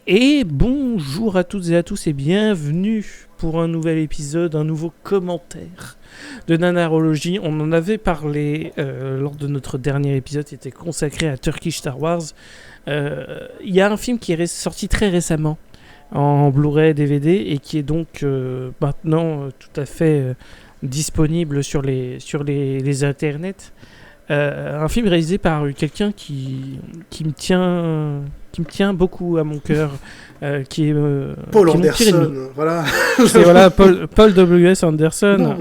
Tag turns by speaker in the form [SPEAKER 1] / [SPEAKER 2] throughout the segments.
[SPEAKER 1] Et bonjour à toutes et à tous et bienvenue pour un nouvel épisode, un nouveau commentaire de Nanarologie. On en avait parlé lors de notre dernier épisode qui était consacré à Turkish Star Wars. Il y a un film qui est sorti très récemment en Blu-ray DVD et qui est donc maintenant tout à fait disponible sur les internets. Un film réalisé par quelqu'un qui me tient beaucoup à mon cœur, qui est
[SPEAKER 2] Paul
[SPEAKER 1] qui est mon pire ennemi.
[SPEAKER 2] Anderson, voilà.
[SPEAKER 1] C'est voilà Paul W.S. Anderson,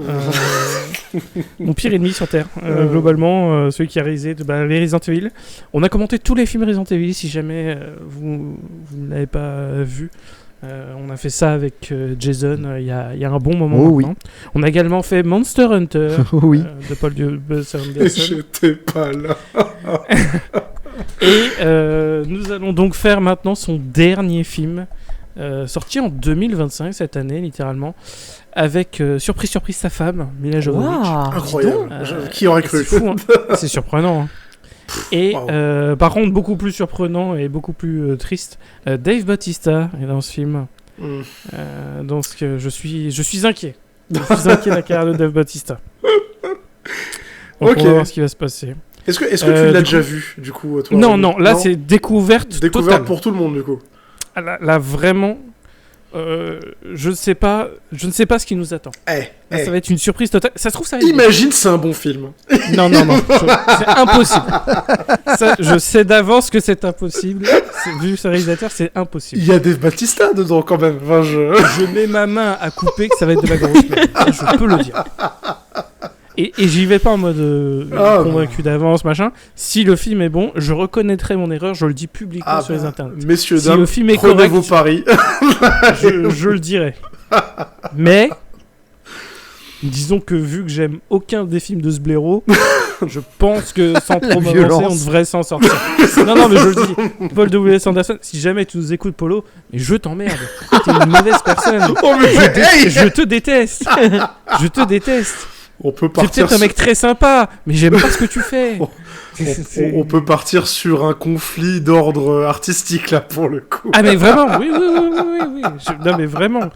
[SPEAKER 1] mon pire ennemi sur Terre, globalement, celui qui a réalisé les Resident Evil. On a commenté tous les films Resident Evil, si jamais vous ne l'avez pas vu. On a fait ça avec Jason il y a un bon moment maintenant. Oui. On a également fait Monster Hunter de Paul W.S. Anderson.
[SPEAKER 2] J'étais pas là.
[SPEAKER 1] Et nous allons donc faire maintenant son dernier film, sorti en 2025 cette année littéralement, avec surprise sa femme, Mila Jovovich.
[SPEAKER 3] Wow,
[SPEAKER 2] incroyable. Qui aurait cru?
[SPEAKER 1] C'est fou, hein. C'est surprenant. Hein. Et par contre, beaucoup plus surprenant et beaucoup plus triste, Dave Bautista est dans ce film. Donc je suis inquiet. Je suis inquiet de la carrière de Dave Bautista. Donc on va voir ce qui va se passer.
[SPEAKER 2] Est-ce que tu l'as déjà vu, du coup, toi?
[SPEAKER 1] Non, là c'est découverte totale.
[SPEAKER 2] Pour tout le monde, du coup.
[SPEAKER 1] Là vraiment, je ne sais pas ce qui nous attend. Ça va être une surprise totale. Ça se trouve, ça va être...
[SPEAKER 2] Imagine, c'est un bon film.
[SPEAKER 1] Non, c'est impossible. Ça, je sais d'avance que c'est impossible. Vu ce réalisateur, c'est impossible.
[SPEAKER 2] Il y a Dave Bautista dedans, quand même. Enfin,
[SPEAKER 1] je mets ma main à couper que ça va être de la grosse merde. Je peux le dire. Et j'y vais pas en mode convaincu d'avance, machin. Si le film est bon, je reconnaîtrai mon erreur, je le dis publiquement sur les internets.
[SPEAKER 2] Messieurs,
[SPEAKER 1] si
[SPEAKER 2] dames,
[SPEAKER 1] le film est
[SPEAKER 2] prenez
[SPEAKER 1] correct,
[SPEAKER 2] vos paris.
[SPEAKER 1] je le dirai. Mais, disons que vu que j'aime aucun des films de ce blaireau, je pense que sans trop m'avancer, on devrait s'en sortir. Non, mais je le dis. Paul W.S. Anderson, si jamais tu nous écoutes, Polo, mais je t'emmerde. T'es une mauvaise personne. Je te déteste. Je te déteste.
[SPEAKER 2] On peut
[SPEAKER 1] partir. C'est peut-être un mec très sympa, mais j'aime pas ce que tu fais.
[SPEAKER 2] On peut partir sur un conflit d'ordre artistique, là, pour le coup.
[SPEAKER 1] Ah, mais vraiment, oui. Non, mais vraiment,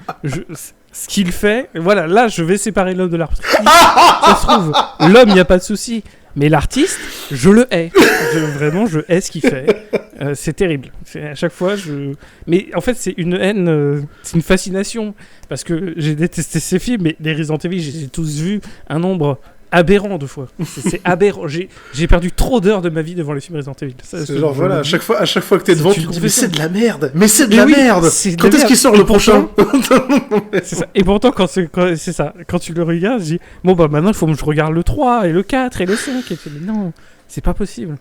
[SPEAKER 1] ce qu'il fait, voilà, là, je vais séparer l'homme de l'artiste. Ça se trouve, l'homme, il n'y a pas de souci. Mais l'artiste, je le hais. Vraiment, je hais ce qu'il fait. C'est terrible. À chaque fois, Mais en fait, c'est une haine, c'est une fascination. Parce que j'ai détesté ces films, mais les Resident Evil, je les ai tous vus un nombre aberrant de fois. C'est aberrant. J'ai perdu trop d'heures de ma vie devant les films Resident Evil.
[SPEAKER 2] C'est genre, voilà, à chaque fois que t'es devant, tu te dis, mais c'est de la merde. Quand
[SPEAKER 1] est-ce
[SPEAKER 2] qu'il sort le prochain?
[SPEAKER 1] C'est ça. Et pourtant, c'est ça. Quand tu le regardes, je dis, bon, bah maintenant, il faut que je regarde le 3, et le 4, et le 5. Et tu dis, non, c'est pas possible.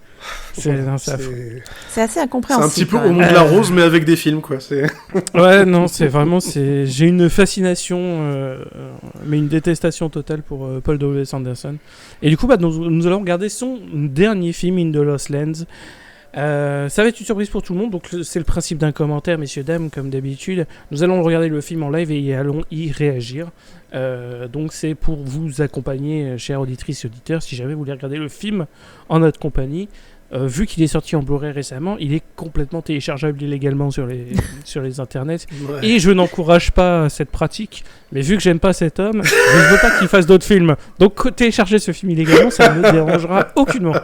[SPEAKER 1] C'est
[SPEAKER 3] assez incompréhensible.
[SPEAKER 2] C'est un petit peu au monde de la rose, mais avec des films, quoi.
[SPEAKER 1] Ouais, non, c'est vraiment... J'ai une fascination, mais une détestation totale pour Paul W.S. Anderson. Et du coup, nous allons regarder son dernier film, In the Lost Lands. Ça va être une surprise pour tout le monde, donc c'est le principe d'un commentaire, messieurs, dames, comme d'habitude. Nous allons regarder le film en live et allons y réagir. Donc c'est pour vous accompagner, chères auditrices et auditeurs, si jamais vous voulez regarder le film en notre compagnie. Vu qu'il est sorti en Blu-ray récemment, il est complètement téléchargeable illégalement sur les internets. Ouais. Et je n'encourage pas cette pratique, mais vu que j'aime pas cet homme, je ne veux pas qu'il fasse d'autres films. Donc télécharger ce film illégalement, ça ne me dérangera aucunement.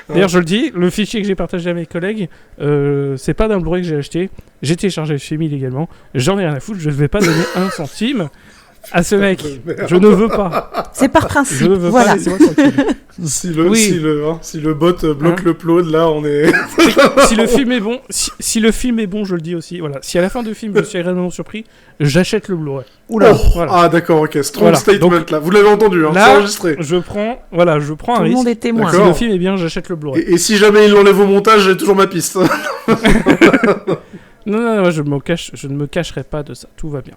[SPEAKER 1] D'ailleurs, je le dis, le fichier que j'ai partagé à mes collègues, c'est pas d'un Blu-ray que j'ai acheté. J'ai téléchargé le film illégalement. J'en ai rien à foutre, je ne vais pas donner un centime à ce mec. Je ne veux pas.
[SPEAKER 3] C'est par principe.
[SPEAKER 1] Je ne veux
[SPEAKER 3] voilà.
[SPEAKER 1] pas, laissez-moi tranquille.
[SPEAKER 2] Si le bot bloque l'upload, là, on est...
[SPEAKER 1] si le film est bon, si le film est bon, je le dis aussi. Voilà. Si à la fin du film, je suis agréablement surpris, j'achète le Blu-ray.
[SPEAKER 2] Oula. Voilà. Ah d'accord, ok. Strong statement. Donc, là. Vous l'avez entendu, hein, c'est enregistré.
[SPEAKER 1] Je prends un risque.
[SPEAKER 3] Tout le monde est témoin.
[SPEAKER 1] Si le film est bien, j'achète le Blu-ray.
[SPEAKER 2] Et si jamais il l'enlève au montage, j'ai toujours ma piste.
[SPEAKER 1] Non, je ne me cacherai pas de ça. Tout va bien.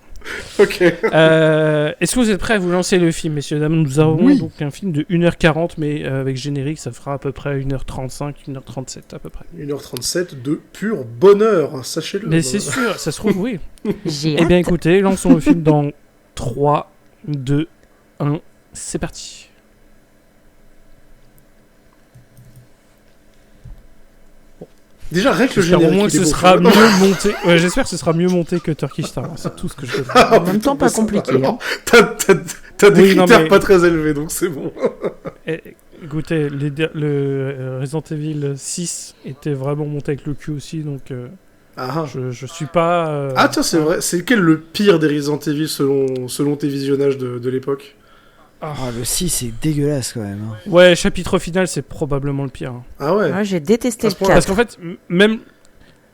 [SPEAKER 2] Ok.
[SPEAKER 1] Est-ce que vous êtes prêts à vous lancer le film, messieurs, dames? Nous avons donc un film de 1h40, mais avec générique, ça fera à peu près 1h35, 1h37 à peu près.
[SPEAKER 2] 1h37 de pur bonheur, sachez-le.
[SPEAKER 1] Mais c'est sûr, ça se trouve, oui.
[SPEAKER 3] J'ai
[SPEAKER 1] Eh bien, écoutez, lançons le film dans 3, 2, 1, c'est parti.
[SPEAKER 2] Déjà, rien que le
[SPEAKER 1] J'espère au
[SPEAKER 2] générique.
[SPEAKER 1] moins que
[SPEAKER 2] il est
[SPEAKER 1] ce
[SPEAKER 2] bon,
[SPEAKER 1] sera
[SPEAKER 2] tu vois.
[SPEAKER 1] mieux monté. Ouais, j'espère que ce sera mieux monté que Turkish Star. C'est tout ce que je veux dire.
[SPEAKER 3] En même temps, pas compliqué.
[SPEAKER 2] Alors, t'as des
[SPEAKER 1] Oui, non,
[SPEAKER 2] critères
[SPEAKER 1] mais-
[SPEAKER 2] pas très élevés, donc c'est bon.
[SPEAKER 1] Écoutez, le Resident Evil 6 était vraiment monté avec le cul aussi, donc
[SPEAKER 2] Ah,
[SPEAKER 1] je suis pas...
[SPEAKER 2] ah tiens, c'est vrai. C'est quel le pire des Resident Evil selon tes visionnages de l'époque?
[SPEAKER 1] Ah.
[SPEAKER 4] Ah, le 6, c'est dégueulasse quand même. Hein.
[SPEAKER 1] Ouais, chapitre final, c'est probablement le pire. Hein.
[SPEAKER 2] Ah ouais.
[SPEAKER 3] Moi, j'ai détesté
[SPEAKER 2] À
[SPEAKER 3] le
[SPEAKER 2] ce point-là.
[SPEAKER 3] 4.
[SPEAKER 1] Parce qu'en fait, même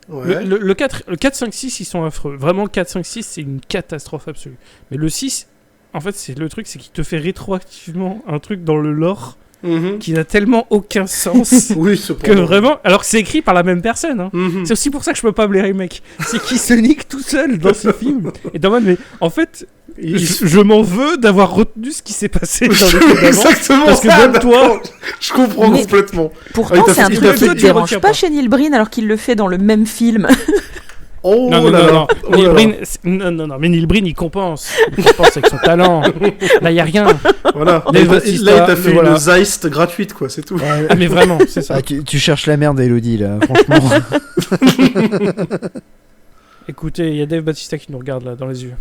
[SPEAKER 2] Ouais.
[SPEAKER 1] le 4, 5, 6, ils sont affreux. Vraiment, le 4, 5, 6, c'est une catastrophe absolue. Mais le 6, en fait, c'est le truc, c'est qu'il te fait rétroactivement un truc dans le lore
[SPEAKER 2] Mhm.
[SPEAKER 1] qui n'a tellement aucun sens
[SPEAKER 2] Oui,
[SPEAKER 1] que
[SPEAKER 2] cependant.
[SPEAKER 1] vraiment... Alors que c'est écrit par la même personne, hein.
[SPEAKER 2] Mhm.
[SPEAKER 1] C'est aussi pour ça que je peux pas me les remakes. C'est qu'il se nique tout seul dans ce film. Et dans mode, mais en fait, je m'en veux d'avoir retenu ce qui s'est passé dans les films d'avant.
[SPEAKER 2] Exactement.
[SPEAKER 1] Parce que
[SPEAKER 2] ça,
[SPEAKER 1] même toi-
[SPEAKER 2] d'accord. Je comprends
[SPEAKER 3] Mais-
[SPEAKER 2] complètement.
[SPEAKER 3] Pourtant,
[SPEAKER 2] il t'a
[SPEAKER 3] c'est un
[SPEAKER 2] fait- il
[SPEAKER 3] truc
[SPEAKER 2] t'a
[SPEAKER 3] qui
[SPEAKER 2] fait-
[SPEAKER 3] ne
[SPEAKER 1] tu
[SPEAKER 3] dérange
[SPEAKER 1] retiens
[SPEAKER 3] pas
[SPEAKER 1] pas.
[SPEAKER 3] chez Neil Breen alors qu'il le fait dans le même film.
[SPEAKER 2] Oh
[SPEAKER 1] Non,
[SPEAKER 2] là là. Oh
[SPEAKER 1] Neil
[SPEAKER 2] là là.
[SPEAKER 1] Breen, non, mais Neil Breen, il compense. Il compense avec son talent. Là, y a rien.
[SPEAKER 2] Voilà.
[SPEAKER 1] Dave
[SPEAKER 2] Là,
[SPEAKER 1] Bautista,
[SPEAKER 2] il t'a fait
[SPEAKER 1] voilà.
[SPEAKER 2] une Zeist gratuite, quoi, c'est tout.
[SPEAKER 1] Ah, mais vraiment, c'est ça.
[SPEAKER 4] Ah, tu cherches la merde, Elodie, là, franchement.
[SPEAKER 1] Écoutez, il y a Dave Bautista qui nous regarde là, dans les yeux.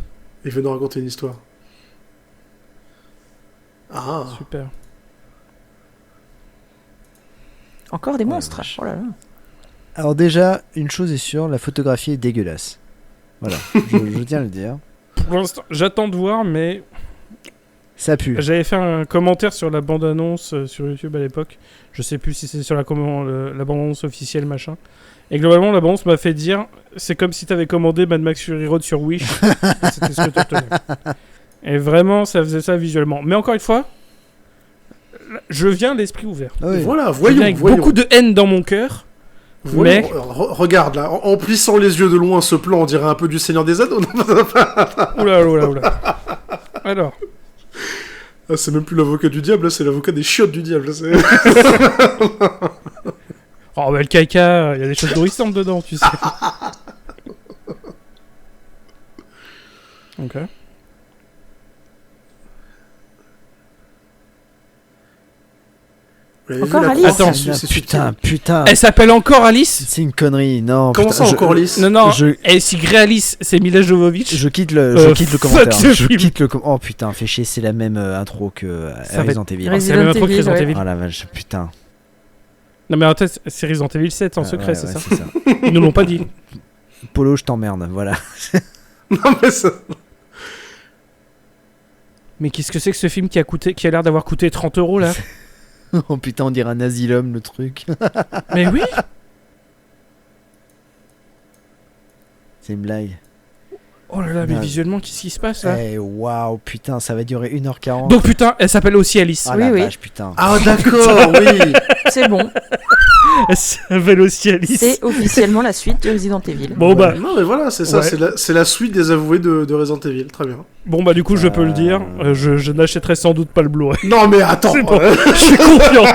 [SPEAKER 2] Il veut nous raconter une histoire. Ah.
[SPEAKER 1] Super.
[SPEAKER 3] Encore des
[SPEAKER 4] Ouais,
[SPEAKER 3] monstres.
[SPEAKER 4] vache.
[SPEAKER 3] Oh là là.
[SPEAKER 4] Alors déjà, une chose est sûre, la photographie est dégueulasse. Voilà, je tiens à le dire.
[SPEAKER 1] Pour l'instant, j'attends de voir, mais
[SPEAKER 4] Ça pue.
[SPEAKER 1] j'avais fait un commentaire sur la bande-annonce sur YouTube à l'époque. Je sais plus si c'est sur la bande-annonce officielle, machin. Et globalement, la bande-annonce m'a fait dire c'est comme si t'avais commandé Mad Max Fury Road sur Wish. C'était ce que t'obtenais. Et vraiment, ça faisait ça visuellement. Mais encore une fois, je viens l'esprit ouvert.
[SPEAKER 4] Ah oui.
[SPEAKER 2] Voilà,
[SPEAKER 1] Je viens
[SPEAKER 2] voyons,
[SPEAKER 1] avec
[SPEAKER 2] voyons.
[SPEAKER 1] beaucoup de haine dans mon cœur.
[SPEAKER 2] Voyons.
[SPEAKER 1] mais-
[SPEAKER 2] Regarde là, en plissant les yeux de loin, ce plan, on dirait un peu du Seigneur des Anneaux.
[SPEAKER 1] Oula, oula, oula. Alors,
[SPEAKER 2] Ah, c'est même plus l'avocat du diable, là, c'est l'avocat des chiottes du diable. C'est...
[SPEAKER 1] oh, bah, le caca, il y a des choses nourrissantes dedans, tu sais. Ok.
[SPEAKER 2] Vous l'avez
[SPEAKER 3] Encore
[SPEAKER 2] vu, la
[SPEAKER 3] Alice
[SPEAKER 2] croix,
[SPEAKER 1] Attends.
[SPEAKER 2] c'est
[SPEAKER 4] Putain, putain.
[SPEAKER 1] Elle s'appelle encore Alice.
[SPEAKER 4] C'est une connerie, non.
[SPEAKER 2] Comment
[SPEAKER 4] putain,
[SPEAKER 2] ça, encore Alice
[SPEAKER 1] Non, non,
[SPEAKER 4] Je-
[SPEAKER 1] et si Grey Alice, c'est Mila Jovovich.
[SPEAKER 4] Je quitte le
[SPEAKER 1] fuck
[SPEAKER 4] commentaire.
[SPEAKER 1] ce
[SPEAKER 4] Je
[SPEAKER 1] film.
[SPEAKER 4] quitte le Oh putain, fais chier, c'est la même intro que
[SPEAKER 1] Ça va
[SPEAKER 4] Resident Evil.
[SPEAKER 1] Ah, c'est la même intro que
[SPEAKER 3] Resident
[SPEAKER 1] Resident
[SPEAKER 3] Evil,
[SPEAKER 1] Evil.
[SPEAKER 4] Oh la vache, putain.
[SPEAKER 1] Non, mais en tête, c'est Resident Evil 7 en secret,
[SPEAKER 4] Ouais,
[SPEAKER 1] c'est
[SPEAKER 4] ouais,
[SPEAKER 1] ça Ils nous l'ont pas dit.
[SPEAKER 4] Polo, je t'emmerde, voilà.
[SPEAKER 2] Non, mais ça...
[SPEAKER 1] Mais qu'est-ce que c'est que ce film qui a l'air d'avoir coûté 30 € là
[SPEAKER 4] Oh putain, on dirait un asylum le truc.
[SPEAKER 1] Mais oui.
[SPEAKER 4] C'est une blague.
[SPEAKER 1] Oh là là, mais
[SPEAKER 4] Ouais.
[SPEAKER 1] visuellement, qu'est-ce qui se passe là
[SPEAKER 4] Eh waouh, putain, ça va durer 1h40.
[SPEAKER 1] Donc putain, elle s'appelle aussi Alice.
[SPEAKER 4] Ah
[SPEAKER 3] Oui,
[SPEAKER 4] la
[SPEAKER 3] oui.
[SPEAKER 4] vache, putain.
[SPEAKER 2] Ah, d'accord, oui.
[SPEAKER 3] C'est bon.
[SPEAKER 1] Elle s'appelle aussi Alice.
[SPEAKER 3] C'est officiellement la suite de Resident Evil.
[SPEAKER 1] Bon bah,
[SPEAKER 2] Non, mais voilà, c'est ça,
[SPEAKER 1] Ouais.
[SPEAKER 2] c'est la suite des avoués de Resident Evil, très bien.
[SPEAKER 1] du coup, je peux le dire. Je n'achèterai sans doute pas le Blu-ray.
[SPEAKER 2] Non, mais attends,
[SPEAKER 1] C'est bon. Je suis confiant.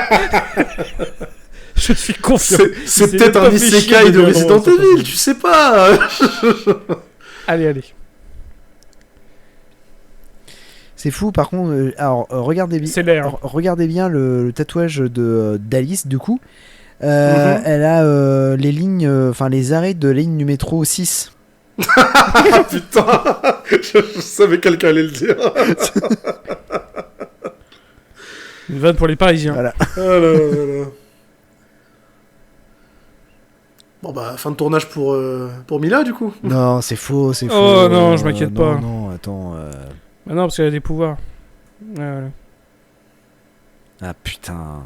[SPEAKER 1] Je suis confiant.
[SPEAKER 2] c'est
[SPEAKER 1] C'est
[SPEAKER 2] peut-être
[SPEAKER 1] même
[SPEAKER 2] un
[SPEAKER 1] pas fait chier
[SPEAKER 2] isekai de
[SPEAKER 1] dire
[SPEAKER 2] Resident
[SPEAKER 1] non, c'est
[SPEAKER 2] Evil,
[SPEAKER 1] pas
[SPEAKER 2] tu sais pas.
[SPEAKER 1] Allez.
[SPEAKER 4] C'est fou, par contre, alors regardez bien.
[SPEAKER 1] C'est l'air.
[SPEAKER 4] Regardez bien le tatouage de d'Alice, du coup.
[SPEAKER 2] Mhm.
[SPEAKER 4] Elle a les lignes, enfin les arrêts de ligne du métro 6.
[SPEAKER 2] Ah, putain, je savais que quelqu'un allait le dire.
[SPEAKER 1] Une vanne pour les Parisiens.
[SPEAKER 4] Voilà.
[SPEAKER 2] Ah là là là là. Bon bah, fin de tournage pour Mila, du coup.
[SPEAKER 4] Non, c'est faux, c'est faux.
[SPEAKER 1] Oh, non, je m'inquiète
[SPEAKER 4] non,
[SPEAKER 1] pas.
[SPEAKER 4] Non, attends.
[SPEAKER 1] Bah non, parce qu'elle a des pouvoirs. Ouais, voilà.
[SPEAKER 4] Ah putain.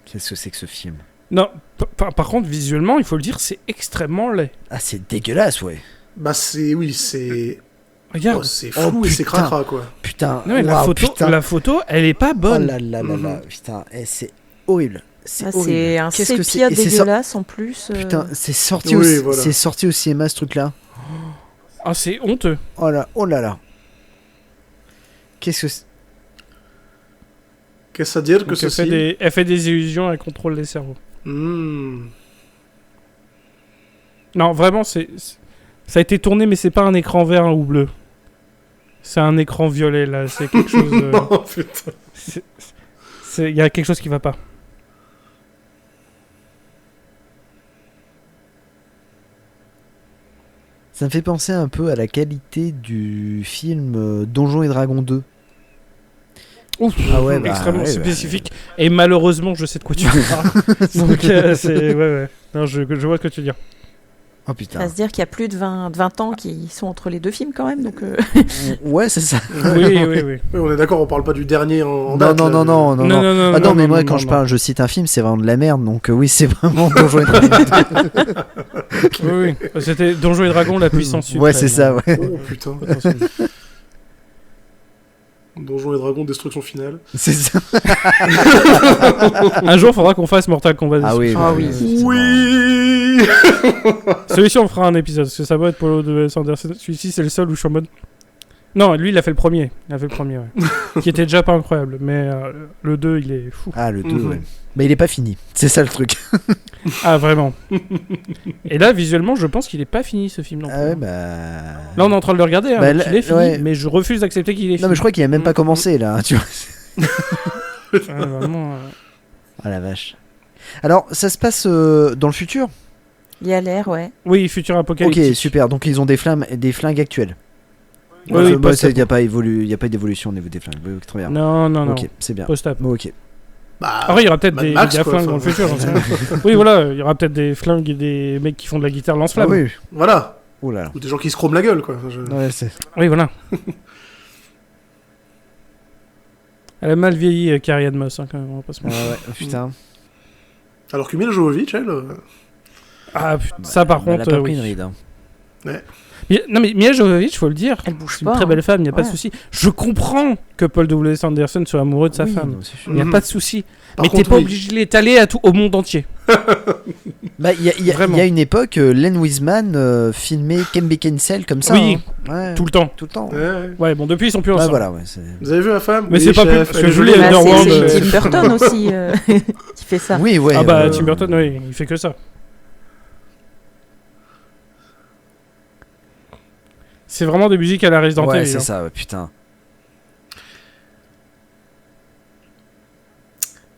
[SPEAKER 4] Qu'est-ce que c'est que ce film?
[SPEAKER 1] Non, par contre, visuellement, il faut le dire, c'est extrêmement laid.
[SPEAKER 4] Ah, c'est dégueulasse, ouais.
[SPEAKER 2] Bah c'est...
[SPEAKER 1] Regarde.
[SPEAKER 2] Oh, c'est flou
[SPEAKER 4] Oh,
[SPEAKER 2] et c'est
[SPEAKER 4] putain.
[SPEAKER 2] cracra, quoi.
[SPEAKER 4] Putain.
[SPEAKER 1] Non, mais
[SPEAKER 4] waouh, putain.
[SPEAKER 1] la photo, elle est pas
[SPEAKER 4] Oh
[SPEAKER 1] bonne.
[SPEAKER 4] là là là là, putain, c'est horrible. C'est
[SPEAKER 3] Ah,
[SPEAKER 4] horrible.
[SPEAKER 3] c'est un
[SPEAKER 4] Qu'est-ce que
[SPEAKER 3] sépia
[SPEAKER 4] c'est? Et c'est
[SPEAKER 3] dégueulasse en plus.
[SPEAKER 4] Putain, c'est sorti,
[SPEAKER 2] Oui,
[SPEAKER 4] au...
[SPEAKER 2] voilà.
[SPEAKER 4] c'est sorti au cinéma ce truc-là.
[SPEAKER 1] Ah, c'est honteux.
[SPEAKER 4] Oh là là. Qu'est-ce que c'est?
[SPEAKER 2] Qu'est-ce à dire que
[SPEAKER 1] Donc,
[SPEAKER 2] ceci...
[SPEAKER 1] elle fait des illusions, elle contrôle les cerveaux.
[SPEAKER 2] Hmm.
[SPEAKER 1] Non, vraiment, ça a été tourné, mais c'est pas un écran vert ou bleu. C'est un écran violet, là. C'est quelque chose...
[SPEAKER 2] Oh putain.
[SPEAKER 1] Il y a quelque chose qui va pas.
[SPEAKER 4] Ça me fait penser un peu à la qualité du film Donjons et Dragons 2.
[SPEAKER 1] Ouf,
[SPEAKER 4] Ah ouais, bah,
[SPEAKER 1] extrêmement
[SPEAKER 4] ouais,
[SPEAKER 1] spécifique. Et malheureusement, je sais de quoi tu parles. Donc, c'est. Ouais. Non, je vois ce que tu veux dire.
[SPEAKER 4] Oh
[SPEAKER 3] Il
[SPEAKER 4] putain.
[SPEAKER 3] va se dire qu'il y a plus de 20 ans qui sont entre les deux films quand même. Donc,
[SPEAKER 4] Ouais, c'est ça.
[SPEAKER 1] Oui.
[SPEAKER 2] Oui, on est d'accord, on parle pas du dernier en
[SPEAKER 4] Non,
[SPEAKER 2] date.
[SPEAKER 4] non,
[SPEAKER 2] là,
[SPEAKER 4] non, non, non,
[SPEAKER 1] Non,
[SPEAKER 4] Ah non, mais moi,
[SPEAKER 1] non,
[SPEAKER 4] quand
[SPEAKER 1] non,
[SPEAKER 4] je
[SPEAKER 1] non.
[SPEAKER 4] parle, je cite un film, c'est vraiment de la merde. Donc, oui, c'est vraiment Donjons et Dragons 2.
[SPEAKER 1] Oui. C'était Donjons et Dragons, la puissance suprême.
[SPEAKER 4] Ouais, c'est ça, ouais.
[SPEAKER 2] Oh putain.
[SPEAKER 1] Attention.
[SPEAKER 2] Donjons et Dragons, destruction finale.
[SPEAKER 4] C'est ça.
[SPEAKER 1] Un jour, il faudra qu'on fasse Mortal Kombat.
[SPEAKER 4] Ah
[SPEAKER 1] dessus.
[SPEAKER 4] oui,
[SPEAKER 3] Ah
[SPEAKER 4] bah,
[SPEAKER 3] oui.
[SPEAKER 4] effectivement.
[SPEAKER 2] Oui.
[SPEAKER 1] Celui-ci, on fera un épisode, parce que ça va être Paul W.S. Anderson. Celui-ci, c'est le seul où je suis en mode. Non, lui, il a fait le premier. Ouais. Qui était déjà pas incroyable. Mais le 2, il est fou.
[SPEAKER 4] Ah, le 2,
[SPEAKER 2] Mhm.
[SPEAKER 4] ouais. Mais il est pas fini. C'est ça le truc.
[SPEAKER 1] Ah, vraiment. Et là, visuellement, je pense qu'il est pas fini, ce film non plus.
[SPEAKER 4] Ah ouais,
[SPEAKER 1] hein.
[SPEAKER 4] bah.
[SPEAKER 1] Là, on est en train de le regarder. Hein,
[SPEAKER 4] Bah,
[SPEAKER 1] donc
[SPEAKER 4] là,
[SPEAKER 1] il est fini,
[SPEAKER 4] ouais.
[SPEAKER 1] mais je refuse d'accepter qu'il est fini.
[SPEAKER 4] Non, mais je crois qu'il a même pas commencé là, tu vois.
[SPEAKER 1] Ouais, vraiment,
[SPEAKER 4] Ah la vache. Alors, ça se passe dans le futur.
[SPEAKER 3] il y a l'air, ouais.
[SPEAKER 1] Oui, futur apocalyptique.
[SPEAKER 4] Ok, super. Donc ils ont des flingues actuelles.
[SPEAKER 1] Oui, oui,
[SPEAKER 4] il
[SPEAKER 1] post-apo.
[SPEAKER 4] n'y a pas d'évolution au niveau des flingues. Oui, très bien.
[SPEAKER 1] Non.
[SPEAKER 4] Ok, c'est bien.
[SPEAKER 1] Post-apo.
[SPEAKER 4] Bon, ok.
[SPEAKER 2] Bah,
[SPEAKER 1] Après, il y aura peut-être
[SPEAKER 2] Mad
[SPEAKER 1] des
[SPEAKER 2] Max,
[SPEAKER 1] gars
[SPEAKER 2] quoi,
[SPEAKER 1] flingues dans le
[SPEAKER 2] enfin.
[SPEAKER 1] futur. J'en sais rien. Oui, voilà, il y aura peut-être des flingues et des mecs qui font de la guitare
[SPEAKER 4] Ah
[SPEAKER 1] lance-flamme.
[SPEAKER 4] oui.
[SPEAKER 2] voilà.
[SPEAKER 4] Oh là là.
[SPEAKER 2] Ou des gens qui se chrome la gueule, quoi.
[SPEAKER 4] Ouais, c'est.
[SPEAKER 1] Oui, voilà. Elle a mal vieilli, Carrie Ann Moss, hein, quand même, on va pas se mentir.
[SPEAKER 4] Ouais, putain.
[SPEAKER 2] Alors que Mila Jovovich, elle.
[SPEAKER 1] Ah, putain, ça par
[SPEAKER 4] Elle a
[SPEAKER 1] contre,
[SPEAKER 4] pas pris
[SPEAKER 1] oui.
[SPEAKER 4] une ride. Hein.
[SPEAKER 1] Non, mais Mia Jovovich, faut le dire,
[SPEAKER 3] Elle bouge
[SPEAKER 1] c'est
[SPEAKER 3] pas.
[SPEAKER 1] une très
[SPEAKER 3] hein.
[SPEAKER 1] belle femme, il n'y a pas de
[SPEAKER 3] Ouais.
[SPEAKER 1] souci. Je comprends que Paul W.S. Anderson soit amoureux de sa
[SPEAKER 4] Oui,
[SPEAKER 1] femme.
[SPEAKER 4] non, c'est sûr.
[SPEAKER 1] Il n'y a
[SPEAKER 2] Mhm.
[SPEAKER 1] pas de souci.
[SPEAKER 2] Par
[SPEAKER 1] Mais t'es
[SPEAKER 2] contre,
[SPEAKER 1] pas
[SPEAKER 2] oui.
[SPEAKER 1] obligé de l'étaler au monde entier.
[SPEAKER 4] Bah, il y
[SPEAKER 1] Vraiment.
[SPEAKER 4] a une époque, Len Wiseman filmait Ken Beckinsale comme ça.
[SPEAKER 1] Oui.
[SPEAKER 4] hein. Ouais.
[SPEAKER 1] Tout le temps.
[SPEAKER 4] Tout le temps.
[SPEAKER 2] Ouais, ouais.
[SPEAKER 1] Ouais, bon, depuis, ils sont plus
[SPEAKER 4] Ouais,
[SPEAKER 1] ensemble.
[SPEAKER 4] voilà, ouais.
[SPEAKER 2] Vous avez vu ma femme?
[SPEAKER 1] Mais
[SPEAKER 2] Oui,
[SPEAKER 1] c'est pas
[SPEAKER 2] chef,
[SPEAKER 1] plus- parce
[SPEAKER 2] elle
[SPEAKER 1] que
[SPEAKER 2] est
[SPEAKER 1] Julie
[SPEAKER 2] jolie.
[SPEAKER 3] Bah,
[SPEAKER 1] Underworld,
[SPEAKER 3] c'est
[SPEAKER 1] euh,
[SPEAKER 3] Tim Burton aussi qui fait ça.
[SPEAKER 4] Oui, ouais.
[SPEAKER 1] Ah bah, Tim Burton, oui, il fait que ça. C'est vraiment des musiques à la Resident
[SPEAKER 4] Ouais,
[SPEAKER 1] Evil.
[SPEAKER 4] c'est
[SPEAKER 1] hein.
[SPEAKER 4] ça, ouais, putain.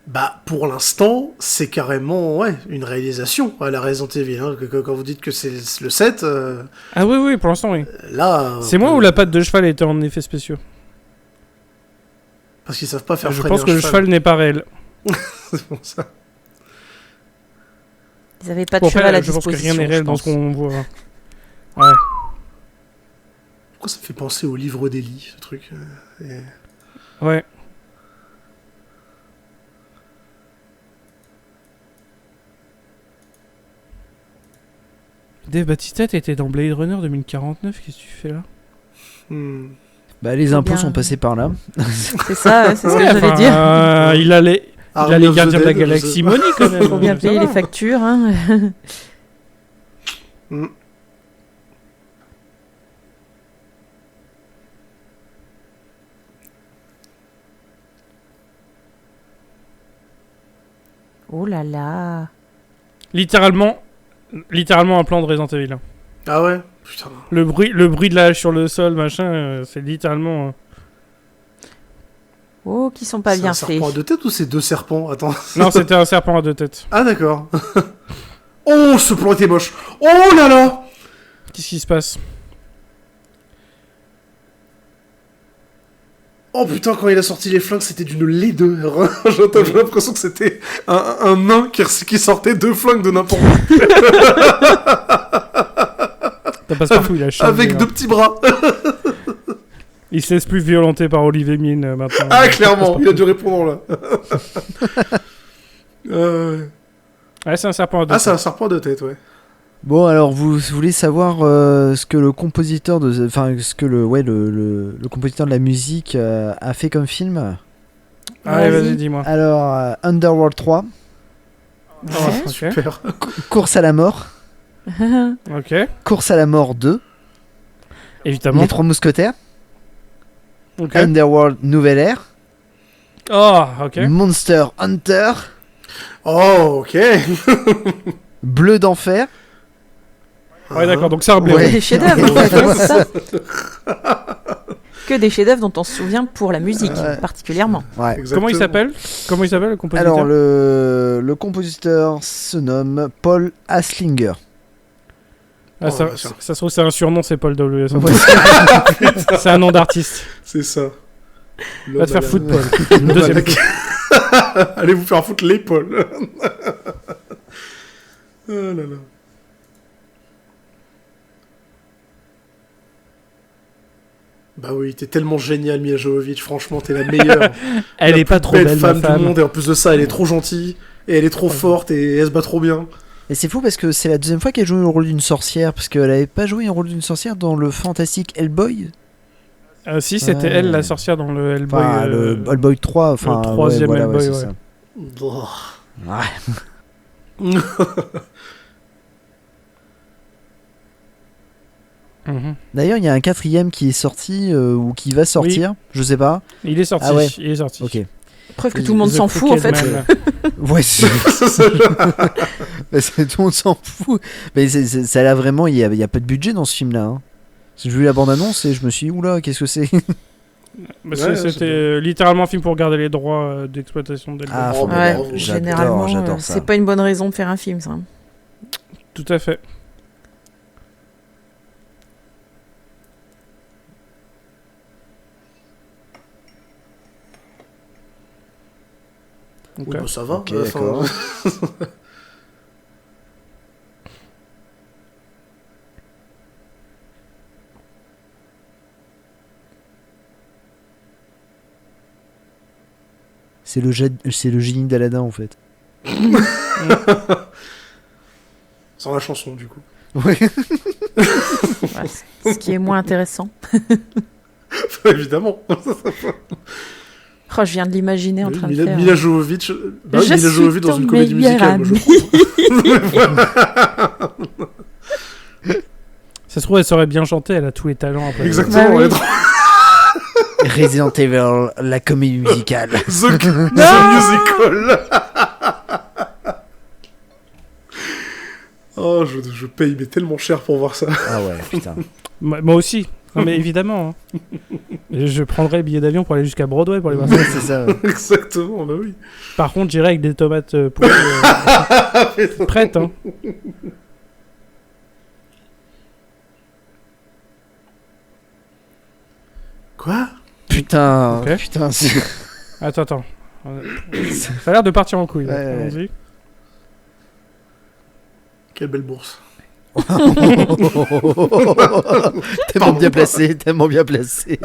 [SPEAKER 2] Bah, pour l'instant, c'est carrément une réalisation à la Resident Evil. Hein. Quand vous dites que c'est le 7,
[SPEAKER 1] Ah oui, pour l'instant, oui.
[SPEAKER 2] là.
[SPEAKER 1] C'est moi ou la patte de cheval était en effets spéciaux?
[SPEAKER 2] Parce qu'ils savent pas faire
[SPEAKER 1] Je
[SPEAKER 2] freiner
[SPEAKER 1] pense
[SPEAKER 2] un
[SPEAKER 1] que le cheval n'est pas réel.
[SPEAKER 2] C'est pour ça.
[SPEAKER 3] Ils avaient pas de
[SPEAKER 1] Bon, après,
[SPEAKER 3] cheval à
[SPEAKER 1] je pense
[SPEAKER 3] disposition.
[SPEAKER 1] que rien n'est réel
[SPEAKER 3] je
[SPEAKER 1] dans ce
[SPEAKER 3] pense.
[SPEAKER 1] qu'on voit. Ouais.
[SPEAKER 2] Pourquoi ça me fait penser au livre d'Eli, ce truc
[SPEAKER 1] Ouais. Dave Bautista, t'étais dans Blade Runner 2049, qu'est-ce que tu fais là?
[SPEAKER 2] Hmm.
[SPEAKER 4] Bah, les
[SPEAKER 3] Faut
[SPEAKER 4] impôts
[SPEAKER 3] bien.
[SPEAKER 4] sont passés par là.
[SPEAKER 3] C'est ça, c'est ce que
[SPEAKER 1] Ouais,
[SPEAKER 3] j'allais
[SPEAKER 1] enfin,
[SPEAKER 3] dire.
[SPEAKER 1] il a les
[SPEAKER 2] Army of the
[SPEAKER 1] gardiens de la
[SPEAKER 2] Dead, je
[SPEAKER 1] galaxie
[SPEAKER 2] sais pas.
[SPEAKER 1] Money quand même.
[SPEAKER 3] Faut bien
[SPEAKER 1] Ça
[SPEAKER 3] payer
[SPEAKER 1] va.
[SPEAKER 3] les factures. Hein.
[SPEAKER 2] Hmm.
[SPEAKER 3] Oh là là.
[SPEAKER 1] Littéralement un plan de Resident Evil.
[SPEAKER 2] Ah ouais? Putain.
[SPEAKER 1] Le bruit de la hache sur le sol, machin, c'est littéralement.
[SPEAKER 3] Oh, qui sont pas
[SPEAKER 2] C'est
[SPEAKER 3] bien
[SPEAKER 2] un
[SPEAKER 3] faits.
[SPEAKER 2] serpent à deux têtes ou c'est deux serpents? Attends.
[SPEAKER 1] Non, c'était un serpent à deux têtes.
[SPEAKER 2] Ah d'accord. Oh, ce plan était moche. Oh là là.
[SPEAKER 1] Qu'est-ce qui se passe?
[SPEAKER 2] Oh putain, quand il a sorti les flingues, c'était d'une laideur. J'ai l'impression que c'était un nain qui sortait deux flingues de n'importe où.
[SPEAKER 1] T'as pas partout, il a changé.
[SPEAKER 2] Avec
[SPEAKER 1] hein.
[SPEAKER 2] deux petits bras.
[SPEAKER 1] Il se laisse plus violenter par Olivier Mine maintenant.
[SPEAKER 2] Ah, clairement, il a dû répondre là.
[SPEAKER 1] Ouais, c'est un serpent à deux
[SPEAKER 2] Ah, c'est un
[SPEAKER 1] têtes.
[SPEAKER 2] serpent de tête, ouais.
[SPEAKER 4] Bon, alors vous voulez savoir ce que le compositeur de, enfin ce que le compositeur de la musique a fait comme film.
[SPEAKER 1] Allez,
[SPEAKER 3] Vas-y.
[SPEAKER 1] vas-y, dis-moi.
[SPEAKER 4] Alors Underworld 3,
[SPEAKER 1] Oh, ok.
[SPEAKER 2] Super.
[SPEAKER 4] Course à la mort,
[SPEAKER 1] Ok.
[SPEAKER 4] Course à la mort 2,
[SPEAKER 1] Évidemment.
[SPEAKER 4] Les Trois Mousquetaires,
[SPEAKER 1] Ok.
[SPEAKER 4] Underworld Nouvelle Ère,
[SPEAKER 1] Oh, ok.
[SPEAKER 4] Monster Hunter,
[SPEAKER 2] Oh, ok.
[SPEAKER 4] Bleu d'enfer.
[SPEAKER 1] Ouais, d'accord, donc ça reblé.
[SPEAKER 4] Ouais.
[SPEAKER 3] Des chefs-d'œuvre, en fait, hein, c'est ça. Que des chefs-d'œuvre dont on se souvient pour la musique,
[SPEAKER 4] Ouais.
[SPEAKER 3] particulièrement.
[SPEAKER 4] Ouais.
[SPEAKER 1] Comment il s'appelle? Comment il s'appelle le compositeur?
[SPEAKER 4] Alors le compositeur se nomme Paul Haslinger.
[SPEAKER 1] Ah,
[SPEAKER 2] Oh, bah, tiens.
[SPEAKER 1] ça se trouve, c'est un surnom, c'est Paul W.
[SPEAKER 4] Ouais.
[SPEAKER 1] C'est un nom d'artiste.
[SPEAKER 2] C'est ça.
[SPEAKER 1] Va te faire foutre, Paul.
[SPEAKER 2] L'homme à
[SPEAKER 1] Deuxième
[SPEAKER 2] la-
[SPEAKER 1] coup.
[SPEAKER 2] Allez vous faire foutre l'épaule. Oh là là. Bah oui, t'es tellement génial, Mia Jovovich. Franchement, t'es la meilleure.
[SPEAKER 1] Elle
[SPEAKER 2] La
[SPEAKER 1] est pas
[SPEAKER 2] plus
[SPEAKER 1] trop
[SPEAKER 2] belle
[SPEAKER 1] belle, ma
[SPEAKER 2] femme du
[SPEAKER 1] femme.
[SPEAKER 2] monde. Et en plus de ça, elle est trop gentille. Et elle est trop forte. Et elle se bat trop bien.
[SPEAKER 4] Et c'est fou parce que c'est la deuxième fois qu'elle joue le rôle d'une sorcière, parce qu'elle avait pas joué un rôle d'une sorcière dans le fantastique Hellboy.
[SPEAKER 1] Si, c'était
[SPEAKER 4] Ouais.
[SPEAKER 1] elle, la sorcière dans le Hellboy.
[SPEAKER 4] Enfin, le Hellboy 3, enfin,
[SPEAKER 1] le troisième
[SPEAKER 4] ouais,
[SPEAKER 1] Hellboy,
[SPEAKER 4] c'est
[SPEAKER 1] ouais.
[SPEAKER 4] ça.
[SPEAKER 2] Oh.
[SPEAKER 4] Ouais.
[SPEAKER 1] Mhm.
[SPEAKER 4] D'ailleurs, il y a un quatrième qui est sorti ou qui va sortir, je sais pas.
[SPEAKER 1] Il est sorti.
[SPEAKER 4] Ah ouais.
[SPEAKER 1] Il est sorti.
[SPEAKER 4] Ok.
[SPEAKER 3] Preuve que tout le monde
[SPEAKER 1] The
[SPEAKER 3] s'en fout en fait.
[SPEAKER 1] Crooked Man.
[SPEAKER 4] Ouais, tout le monde s'en fout. Mais ça a l'air vraiment, il y a pas de budget dans ce film-là. Hein. Parce que j'ai vu la bande-annonce et je me suis dit, oula, qu'est-ce que c'est?
[SPEAKER 1] Parce
[SPEAKER 2] Ouais,
[SPEAKER 1] que
[SPEAKER 2] c'est
[SPEAKER 1] c'était littéralement un film pour garder les droits d'exploitation d'Hellboy.
[SPEAKER 4] Ah,
[SPEAKER 2] Oh, bah,
[SPEAKER 3] Ouais,
[SPEAKER 2] bravo.
[SPEAKER 3] généralement,
[SPEAKER 4] j'adore ça.
[SPEAKER 3] c'est pas une bonne raison de faire un film, ça.
[SPEAKER 1] Tout à fait.
[SPEAKER 2] Oui,
[SPEAKER 1] Ok.
[SPEAKER 2] bah, ça va.
[SPEAKER 4] Ok,
[SPEAKER 2] enfin,
[SPEAKER 4] d'accord. C'est le génie d'Aladin en fait.
[SPEAKER 2] Sans la chanson, du coup.
[SPEAKER 4] Ouais.
[SPEAKER 3] Ouais, ce qui est moins intéressant.
[SPEAKER 2] Évidemment.
[SPEAKER 3] Oh, je viens de l'imaginer en train de faire.
[SPEAKER 2] Mila Jovovich. Bah, oui,
[SPEAKER 3] Je
[SPEAKER 2] Mila
[SPEAKER 3] suis
[SPEAKER 2] Jovovich dans
[SPEAKER 3] ton
[SPEAKER 2] une comédie
[SPEAKER 3] meilleur
[SPEAKER 2] musicale, moi, je
[SPEAKER 3] ami.
[SPEAKER 2] trouve.
[SPEAKER 1] Ça se trouve, elle saurait bien chanter, elle a tous les talents après.
[SPEAKER 2] Exactement.
[SPEAKER 3] Bah oui.
[SPEAKER 2] elle est trop-
[SPEAKER 4] Resident Evil, la comédie musicale.
[SPEAKER 2] The Musical. Oh, je paye mais tellement cher pour voir ça.
[SPEAKER 4] Ah ouais, putain.
[SPEAKER 1] Moi aussi. Non, mais évidemment. Hein. Je prendrais le billet d'avion pour aller jusqu'à Broadway pour aller voir ça.
[SPEAKER 4] C'est ça. Ouais.
[SPEAKER 2] Exactement, bah oui.
[SPEAKER 1] Par contre, j'irai avec des tomates pourries, prêtes. Hein.
[SPEAKER 2] Quoi?
[SPEAKER 4] Putain,
[SPEAKER 1] Ok.
[SPEAKER 4] putain.
[SPEAKER 1] Attends. Ça a l'air de partir en couille. là.
[SPEAKER 4] Ouais, ouais.
[SPEAKER 1] Allons-y.
[SPEAKER 2] Quelle belle bourse.
[SPEAKER 4] Tellement bien placé, tellement bien placé.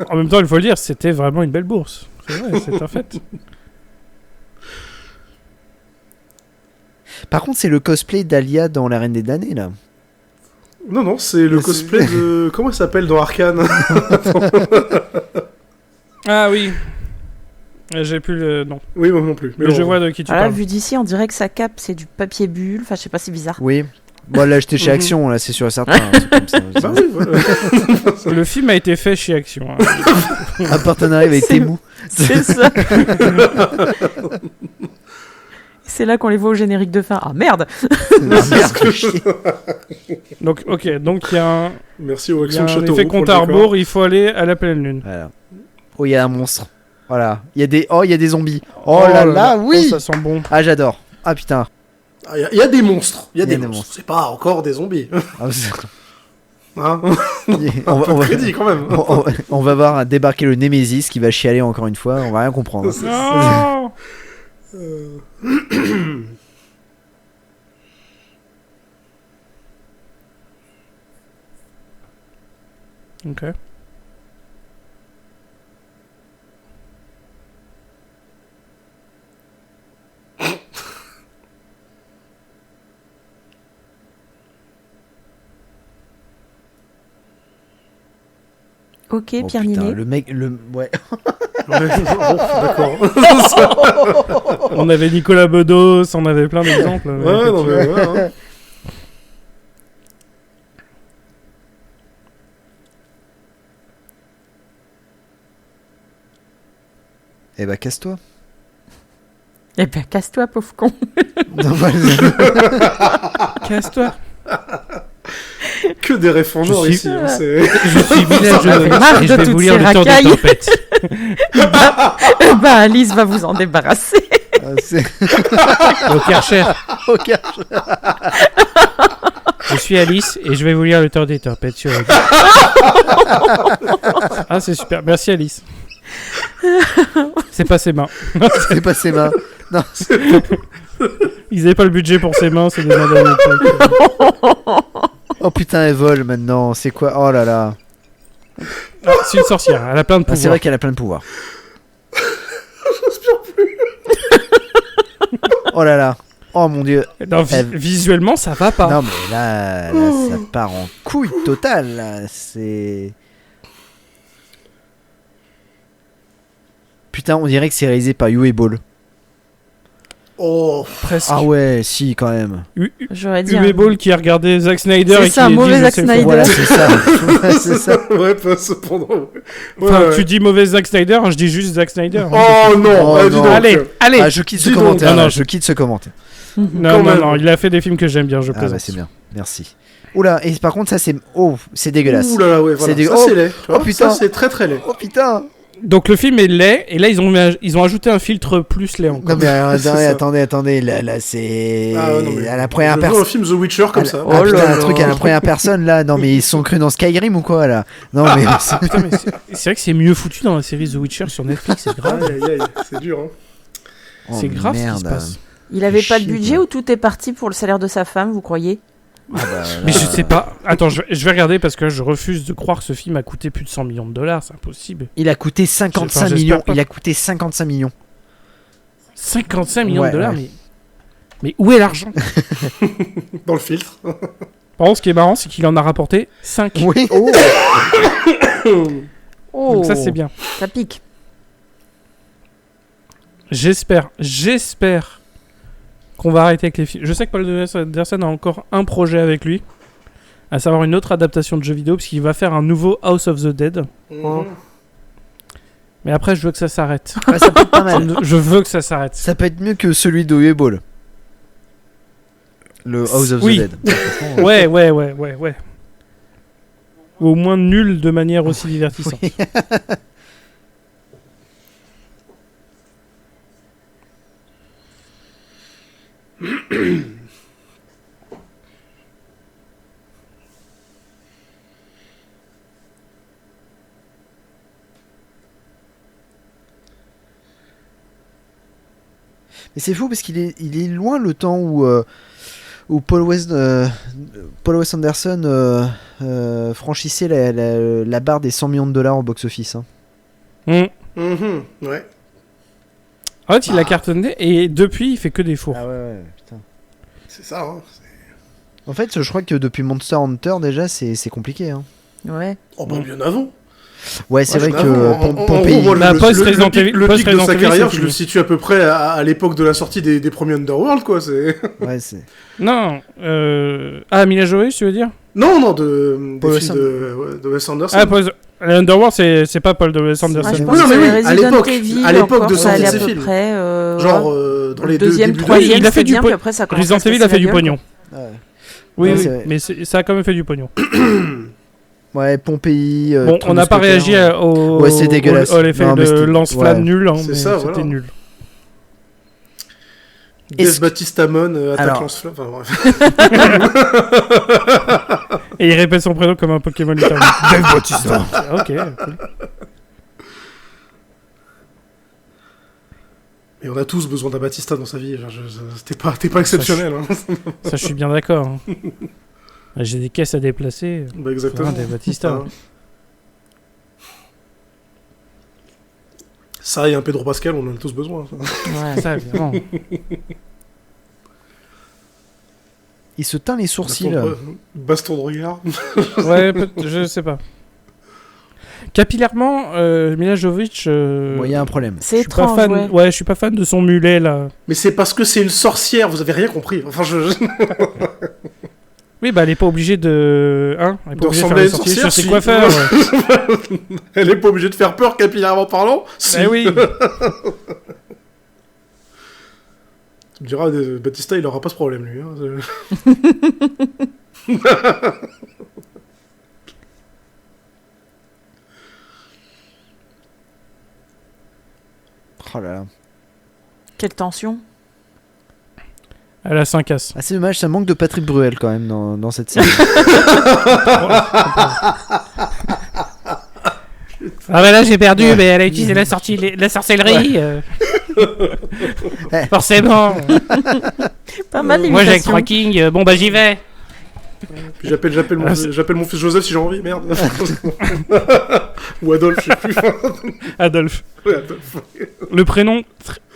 [SPEAKER 1] En même temps, il faut le dire, c'était vraiment une belle bourse. C'est vrai, c'est un fait.
[SPEAKER 4] Par contre, c'est le cosplay d'Alia dans La Reine des damnés là.
[SPEAKER 2] Non, c'est le
[SPEAKER 4] Mais
[SPEAKER 2] cosplay de... Comment il s'appelle dans Arcane?
[SPEAKER 1] Ah oui. J'ai plus le nom.
[SPEAKER 2] Oui, moi non plus.
[SPEAKER 1] Mais je vois de qui tu
[SPEAKER 3] Ah, là,
[SPEAKER 1] parles.
[SPEAKER 3] vu d'ici, on dirait que sa cape, c'est du papier bulle. Enfin, je sais pas, c'est bizarre.
[SPEAKER 4] Oui. Bon, là, j'étais chez
[SPEAKER 2] Mhm.
[SPEAKER 4] Action, là, c'est sûr et certain. un truc comme ça.
[SPEAKER 2] Bah oui, voilà.
[SPEAKER 1] Le film a été fait chez Action. Hein.
[SPEAKER 4] Un partenariat avec
[SPEAKER 3] C'est-
[SPEAKER 4] Temu.
[SPEAKER 3] C'est ça. C'est là qu'on les voit au générique de fin. Ah merde.
[SPEAKER 1] Donc, ok, donc il y a un,
[SPEAKER 2] Merci au
[SPEAKER 1] il y a
[SPEAKER 2] Action
[SPEAKER 1] un
[SPEAKER 2] Château.
[SPEAKER 1] effet compte à rebours, il faut aller à la pleine lune.
[SPEAKER 4] Voilà. Oh, il y a un monstre. Voilà. Il y a des zombies. Oh, là là, oui.
[SPEAKER 1] Ça sent bon.
[SPEAKER 4] Ah, j'adore. Ah, putain.
[SPEAKER 2] Il y a des monstres. Il y a des
[SPEAKER 4] des
[SPEAKER 2] monstres. C'est pas encore des zombies.
[SPEAKER 4] Ah, c'est-
[SPEAKER 2] Hein?
[SPEAKER 4] on,
[SPEAKER 2] Un peu
[SPEAKER 4] va,
[SPEAKER 2] de crédit quand même.
[SPEAKER 4] on va voir débarquer le Némésis qui va chialer encore une fois. On va rien comprendre.
[SPEAKER 1] Non. Ok.
[SPEAKER 3] Ok,
[SPEAKER 4] Oh,
[SPEAKER 3] Pierre
[SPEAKER 4] putain,
[SPEAKER 3] Ninet.
[SPEAKER 4] le mec, ouais.
[SPEAKER 2] Ouais, bon, d'accord.
[SPEAKER 1] On avait Nicolas Bedos, on avait plein d'exemples.
[SPEAKER 2] Ouais, non, mais ouais, hein.
[SPEAKER 4] Eh bah, casse-toi.
[SPEAKER 3] Eh ben, casse-toi, pauvre con.
[SPEAKER 4] Non, voilà.
[SPEAKER 1] Casse-toi.
[SPEAKER 2] Que des refs en
[SPEAKER 1] Je
[SPEAKER 2] or
[SPEAKER 1] suis-
[SPEAKER 2] ici. Hein, c'est...
[SPEAKER 1] Je suis village
[SPEAKER 3] J'en avais marre
[SPEAKER 1] et
[SPEAKER 3] de
[SPEAKER 1] je vais
[SPEAKER 3] toutes
[SPEAKER 1] vous lire
[SPEAKER 3] ces
[SPEAKER 1] le temps de
[SPEAKER 3] racailles.
[SPEAKER 1] tempête.
[SPEAKER 3] Bah, Alice va vous en débarrasser.
[SPEAKER 4] Ah, c'est...
[SPEAKER 1] Au Karcher.
[SPEAKER 4] Ok.
[SPEAKER 1] Je suis Alice et je vais vous lire le temps des tempêtes sur la Ah, c'est super. Merci Alice. C'est pas ses mains.
[SPEAKER 4] C'est pas ses mains. Non.
[SPEAKER 1] Ils avaient pas le budget pour ses mains, c'est des mains d'un truc.
[SPEAKER 4] Oh putain, elle vole maintenant. C'est quoi? Oh là là.
[SPEAKER 1] Ah, c'est une sorcière, elle a plein de
[SPEAKER 4] Ah,
[SPEAKER 1] pouvoirs.
[SPEAKER 4] c'est vrai qu'elle a plein de pouvoirs.
[SPEAKER 2] J'inspire plus.
[SPEAKER 4] Oh là là. Oh mon dieu.
[SPEAKER 1] Non, visuellement, ça va pas.
[SPEAKER 4] Non mais là ça part en couille totale. Là. C'est. Putain, on dirait que c'est réalisé par Uwe Ball.
[SPEAKER 2] Oh,
[SPEAKER 1] Presque.
[SPEAKER 4] Ah ouais, si quand même.
[SPEAKER 3] J'aurais dit.
[SPEAKER 1] Uwe Ball qui a regardé Zack Snyder
[SPEAKER 3] C'est
[SPEAKER 1] et
[SPEAKER 3] ça,
[SPEAKER 1] qui a dit
[SPEAKER 3] mauvais
[SPEAKER 1] je
[SPEAKER 3] Zack
[SPEAKER 1] sais le
[SPEAKER 3] Snyder.
[SPEAKER 1] faire.
[SPEAKER 4] Voilà, c'est ça. C'est ça.
[SPEAKER 2] ouais, pas cependant. Ouais,
[SPEAKER 1] Enfin,
[SPEAKER 2] ouais.
[SPEAKER 1] tu dis mauvais Zack Snyder, je dis juste Zack Snyder.
[SPEAKER 2] Oh non,
[SPEAKER 4] Oh,
[SPEAKER 2] dis
[SPEAKER 4] non.
[SPEAKER 2] donc.
[SPEAKER 1] Allez, allez.
[SPEAKER 4] Ah, je quitte ce
[SPEAKER 2] Dis donc.
[SPEAKER 4] commentaire.
[SPEAKER 1] Non, non,
[SPEAKER 4] là, je quitte ce commentaire.
[SPEAKER 1] Non,
[SPEAKER 2] quand
[SPEAKER 1] non,
[SPEAKER 2] même.
[SPEAKER 1] non, il a fait des films que j'aime bien, je
[SPEAKER 4] Ah
[SPEAKER 1] plaisante.
[SPEAKER 4] bah c'est bien. Merci. Oula, et par contre ça c'est c'est dégueulasse.
[SPEAKER 2] Ouh là là, ouais, voilà.
[SPEAKER 4] C'est
[SPEAKER 2] Ça,
[SPEAKER 4] oh,
[SPEAKER 2] c'est laid. Tu vois,
[SPEAKER 4] oh, putain.
[SPEAKER 2] Ça, c'est très très laid.
[SPEAKER 4] Oh putain.
[SPEAKER 1] Donc le film est laid, et là ils ont ajouté un filtre plus laid encore.
[SPEAKER 4] Non mais
[SPEAKER 2] C'est ça.
[SPEAKER 4] attendez, là c'est
[SPEAKER 2] Ah, non, mais
[SPEAKER 4] à la première
[SPEAKER 2] je veux un
[SPEAKER 4] personne.
[SPEAKER 2] film The Witcher comme ça.
[SPEAKER 4] Ah,
[SPEAKER 3] Oh
[SPEAKER 4] putain,
[SPEAKER 3] là
[SPEAKER 4] un
[SPEAKER 3] là.
[SPEAKER 4] truc à la première personne là. Non mais ils sont crus dans Skyrim ou quoi là? Non mais
[SPEAKER 1] Putain, mais c'est vrai que c'est mieux foutu dans la série The Witcher sur Netflix, c'est grave.
[SPEAKER 2] Aïe, aïe, aïe, c'est dur. Hein.
[SPEAKER 4] Oh,
[SPEAKER 1] C'est grave ce qui se
[SPEAKER 4] merde.
[SPEAKER 1] passe.
[SPEAKER 3] Il avait pas de
[SPEAKER 4] Chier,
[SPEAKER 3] budget
[SPEAKER 4] quoi.
[SPEAKER 3] ou tout est parti pour le salaire de sa femme, vous croyez?
[SPEAKER 4] Ah bah,
[SPEAKER 1] Mais je sais pas. Attends, je vais regarder parce que je refuse de croire que ce film a coûté plus de 100 millions de dollars, c'est impossible.
[SPEAKER 4] il a coûté 55
[SPEAKER 1] J'espère
[SPEAKER 4] millions.
[SPEAKER 1] pas.
[SPEAKER 4] Il a coûté 55 millions.
[SPEAKER 1] 55 millions
[SPEAKER 4] Ouais,
[SPEAKER 1] de dollars,
[SPEAKER 4] ouais.
[SPEAKER 1] mais où est l'argent?
[SPEAKER 2] Dans le filtre.
[SPEAKER 1] Par contre, ce qui est marrant, c'est qu'il en a rapporté 5.
[SPEAKER 4] Oui. Oh.
[SPEAKER 3] Oh,
[SPEAKER 1] Donc ça, c'est bien.
[SPEAKER 3] Ça pique.
[SPEAKER 1] J'espère qu'on va arrêter avec les films. Je sais que Paul Anderson a encore un projet avec lui, à savoir une autre adaptation de jeu vidéo, parce qu'il va faire un nouveau House of the Dead.
[SPEAKER 2] Mhm.
[SPEAKER 1] Mais après, je veux que ça s'arrête.
[SPEAKER 4] Ouais, ça peut être pas mal.
[SPEAKER 1] Je veux que ça s'arrête.
[SPEAKER 4] Ça peut être mieux que celui de Uwe Ball. Le House of
[SPEAKER 1] Oui.
[SPEAKER 4] the Dead. Franchement,
[SPEAKER 1] Ouais. Ou au moins nul de manière aussi divertissante.
[SPEAKER 4] Mais c'est fou parce qu'il est loin le temps où Paul Wes Anderson franchissait la barre des 100 millions de dollars au box-office. Hein.
[SPEAKER 1] Mm.
[SPEAKER 2] Mhm, ouais.
[SPEAKER 1] En fait, il a cartonné et depuis, il fait que des fours.
[SPEAKER 4] Ah ouais, putain.
[SPEAKER 2] C'est ça. Hein.
[SPEAKER 4] En fait, je crois que depuis Monster Hunter, déjà, c'est compliqué. Hein.
[SPEAKER 3] Ouais.
[SPEAKER 2] Oh bah bien avant.
[SPEAKER 4] Ouais, c'est
[SPEAKER 2] Ouais,
[SPEAKER 4] vrai
[SPEAKER 2] bien
[SPEAKER 4] que
[SPEAKER 2] avant. En
[SPEAKER 4] Pompéi...
[SPEAKER 2] gros, moi,
[SPEAKER 1] Bah,
[SPEAKER 2] le
[SPEAKER 1] post-Resident
[SPEAKER 2] pic-
[SPEAKER 1] Evil-
[SPEAKER 2] le pic de
[SPEAKER 1] post-Resident
[SPEAKER 2] sa
[SPEAKER 1] Evil,
[SPEAKER 2] carrière,
[SPEAKER 1] c'est
[SPEAKER 2] je le
[SPEAKER 1] fini.
[SPEAKER 2] situe à peu près à l'époque de la sortie des premiers Underworld, quoi. C'est...
[SPEAKER 4] Ouais, c'est...
[SPEAKER 1] Non, ah, Mila Jovovich, tu veux dire?
[SPEAKER 2] Non, des
[SPEAKER 4] Paul
[SPEAKER 2] films de Wes Anderson.
[SPEAKER 1] Ah, Underworld, c'est pas Paul Wes Anderson.
[SPEAKER 3] Ah, je
[SPEAKER 2] Oui,
[SPEAKER 3] pense
[SPEAKER 2] non, mais
[SPEAKER 3] que
[SPEAKER 2] oui,
[SPEAKER 3] Resident
[SPEAKER 2] à l'époque
[SPEAKER 3] Evil,
[SPEAKER 2] de
[SPEAKER 3] ça allait
[SPEAKER 2] sortie de
[SPEAKER 3] à
[SPEAKER 2] ces
[SPEAKER 3] peu
[SPEAKER 2] films.
[SPEAKER 3] près.
[SPEAKER 2] Genre dans les
[SPEAKER 3] deuxième,
[SPEAKER 2] débuts de-
[SPEAKER 3] troisième,
[SPEAKER 1] Il a fait
[SPEAKER 3] c'était
[SPEAKER 1] du
[SPEAKER 3] bien,
[SPEAKER 1] po-
[SPEAKER 3] puis après ça commence
[SPEAKER 1] Resident
[SPEAKER 3] à se
[SPEAKER 1] Evil a
[SPEAKER 3] casser
[SPEAKER 1] fait
[SPEAKER 3] la
[SPEAKER 1] du
[SPEAKER 3] gueule,
[SPEAKER 1] pognon.
[SPEAKER 4] Ouais,
[SPEAKER 1] Oui,
[SPEAKER 4] Ouais,
[SPEAKER 1] oui,
[SPEAKER 4] c'est vrai.
[SPEAKER 1] mais ça a quand même fait du pognon.
[SPEAKER 4] ouais Pompéi...
[SPEAKER 1] Bon,
[SPEAKER 4] Tour
[SPEAKER 1] on
[SPEAKER 4] de
[SPEAKER 1] n'a pas
[SPEAKER 4] Scooter,
[SPEAKER 1] réagi au
[SPEAKER 4] Ouais, c'est dégueulasse.
[SPEAKER 1] au l'effet
[SPEAKER 4] Non, mais
[SPEAKER 1] de
[SPEAKER 4] c'était-
[SPEAKER 1] lance-flamme
[SPEAKER 4] ouais.
[SPEAKER 1] nul, hein,
[SPEAKER 2] C'est
[SPEAKER 1] mais
[SPEAKER 2] ça,
[SPEAKER 1] c'était
[SPEAKER 2] voilà.
[SPEAKER 1] nul.
[SPEAKER 4] Est-ce
[SPEAKER 2] Death Batistamon, attaque
[SPEAKER 4] Alors-
[SPEAKER 2] lance-flamme. Enfin bref.
[SPEAKER 1] Et il répète son prénom comme un Pokémon littéralement.
[SPEAKER 4] Dave Bautista.
[SPEAKER 1] Ok, cool.
[SPEAKER 2] Et on a tous besoin d'un Batista dans sa vie. Genre, t'es pas exceptionnel. Hein.
[SPEAKER 1] Ça, je suis bien d'accord. hein. J'ai des caisses à déplacer.
[SPEAKER 2] Bah, exactement.
[SPEAKER 1] Des Batista.
[SPEAKER 2] Hein. Ça et un Pedro Pascal, on en a tous besoin.
[SPEAKER 3] Ouais.
[SPEAKER 1] Ça, évidemment.
[SPEAKER 4] Il se teint les sourcils.
[SPEAKER 2] Baston de regard.
[SPEAKER 1] Ouais, je sais pas. Capillairement, Mila Jovovich.
[SPEAKER 4] Bon, il y a un problème.
[SPEAKER 1] Je
[SPEAKER 3] C'est
[SPEAKER 1] suis pas
[SPEAKER 3] étrange,
[SPEAKER 1] fan.
[SPEAKER 3] ouais.
[SPEAKER 1] Ouais, je suis pas fan de son mulet là.
[SPEAKER 2] Mais c'est parce que c'est une sorcière, vous avez rien compris. Enfin,
[SPEAKER 1] Oui, bah elle est pas obligée de. Hein, elle est
[SPEAKER 2] De
[SPEAKER 1] pas obligée de faire
[SPEAKER 2] ressembler à
[SPEAKER 1] les
[SPEAKER 2] une
[SPEAKER 1] sorties
[SPEAKER 2] sorcière,
[SPEAKER 1] sur ses
[SPEAKER 2] si.
[SPEAKER 1] coiffeurs. ouais.
[SPEAKER 2] Elle est pas obligée de faire peur capillairement parlant. Si.
[SPEAKER 1] Eh oui.
[SPEAKER 2] Tu me diras, Batista, il aura pas ce problème, lui. Hein.
[SPEAKER 4] Oh là là.
[SPEAKER 3] Quelle tension.
[SPEAKER 1] Elle a 5 as.
[SPEAKER 4] Ah, c'est dommage, ça manque de Patrick Bruel quand même dans cette série.
[SPEAKER 1] Ah bah là j'ai perdu, mais elle a utilisé la sorcellerie. Forcément.
[SPEAKER 3] Pas mal
[SPEAKER 1] Moi j'ai
[SPEAKER 3] l'imitation.
[SPEAKER 1] tracking, bon bah j'y vais.
[SPEAKER 2] Puis j'appelle mon fils Joseph si j'ai envie, merde. Ou Adolphe, je sais plus.
[SPEAKER 1] Adolphe.
[SPEAKER 2] Ouais, Adolphe.
[SPEAKER 1] Le prénom,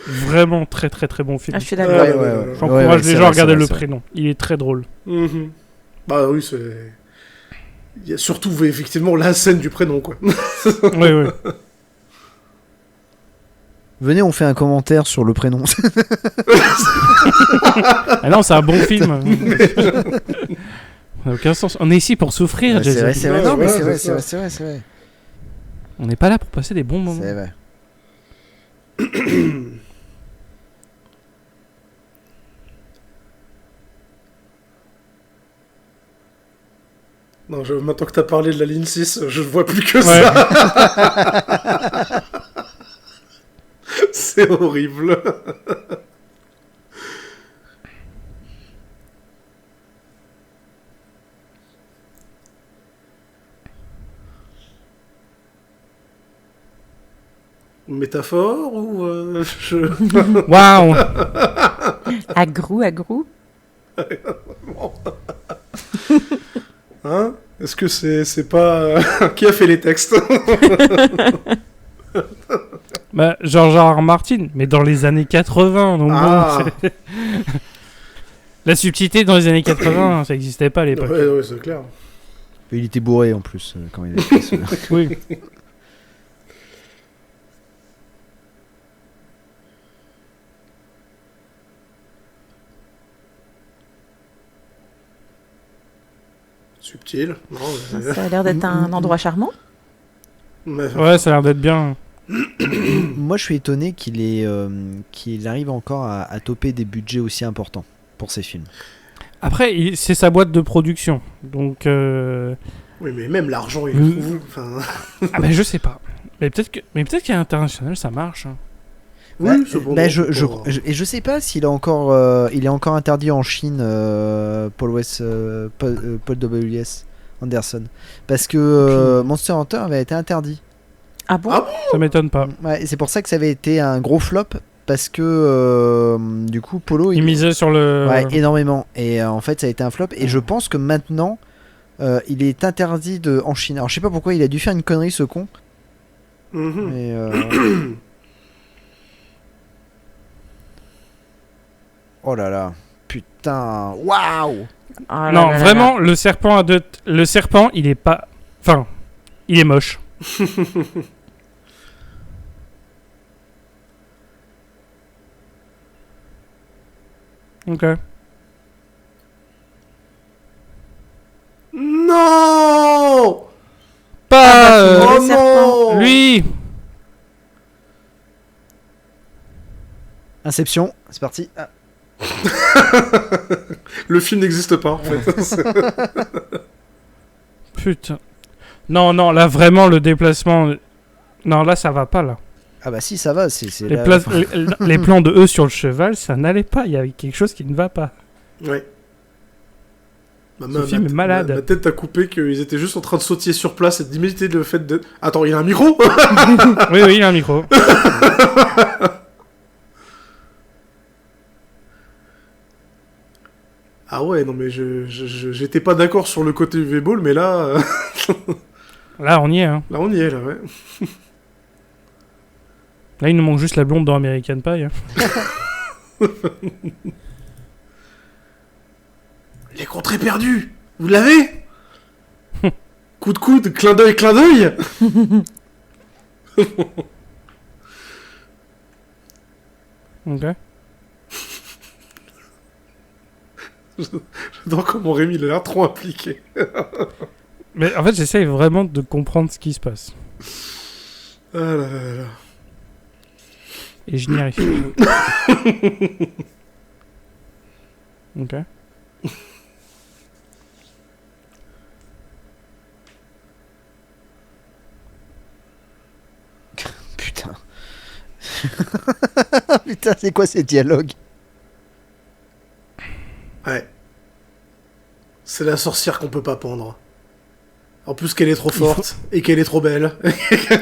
[SPEAKER 1] vraiment très très très bon film.
[SPEAKER 3] Ah, je suis
[SPEAKER 2] Ouais,
[SPEAKER 3] d'accord.
[SPEAKER 1] J'encourage
[SPEAKER 4] c'est
[SPEAKER 1] les gens
[SPEAKER 4] vrai,
[SPEAKER 1] à regarder
[SPEAKER 4] c'est
[SPEAKER 1] le
[SPEAKER 4] vrai.
[SPEAKER 1] prénom. Il est très drôle.
[SPEAKER 2] Mhm. Bah oui, c'est... Il y a surtout, effectivement, la scène du prénom, quoi.
[SPEAKER 1] Oui.
[SPEAKER 4] Venez, on fait un commentaire sur le prénom.
[SPEAKER 1] Ah non, c'est un bon film. Ça n'a aucun sens. On est ici pour souffrir,
[SPEAKER 4] Ouais, c'est
[SPEAKER 1] Jason.
[SPEAKER 4] vrai, c'est vrai.
[SPEAKER 2] Ouais,
[SPEAKER 4] Non, mais
[SPEAKER 2] ouais,
[SPEAKER 4] c'est vrai,
[SPEAKER 2] c'est
[SPEAKER 4] c'est
[SPEAKER 2] ça.
[SPEAKER 4] vrai, c'est vrai, c'est vrai.
[SPEAKER 1] On n'est pas là pour passer des bons moments.
[SPEAKER 4] C'est vrai.
[SPEAKER 2] Non, maintenant que t'as parlé de la ligne 6, je ne vois plus que
[SPEAKER 1] Ouais.
[SPEAKER 2] ça. C'est horrible. Une métaphore ou
[SPEAKER 1] Waouh.
[SPEAKER 3] Agrou.
[SPEAKER 2] Hein? Est-ce que c'est pas qui a fait les textes?
[SPEAKER 1] Bah, George R. Martin, mais dans les années 80. Donc
[SPEAKER 2] Ah.
[SPEAKER 1] bon, c'est- la subtilité dans les années 80, ça n'existait pas à l'époque.
[SPEAKER 2] Ouais, c'est clair.
[SPEAKER 4] Il était bourré en plus quand il a fait ça.
[SPEAKER 1] Oui.
[SPEAKER 2] Subtil. Non, mais...
[SPEAKER 3] Ça a l'air d'être un endroit charmant.
[SPEAKER 2] mais-
[SPEAKER 1] Ouais, ça a l'air d'être bien.
[SPEAKER 4] Moi, je suis étonné qu'il arrive encore à toper des budgets aussi importants pour ses films.
[SPEAKER 1] Après, c'est sa boîte de production. Donc.
[SPEAKER 2] Oui, mais même l'argent, il
[SPEAKER 1] Mm.
[SPEAKER 2] trouve. Enfin...
[SPEAKER 1] Ah, bah, je sais pas. Mais peut-être qu'à l'international, ça marche. Hein.
[SPEAKER 2] Oui,
[SPEAKER 4] Bah,
[SPEAKER 2] cependant,
[SPEAKER 4] bah,
[SPEAKER 2] c'est pas-
[SPEAKER 4] je sais pas s'il il est encore interdit en Chine, Paul W.S. Anderson, parce que Monster Hunter avait été interdit.
[SPEAKER 3] Ah bon?
[SPEAKER 2] Ah bon?
[SPEAKER 1] Ça m'étonne pas.
[SPEAKER 4] Ouais, et c'est pour ça que ça avait été un gros flop, parce que du coup Polo
[SPEAKER 1] Il misait sur le.
[SPEAKER 4] ouais, énormément, et en fait ça a été un flop, et je pense que maintenant il est interdit en Chine. Alors je sais pas pourquoi il a dû faire une connerie ce con,
[SPEAKER 2] Mhm.
[SPEAKER 4] mais oh là là, putain, waouh.
[SPEAKER 3] Ah là
[SPEAKER 1] Non,
[SPEAKER 3] là là
[SPEAKER 1] vraiment, le serpent le serpent, il est pas. Enfin, il est moche. Ok.
[SPEAKER 2] Non!
[SPEAKER 1] Pas
[SPEAKER 3] bah,
[SPEAKER 2] Oh
[SPEAKER 3] le serpent.
[SPEAKER 2] non!
[SPEAKER 1] lui.
[SPEAKER 4] Inception, c'est parti. Ah.
[SPEAKER 2] Le film n'existe pas, en fait.
[SPEAKER 1] Putain. Non, là vraiment le déplacement. Non, là ça va pas là.
[SPEAKER 4] Ah bah si, ça va, c'est
[SPEAKER 1] Les,
[SPEAKER 4] là-
[SPEAKER 1] les plans de eux sur le cheval, ça n'allait pas. Il y avait quelque chose qui ne va pas.
[SPEAKER 2] Ouais.
[SPEAKER 1] Ce film est malade.
[SPEAKER 2] Ma tête a coupé qu'ils étaient juste en train de sautiller sur place et d'imiter le fait de... Attends, il a un micro?
[SPEAKER 1] Oui, il a un micro.
[SPEAKER 2] Ah ouais, non mais j'étais pas d'accord sur le côté UV Ball, mais là...
[SPEAKER 1] Là, on y est. Hein.
[SPEAKER 2] là on y est, là, ouais.
[SPEAKER 1] Là, il nous manque juste la blonde dans American Pie. Hein.
[SPEAKER 2] Les contrées perdues! Vous l'avez? Coup de coude, clin d'œil, clin d'œil!
[SPEAKER 1] Ok.
[SPEAKER 2] J'adore comment Rémi il a l'air trop impliqué.
[SPEAKER 1] Mais en fait, j'essaye vraiment de comprendre ce qui se passe.
[SPEAKER 2] Ah là là là là.
[SPEAKER 1] Et je n'y arrive pas. Ok.
[SPEAKER 4] Putain. Putain, c'est quoi ces dialogues?
[SPEAKER 2] Ouais. C'est la sorcière qu'on peut pas pendre. En plus qu'elle est trop forte et qu'elle est trop belle.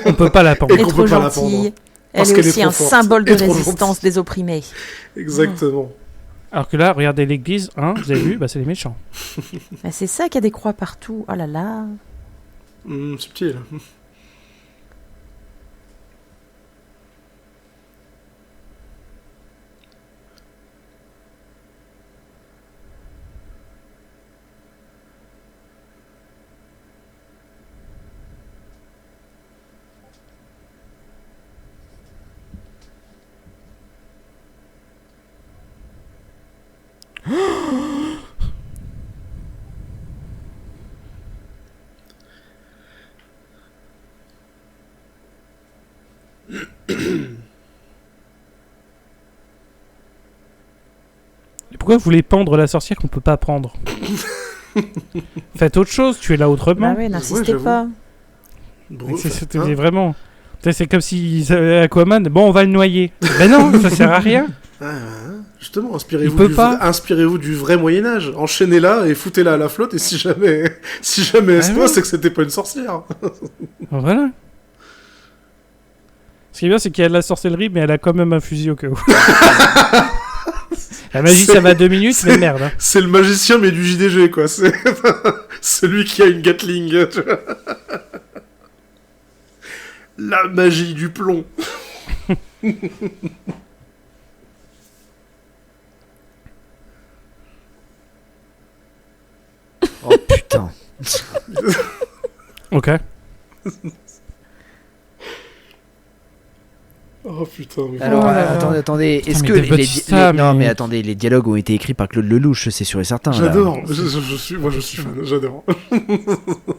[SPEAKER 1] On peut pas la
[SPEAKER 2] Et
[SPEAKER 1] pendre.
[SPEAKER 3] Elle est
[SPEAKER 2] qu'on
[SPEAKER 3] trop
[SPEAKER 2] peut pas la
[SPEAKER 3] gentille.
[SPEAKER 2] pendre.
[SPEAKER 3] Elle
[SPEAKER 2] Parce
[SPEAKER 3] est
[SPEAKER 2] qu'elle est
[SPEAKER 3] aussi
[SPEAKER 2] trop
[SPEAKER 3] un
[SPEAKER 2] forte
[SPEAKER 3] symbole de
[SPEAKER 2] et trop
[SPEAKER 3] résistance
[SPEAKER 2] gentille.
[SPEAKER 3] des opprimés.
[SPEAKER 2] Exactement.
[SPEAKER 1] Alors que là, regardez l'église, hein, vous avez vu, bah, c'est les méchants.
[SPEAKER 3] Bah, c'est ça qu'il y a des croix partout. Oh là là.
[SPEAKER 2] Subtil.
[SPEAKER 1] Et pourquoi vous voulez pendre la sorcière qu'on peut pas prendre? Faites autre chose, tuez-la
[SPEAKER 3] Bah
[SPEAKER 1] autrement.
[SPEAKER 3] ouais, n'insistez
[SPEAKER 2] j'avoue.
[SPEAKER 3] pas.
[SPEAKER 2] Bon,
[SPEAKER 1] C'était
[SPEAKER 2] hein.
[SPEAKER 1] vraiment... C'est comme si Aquaman, bon, on va le noyer. Ben non, ça sert à rien.
[SPEAKER 2] Justement,
[SPEAKER 1] Il
[SPEAKER 2] inspirez-vous
[SPEAKER 1] peut
[SPEAKER 2] du,
[SPEAKER 1] pas.
[SPEAKER 2] inspirez-vous du vrai Moyen-Âge. Enchaînez-la et foutez-la à la flotte, et si jamais elle se
[SPEAKER 1] Ah
[SPEAKER 2] pose,
[SPEAKER 1] ouais.
[SPEAKER 2] c'est que c'était pas une sorcière.
[SPEAKER 1] Voilà. Ce qui est bien, c'est qu'il y a de la sorcellerie, mais elle a quand même un fusil au cas où. La magie, ça va 2 minutes, mais merde. Hein.
[SPEAKER 2] C'est le magicien, mais du JDG, quoi. C'est celui qui a une Gatling. Tu vois. La magie du plomb.
[SPEAKER 4] Oh putain.
[SPEAKER 1] Ok.
[SPEAKER 2] Oh putain. Mais...
[SPEAKER 4] Alors,
[SPEAKER 3] Oh là là.
[SPEAKER 4] attendez. Est-ce
[SPEAKER 1] mais
[SPEAKER 4] que
[SPEAKER 1] Dave Bautista,
[SPEAKER 4] non,
[SPEAKER 1] mais-
[SPEAKER 4] mais attendez, les dialogues ont été écrits par Claude Lelouch, c'est sûr et certain. là.
[SPEAKER 2] J'adore. Je suis fan. J'adore.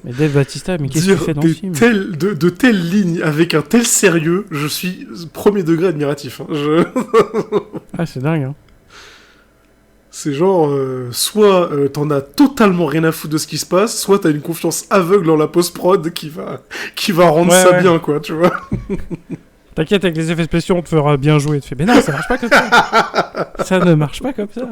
[SPEAKER 1] Mais Dave Bautista, mais qu'est-ce qu'il
[SPEAKER 2] Dire
[SPEAKER 1] fait dans le
[SPEAKER 2] des
[SPEAKER 1] film?
[SPEAKER 2] de telles lignes avec un tel sérieux, je suis premier degré admiratif. Hein.
[SPEAKER 1] Ah, c'est dingue. Hein.
[SPEAKER 2] C'est genre, soit t'en as totalement rien à foutre de ce qui se passe, soit t'as une confiance aveugle en la post-prod qui va rendre
[SPEAKER 1] Ouais,
[SPEAKER 2] ça
[SPEAKER 1] ouais.
[SPEAKER 2] bien, quoi, tu vois.
[SPEAKER 1] T'inquiète, avec les effets spéciaux, on te fera bien jouer. Tu fais, mais non, ça marche pas comme ça. Ça ne marche pas comme ça.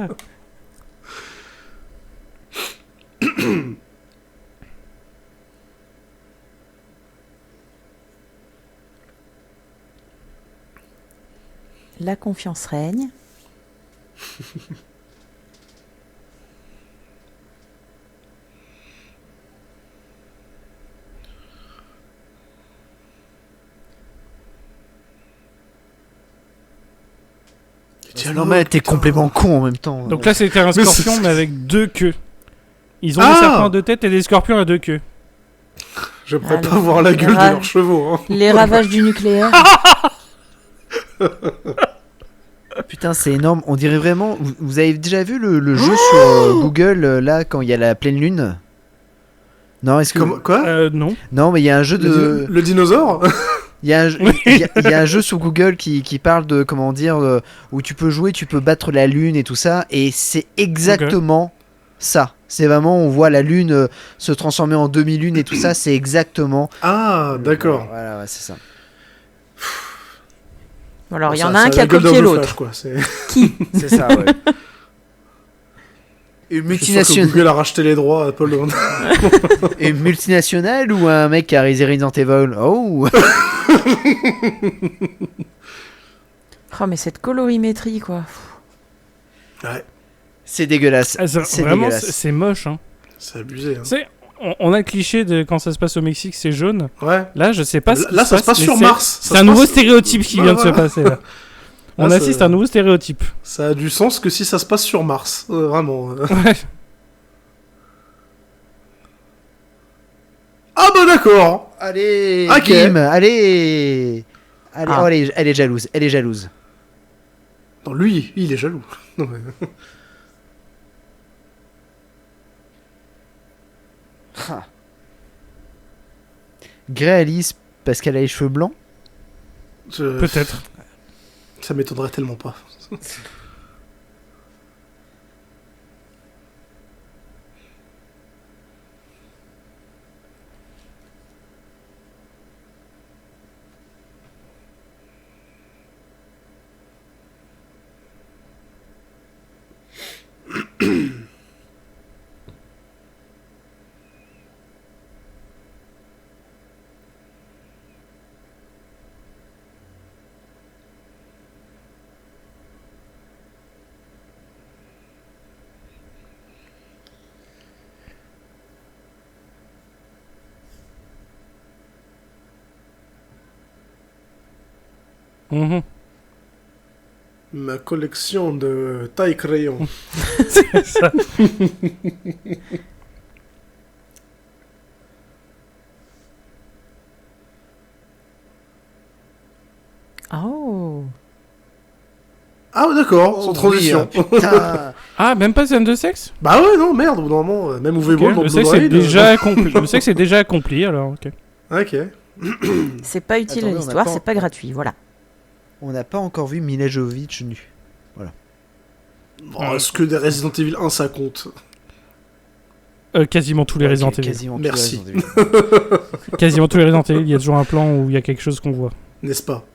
[SPEAKER 3] La confiance règne.
[SPEAKER 2] Tiens,
[SPEAKER 4] Non, mais t'es complètement con en même temps.
[SPEAKER 1] Donc là, c'était un
[SPEAKER 2] Mais
[SPEAKER 1] scorpion,
[SPEAKER 2] c'est-
[SPEAKER 1] mais avec 2 queues. Ils ont
[SPEAKER 2] Ah
[SPEAKER 1] des serpents à 2 têtes et des scorpions à 2 queues.
[SPEAKER 2] J'aimerais
[SPEAKER 3] Ah,
[SPEAKER 2] pas
[SPEAKER 3] le-
[SPEAKER 2] voir la gueule de
[SPEAKER 3] ra-
[SPEAKER 2] leurs chevaux. Hein.
[SPEAKER 3] Les ravages du nucléaire.
[SPEAKER 4] Putain, c'est énorme. On dirait vraiment. Vous avez déjà vu le jeu sur Google là quand il y a la pleine lune? Non, est-ce que
[SPEAKER 2] Quoi
[SPEAKER 1] Non.
[SPEAKER 4] non, mais il y a un jeu de.
[SPEAKER 2] Le dinosaure
[SPEAKER 4] Il y a un jeu, il y a un jeu sur Google qui parle de comment dire où tu peux jouer, tu peux battre la lune et tout ça, et c'est exactement ça. C'est vraiment on voit la lune se transformer en demi-lune et tout ça, c'est exactement.
[SPEAKER 2] Ah, d'accord.
[SPEAKER 4] Voilà, ouais, c'est ça.
[SPEAKER 3] Alors, il y
[SPEAKER 2] Ça-
[SPEAKER 3] en a
[SPEAKER 2] ça
[SPEAKER 3] un qui a
[SPEAKER 2] la gueule
[SPEAKER 3] copié
[SPEAKER 2] d'un
[SPEAKER 3] l'autre.
[SPEAKER 2] Flash, quoi. C'est...
[SPEAKER 4] C'est ça, ouais. Une
[SPEAKER 2] Je suis sûr que
[SPEAKER 4] multinationale,
[SPEAKER 2] Google a racheté les droits à Paul Leon.
[SPEAKER 4] une multinationale ou un mec qui a réalisé Resident Evil? Oh.
[SPEAKER 3] Oh, mais cette colorimétrie, quoi.
[SPEAKER 2] Ouais,
[SPEAKER 4] C'est dégueulasse.
[SPEAKER 1] Ah,
[SPEAKER 4] C'est
[SPEAKER 1] vraiment,
[SPEAKER 4] dégueulasse.
[SPEAKER 1] c'est moche. Hein.
[SPEAKER 2] c'est abusé. Hein.
[SPEAKER 1] Tu sais, on a le cliché de quand ça se passe au Mexique, c'est jaune.
[SPEAKER 2] Ouais.
[SPEAKER 1] Là, je sais pas ce qui
[SPEAKER 2] Là, ça se passe
[SPEAKER 1] mais
[SPEAKER 2] sur
[SPEAKER 1] c'est-
[SPEAKER 2] Mars. Ça
[SPEAKER 1] C'est un
[SPEAKER 2] se
[SPEAKER 1] nouveau
[SPEAKER 2] passe-
[SPEAKER 1] stéréotype qui
[SPEAKER 2] Ouais,
[SPEAKER 1] vient de se
[SPEAKER 2] voilà.
[SPEAKER 1] passer là. On
[SPEAKER 2] Là,
[SPEAKER 1] assiste
[SPEAKER 2] ça-
[SPEAKER 1] à un nouveau stéréotype.
[SPEAKER 2] Ça a du sens que si ça se passe sur Mars. Vraiment.
[SPEAKER 1] Ouais.
[SPEAKER 2] Ah bah d'accord.
[SPEAKER 4] Allez,
[SPEAKER 2] Ok.
[SPEAKER 4] Kim, allez. Allez,
[SPEAKER 3] Ah.
[SPEAKER 4] oh, elle est jalouse. Elle est jalouse.
[SPEAKER 2] Non, lui, il est jaloux. Non, mais...
[SPEAKER 4] Ah. Grey Alice parce qu'elle a les cheveux blancs.
[SPEAKER 1] Peut-être.
[SPEAKER 2] Ça m'étonnerait tellement pas.
[SPEAKER 1] Mhm.
[SPEAKER 2] Ma collection de taille crayon.
[SPEAKER 1] C'est ça.
[SPEAKER 3] Oh.
[SPEAKER 2] Ah ouais, d'accord, sans
[SPEAKER 4] Oh,
[SPEAKER 2] transition.
[SPEAKER 4] oui, putain.
[SPEAKER 1] Ah, même pas scène de sexe?
[SPEAKER 2] Bah ouais, non, merde, au bout d'un moment, même Uwe
[SPEAKER 1] Ok,
[SPEAKER 2] Boll dans
[SPEAKER 1] je sais que
[SPEAKER 2] Blood
[SPEAKER 1] c'est
[SPEAKER 2] Raid,
[SPEAKER 1] déjà accompli. Je sais que c'est déjà accompli, alors, ok.
[SPEAKER 2] Ok.
[SPEAKER 3] C'est pas utile
[SPEAKER 4] Attendez,
[SPEAKER 3] à
[SPEAKER 4] on
[SPEAKER 3] l'histoire,
[SPEAKER 4] attend.
[SPEAKER 3] c'est pas gratuit, voilà.
[SPEAKER 4] On n'a pas encore vu Mila Jovovich nue.
[SPEAKER 2] Bon, est-ce que des Resident Evil 1 ça compte?
[SPEAKER 1] Quasiment tous les
[SPEAKER 4] Ouais,
[SPEAKER 1] Resident Evil.
[SPEAKER 4] Quasiment tous les
[SPEAKER 2] Merci.
[SPEAKER 4] Resident Evil.
[SPEAKER 1] Quasiment tous les Resident Evil, il y a toujours un plan où il y a quelque chose qu'on voit.
[SPEAKER 2] N'est-ce pas?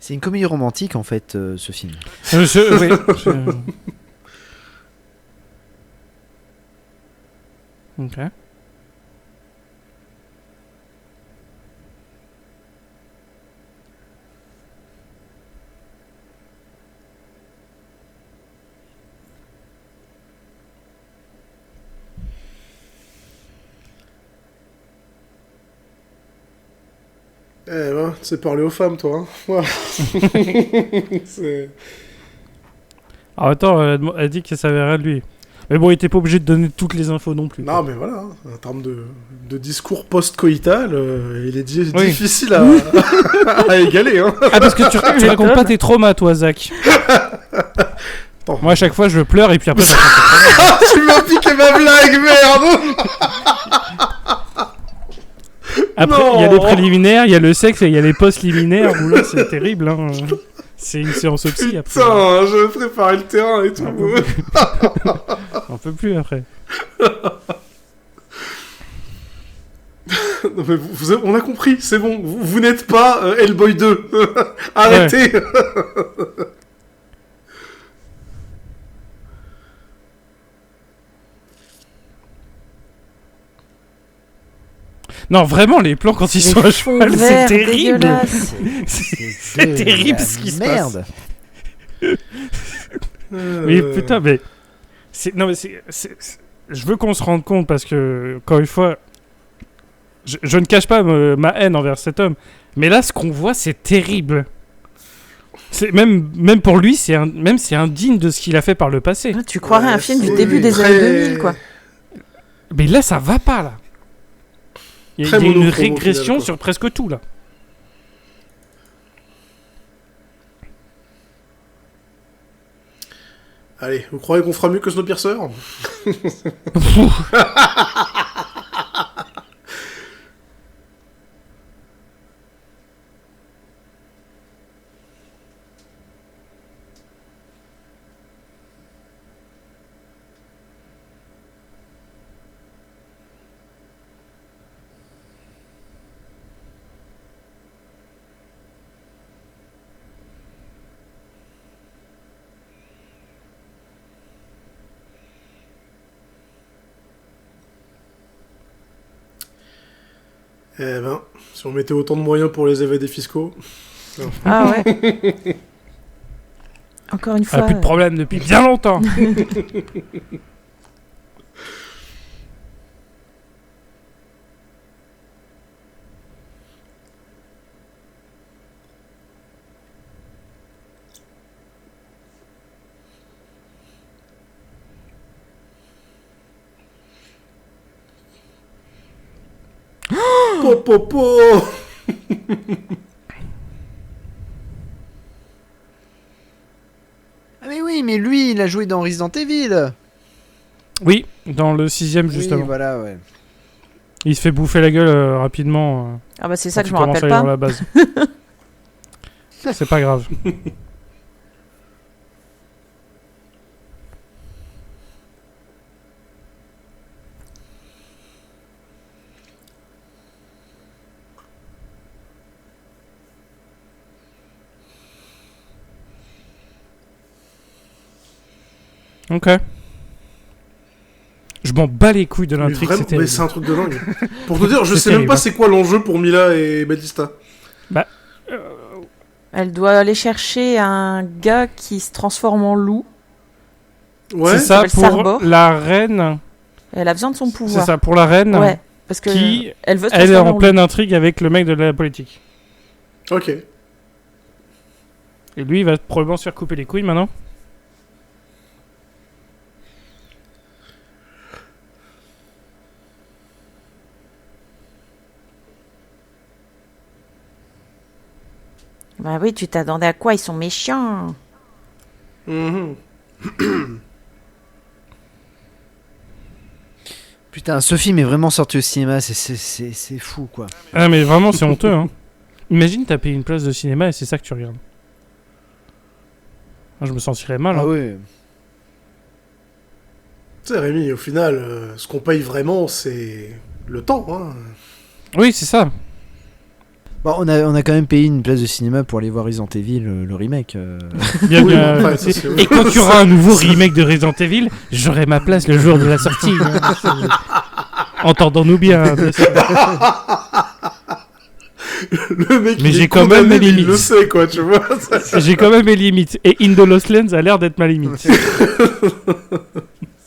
[SPEAKER 4] C'est une comédie romantique en fait, ce film.
[SPEAKER 1] Oui, Ok.
[SPEAKER 2] Eh ben, tu sais parler aux femmes, toi. Hein. Voilà. C'est...
[SPEAKER 1] Alors attends, elle dit qu'elle savait rien de lui. Mais bon, il était pas obligé de donner toutes les infos non plus.
[SPEAKER 2] Non, mais voilà, hein, en termes de discours post-coïtal, il est
[SPEAKER 1] Oui.
[SPEAKER 2] difficile à égaler. Hein.
[SPEAKER 1] Ah, parce que tu racontes pas tes traumas, toi, Zach.
[SPEAKER 2] Attends.
[SPEAKER 1] Moi, à chaque fois, je pleure et puis après, ça
[SPEAKER 2] Ah, tu m'as piqué ma blague, merde.
[SPEAKER 1] Après,
[SPEAKER 2] Non.
[SPEAKER 1] il y a les préliminaires, il y a le sexe et il y a les post-liminaires. Où là, c'est terrible. Hein. C'est une séance psy après.
[SPEAKER 2] Putain, je préparais le terrain et tout.
[SPEAKER 1] On peut plus après.
[SPEAKER 2] Non, mais on a compris, c'est bon. Vous n'êtes pas Hellboy 2. Arrêtez.
[SPEAKER 1] Non, vraiment, les plans quand ils sont à
[SPEAKER 3] Les fonds
[SPEAKER 1] cheval, c'est
[SPEAKER 3] verts
[SPEAKER 1] terrible.
[SPEAKER 3] dégueulasses.
[SPEAKER 1] C'est terrible ce qui se passe.
[SPEAKER 4] Merde.
[SPEAKER 1] Mais putain, mais. Non, mais je veux qu'on se rende compte parce que, encore une fois, je ne cache pas ma haine envers cet homme. Mais là, ce qu'on voit, c'est terrible. Même pour lui, c'est indigne de ce qu'il a fait par le passé.
[SPEAKER 3] Tu croirais un film du
[SPEAKER 2] c'est
[SPEAKER 3] début des
[SPEAKER 2] très-
[SPEAKER 3] années 2000, quoi.
[SPEAKER 1] Mais là, ça va pas, là. Il y
[SPEAKER 2] Très
[SPEAKER 1] a une
[SPEAKER 2] monochrome, au
[SPEAKER 1] régression
[SPEAKER 2] final, quoi.
[SPEAKER 1] sur presque tout, là.
[SPEAKER 2] Allez, vous croyez qu'on fera mieux que Snowpiercer? Eh ben, si on mettait autant de moyens pour les évadés fiscaux...
[SPEAKER 3] Ah ouais. Encore une
[SPEAKER 1] Ah,
[SPEAKER 3] fois.
[SPEAKER 1] plus de problème depuis bien longtemps.
[SPEAKER 2] Po, po, po.
[SPEAKER 4] Ah mais oui, mais lui, il a joué dans Resident Evil.
[SPEAKER 1] Oui, dans le 6ème,
[SPEAKER 4] Oui,
[SPEAKER 1] justement.
[SPEAKER 4] voilà, ouais.
[SPEAKER 1] Il se fait bouffer la gueule rapidement.
[SPEAKER 3] Ah bah c'est ça
[SPEAKER 1] quand
[SPEAKER 3] que je
[SPEAKER 1] il
[SPEAKER 3] me
[SPEAKER 1] commence
[SPEAKER 3] rappelle
[SPEAKER 1] à aller dans
[SPEAKER 3] pas.
[SPEAKER 1] la base. C'est pas grave. Ok. Je m'en bats les couilles de
[SPEAKER 2] Mais
[SPEAKER 1] l'intrigue,
[SPEAKER 2] vraiment,
[SPEAKER 1] c'était...
[SPEAKER 2] mais c'est un truc de dingue. Pour te dire, je
[SPEAKER 1] C'est
[SPEAKER 2] sais même
[SPEAKER 1] terrible,
[SPEAKER 2] pas
[SPEAKER 1] hein.
[SPEAKER 2] c'est quoi l'enjeu pour Mila et Batista.
[SPEAKER 3] Elle doit aller chercher un gars qui se transforme en loup.
[SPEAKER 2] Ouais.
[SPEAKER 1] C'est ça,
[SPEAKER 3] s'appelle
[SPEAKER 1] pour
[SPEAKER 3] Sarbor.
[SPEAKER 1] la reine...
[SPEAKER 3] Elle a besoin de son
[SPEAKER 1] C'est
[SPEAKER 3] pouvoir.
[SPEAKER 1] ça, pour la reine,
[SPEAKER 3] Ouais, parce que
[SPEAKER 1] qui...
[SPEAKER 3] elle veut se
[SPEAKER 1] Elle est
[SPEAKER 3] transformer
[SPEAKER 1] en
[SPEAKER 3] en
[SPEAKER 1] pleine intrigue avec le mec de la politique.
[SPEAKER 2] Ok.
[SPEAKER 1] Et lui, il va probablement se faire couper les couilles maintenant.
[SPEAKER 3] loup. Bah oui, tu t'attendais à quoi? Ils sont méchants.
[SPEAKER 2] Mhm.
[SPEAKER 4] Putain, ce film est vraiment sorti au cinéma, c'est fou quoi.
[SPEAKER 1] Ah, mais vraiment, c'est honteux, hein. Imagine, t'as payé une place de cinéma et c'est ça que tu regardes. Ah, je me sentirais mal, hein.
[SPEAKER 4] Ah oui.
[SPEAKER 2] Tu sais, Rémi, au final, ce qu'on paye vraiment, c'est le temps. Hein.
[SPEAKER 1] Oui, c'est ça.
[SPEAKER 4] Bon, on a quand même payé une place de cinéma pour aller voir Resident Evil, le remake.
[SPEAKER 1] Bien,
[SPEAKER 2] Oui,
[SPEAKER 1] bien,
[SPEAKER 2] après, ça, c'est-
[SPEAKER 1] et quand il y aura un nouveau remake de Resident Evil, j'aurai ma place le jour de la sortie. Entendons-nous bien, bien sûr.
[SPEAKER 2] Le mec,
[SPEAKER 1] Mais
[SPEAKER 2] il
[SPEAKER 1] j'ai
[SPEAKER 2] est
[SPEAKER 1] quand même
[SPEAKER 2] condamné,
[SPEAKER 1] mes
[SPEAKER 2] mais il
[SPEAKER 1] limites.
[SPEAKER 2] le sait, quoi, tu vois.
[SPEAKER 1] J'ai quand même mes limites. Et In the Lost Lands a l'air d'être ma limite. C'est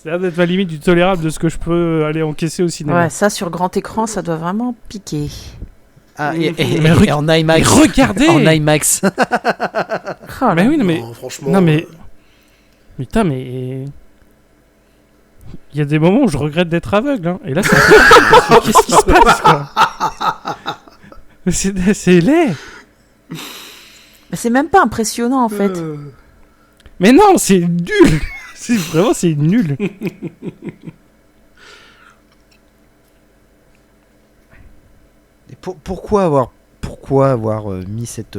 [SPEAKER 1] l'air d'être ma limite du tolérable de ce que je peux aller encaisser au cinéma.
[SPEAKER 3] Ouais, ça sur grand écran, ça doit vraiment piquer.
[SPEAKER 4] Ah,
[SPEAKER 1] Mais
[SPEAKER 4] en IMAX.
[SPEAKER 1] Mais regardez
[SPEAKER 4] En IMAX.
[SPEAKER 3] Oh là.
[SPEAKER 1] Mais oui, non, mais...
[SPEAKER 2] Non, franchement.
[SPEAKER 1] Non, mais... Putain, mais... Il y a des moments où je regrette d'être aveugle, hein. Et là, c'est... Qu'est-ce qui se passe, quoi? C'est laid.
[SPEAKER 3] Mais c'est même pas impressionnant en fait.
[SPEAKER 1] Mais non, c'est nul. C'est nul.
[SPEAKER 4] Et pourquoi avoir mis cette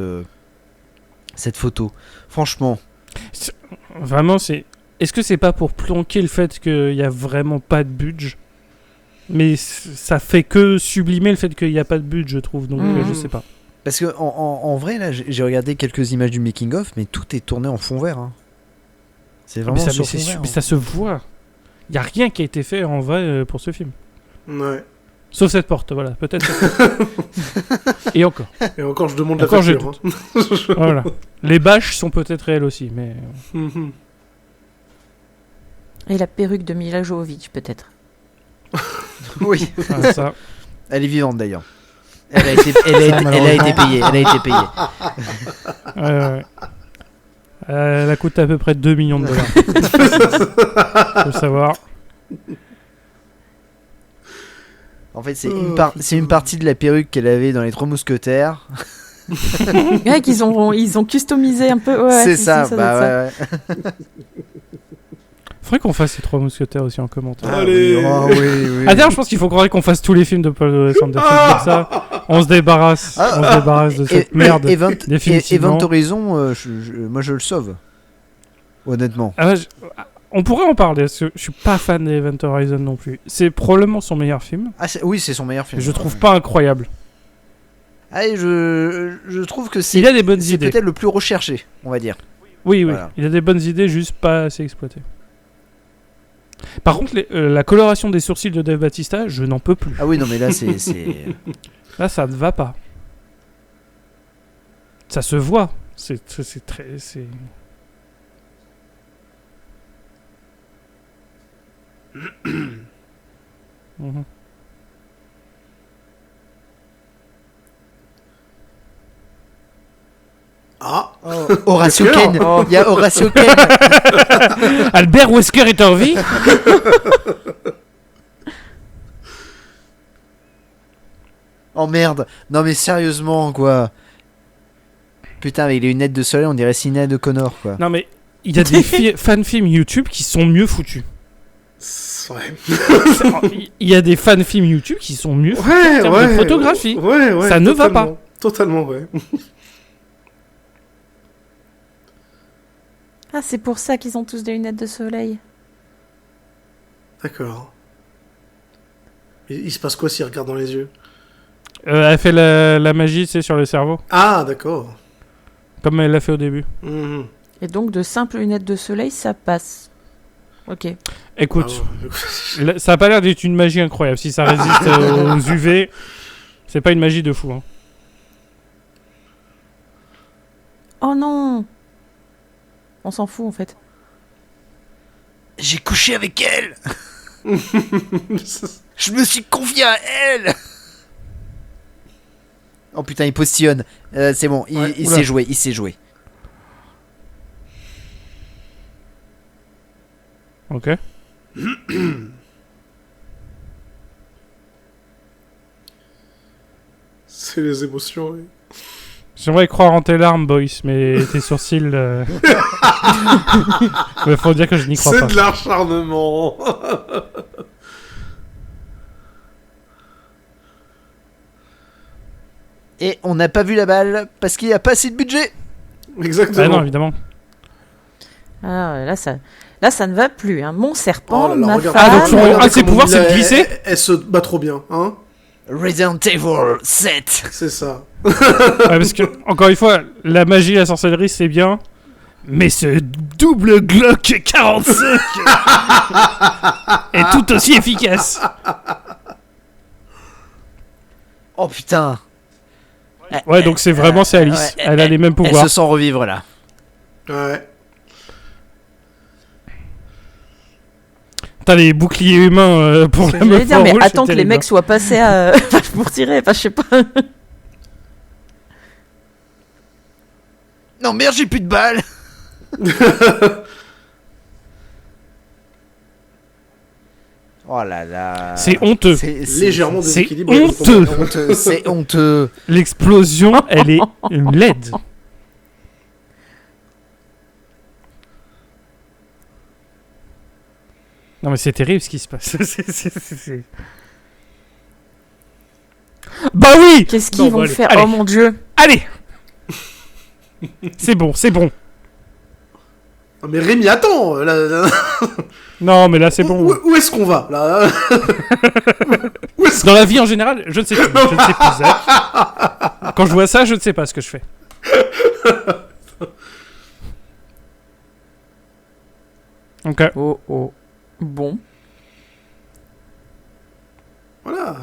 [SPEAKER 4] photo? Franchement.
[SPEAKER 1] Vraiment, c'est... Est-ce que c'est pas pour planquer le fait qu'il y a vraiment pas de budget? Mais ça fait que sublimer le fait qu'il n'y a pas de budget, je trouve. Donc, je sais pas.
[SPEAKER 4] Parce que en vrai, là, j'ai regardé quelques images du making-of, mais tout est tourné en fond vert. Hein. C'est vraiment
[SPEAKER 1] mais
[SPEAKER 4] sur fond vert.
[SPEAKER 1] mais ça se voit. Il y a rien qui a été fait en vrai pour ce film.
[SPEAKER 2] Ouais.
[SPEAKER 1] Sauf cette porte, voilà. Peut-être. Et encore.
[SPEAKER 2] Et encore, je demande la
[SPEAKER 1] Encore, j'ai
[SPEAKER 2] facture.
[SPEAKER 1] Voilà. Les bâches sont peut-être réelles aussi, mais...
[SPEAKER 2] Mhm.
[SPEAKER 3] Et la perruque de Mila Jovovich peut-être.
[SPEAKER 4] Oui.
[SPEAKER 1] Ah, ça...
[SPEAKER 4] Elle est vivante d'ailleurs. Elle a été payée. Elle a été payée.
[SPEAKER 1] Ouais. Elle a coûté à peu près 2 millions de dollars. Faut savoir.
[SPEAKER 4] En fait, c'est une partie de la perruque qu'elle avait dans les Trois Mousquetaires.
[SPEAKER 3] Ouais, ils ont customisé un peu. Ouais,
[SPEAKER 4] c'est
[SPEAKER 3] si,
[SPEAKER 4] ça.
[SPEAKER 3] si, doit être ça.
[SPEAKER 4] Ouais.
[SPEAKER 1] Faudrait qu'on fasse ces 3 mousquetaires aussi en commentaire.
[SPEAKER 2] Allez.
[SPEAKER 4] oui.
[SPEAKER 1] Ah d'ailleurs, je pense qu'il faut qu'on fasse tous les films de Paul W. Anderson comme ça. On se débarrasse. On se débarrasse de cette merde. Définitivement.
[SPEAKER 4] Event Horizon, moi je le sauve. Honnêtement.
[SPEAKER 1] Ah, on pourrait en parler. Parce que je suis pas fan d'Event Horizon non plus. C'est probablement son meilleur film.
[SPEAKER 4] Ah, oui, c'est son meilleur film.
[SPEAKER 1] Je trouve pas incroyable.
[SPEAKER 4] Allez, je trouve que c'est
[SPEAKER 1] Il a des bonnes idées.
[SPEAKER 4] peut-être le plus recherché, on va dire.
[SPEAKER 1] Oui.
[SPEAKER 4] Voilà.
[SPEAKER 1] Il a des bonnes idées, juste pas assez exploitées. Par contre, la coloration des sourcils de Dave Bautista, je n'en peux plus.
[SPEAKER 4] Ah oui, non, mais là, c'est...
[SPEAKER 1] Là, ça ne va pas. Ça se voit. C'est très... Mhm.
[SPEAKER 2] Ah.
[SPEAKER 4] Horatio
[SPEAKER 2] Wesker.
[SPEAKER 4] Kane. Il y a Horatio Kane.
[SPEAKER 1] Albert Wesker est en vie.
[SPEAKER 4] Oh merde. Non, mais sérieusement, quoi. Putain, avec les lunettes de soleil, on dirait Sinéad O'Connor, quoi.
[SPEAKER 1] Non mais il y a des fan-films YouTube qui sont mieux foutus.
[SPEAKER 2] Ouais.
[SPEAKER 1] Il y a des fan-films YouTube qui sont mieux foutus en termes de photographie.
[SPEAKER 2] Ouais,
[SPEAKER 1] Ça ne va
[SPEAKER 2] totalement.
[SPEAKER 1] pas.
[SPEAKER 2] Totalement, ouais.
[SPEAKER 3] Ah, c'est pour ça qu'ils ont tous des lunettes de soleil.
[SPEAKER 2] D'accord. Il se passe quoi s'il regarde dans les yeux?
[SPEAKER 1] Elle fait la magie, tu sais, sur le cerveau.
[SPEAKER 2] Ah, d'accord.
[SPEAKER 1] Comme elle l'a fait au début.
[SPEAKER 2] Mhm.
[SPEAKER 3] Et donc de simples lunettes de soleil, ça passe. Ok.
[SPEAKER 1] Écoute,
[SPEAKER 2] Ah ouais.
[SPEAKER 1] ça a pas l'air d'être une magie incroyable. Si ça résiste aux UV, c'est pas une magie de fou. Hein.
[SPEAKER 3] Oh non. On s'en fout en fait.
[SPEAKER 4] J'ai couché avec elle. Je me suis confié à elle. Oh putain, il postillonne. C'est bon,
[SPEAKER 2] Ouais,
[SPEAKER 4] il
[SPEAKER 1] oula.
[SPEAKER 4] sait jouer, il sait jouer.
[SPEAKER 1] Ok.
[SPEAKER 2] C'est les émotions. Oui.
[SPEAKER 1] J'aimerais croire en tes larmes, Boys, mais tes sourcils. Mais faut dire que je n'y crois
[SPEAKER 2] C'est
[SPEAKER 1] pas.
[SPEAKER 2] de l'acharnement.
[SPEAKER 4] Et on n'a pas vu la balle parce qu'il n'y a pas assez de budget.
[SPEAKER 2] Exactement.
[SPEAKER 1] Ah non, évidemment.
[SPEAKER 3] Ah, là, ça ne va plus. Hein. Mon serpent,
[SPEAKER 2] Oh là là,
[SPEAKER 3] ma
[SPEAKER 2] regarde.
[SPEAKER 1] Ah, donc
[SPEAKER 3] femme.
[SPEAKER 1] son-
[SPEAKER 2] Regardez
[SPEAKER 1] un de ses
[SPEAKER 2] comment
[SPEAKER 1] pouvoirs,
[SPEAKER 2] il
[SPEAKER 1] c'est de
[SPEAKER 2] a-
[SPEAKER 1] glisser
[SPEAKER 2] elle se bat trop bien, hein.
[SPEAKER 4] Resident Evil 7.
[SPEAKER 2] C'est ça.
[SPEAKER 1] Ouais, parce que, encore une fois, la magie et la sorcellerie, c'est bien. Mais ce double Glock 45 est tout aussi efficace.
[SPEAKER 4] Oh putain.
[SPEAKER 1] Ouais, donc c'est vraiment c'est Alice.
[SPEAKER 4] Ouais,
[SPEAKER 1] Elle a les mêmes
[SPEAKER 4] Elle
[SPEAKER 1] pouvoirs.
[SPEAKER 4] se sent revivre là.
[SPEAKER 2] Ouais.
[SPEAKER 1] T'as les boucliers humains pour la
[SPEAKER 3] Je voulais
[SPEAKER 1] meuf
[SPEAKER 3] dire,
[SPEAKER 1] en
[SPEAKER 3] mais
[SPEAKER 1] rouge,
[SPEAKER 3] attends
[SPEAKER 1] c'est
[SPEAKER 3] que les
[SPEAKER 1] terrible.
[SPEAKER 3] mecs soient passés à... pour tirer, enfin, je sais pas.
[SPEAKER 4] Non merde, j'ai plus de balles. Oh là là.
[SPEAKER 1] C'est honteux.
[SPEAKER 2] Légèrement
[SPEAKER 1] c'est
[SPEAKER 2] déséquilibré.
[SPEAKER 1] honteux.
[SPEAKER 4] honteux. C'est honteux.
[SPEAKER 1] L'explosion, elle est laide. Non mais c'est terrible ce qui se passe. C'est- Bah oui.
[SPEAKER 3] Qu'est-ce qu'ils
[SPEAKER 1] Non,
[SPEAKER 3] vont
[SPEAKER 1] bon, allez,
[SPEAKER 3] faire?
[SPEAKER 1] allez.
[SPEAKER 3] Oh mon dieu.
[SPEAKER 1] Allez. C'est bon, c'est bon.
[SPEAKER 2] Ah, mais Rémi, attends. Là.
[SPEAKER 1] Non mais là c'est bon.
[SPEAKER 2] Où est-ce qu'on va là? Où est-ce
[SPEAKER 1] Dans la vie en général, je ne sais plus. Je ne sais plus, Zach. Quand je vois ça, je ne sais pas ce que je fais. Ok.
[SPEAKER 3] Oh oh. Bon.
[SPEAKER 2] Voilà,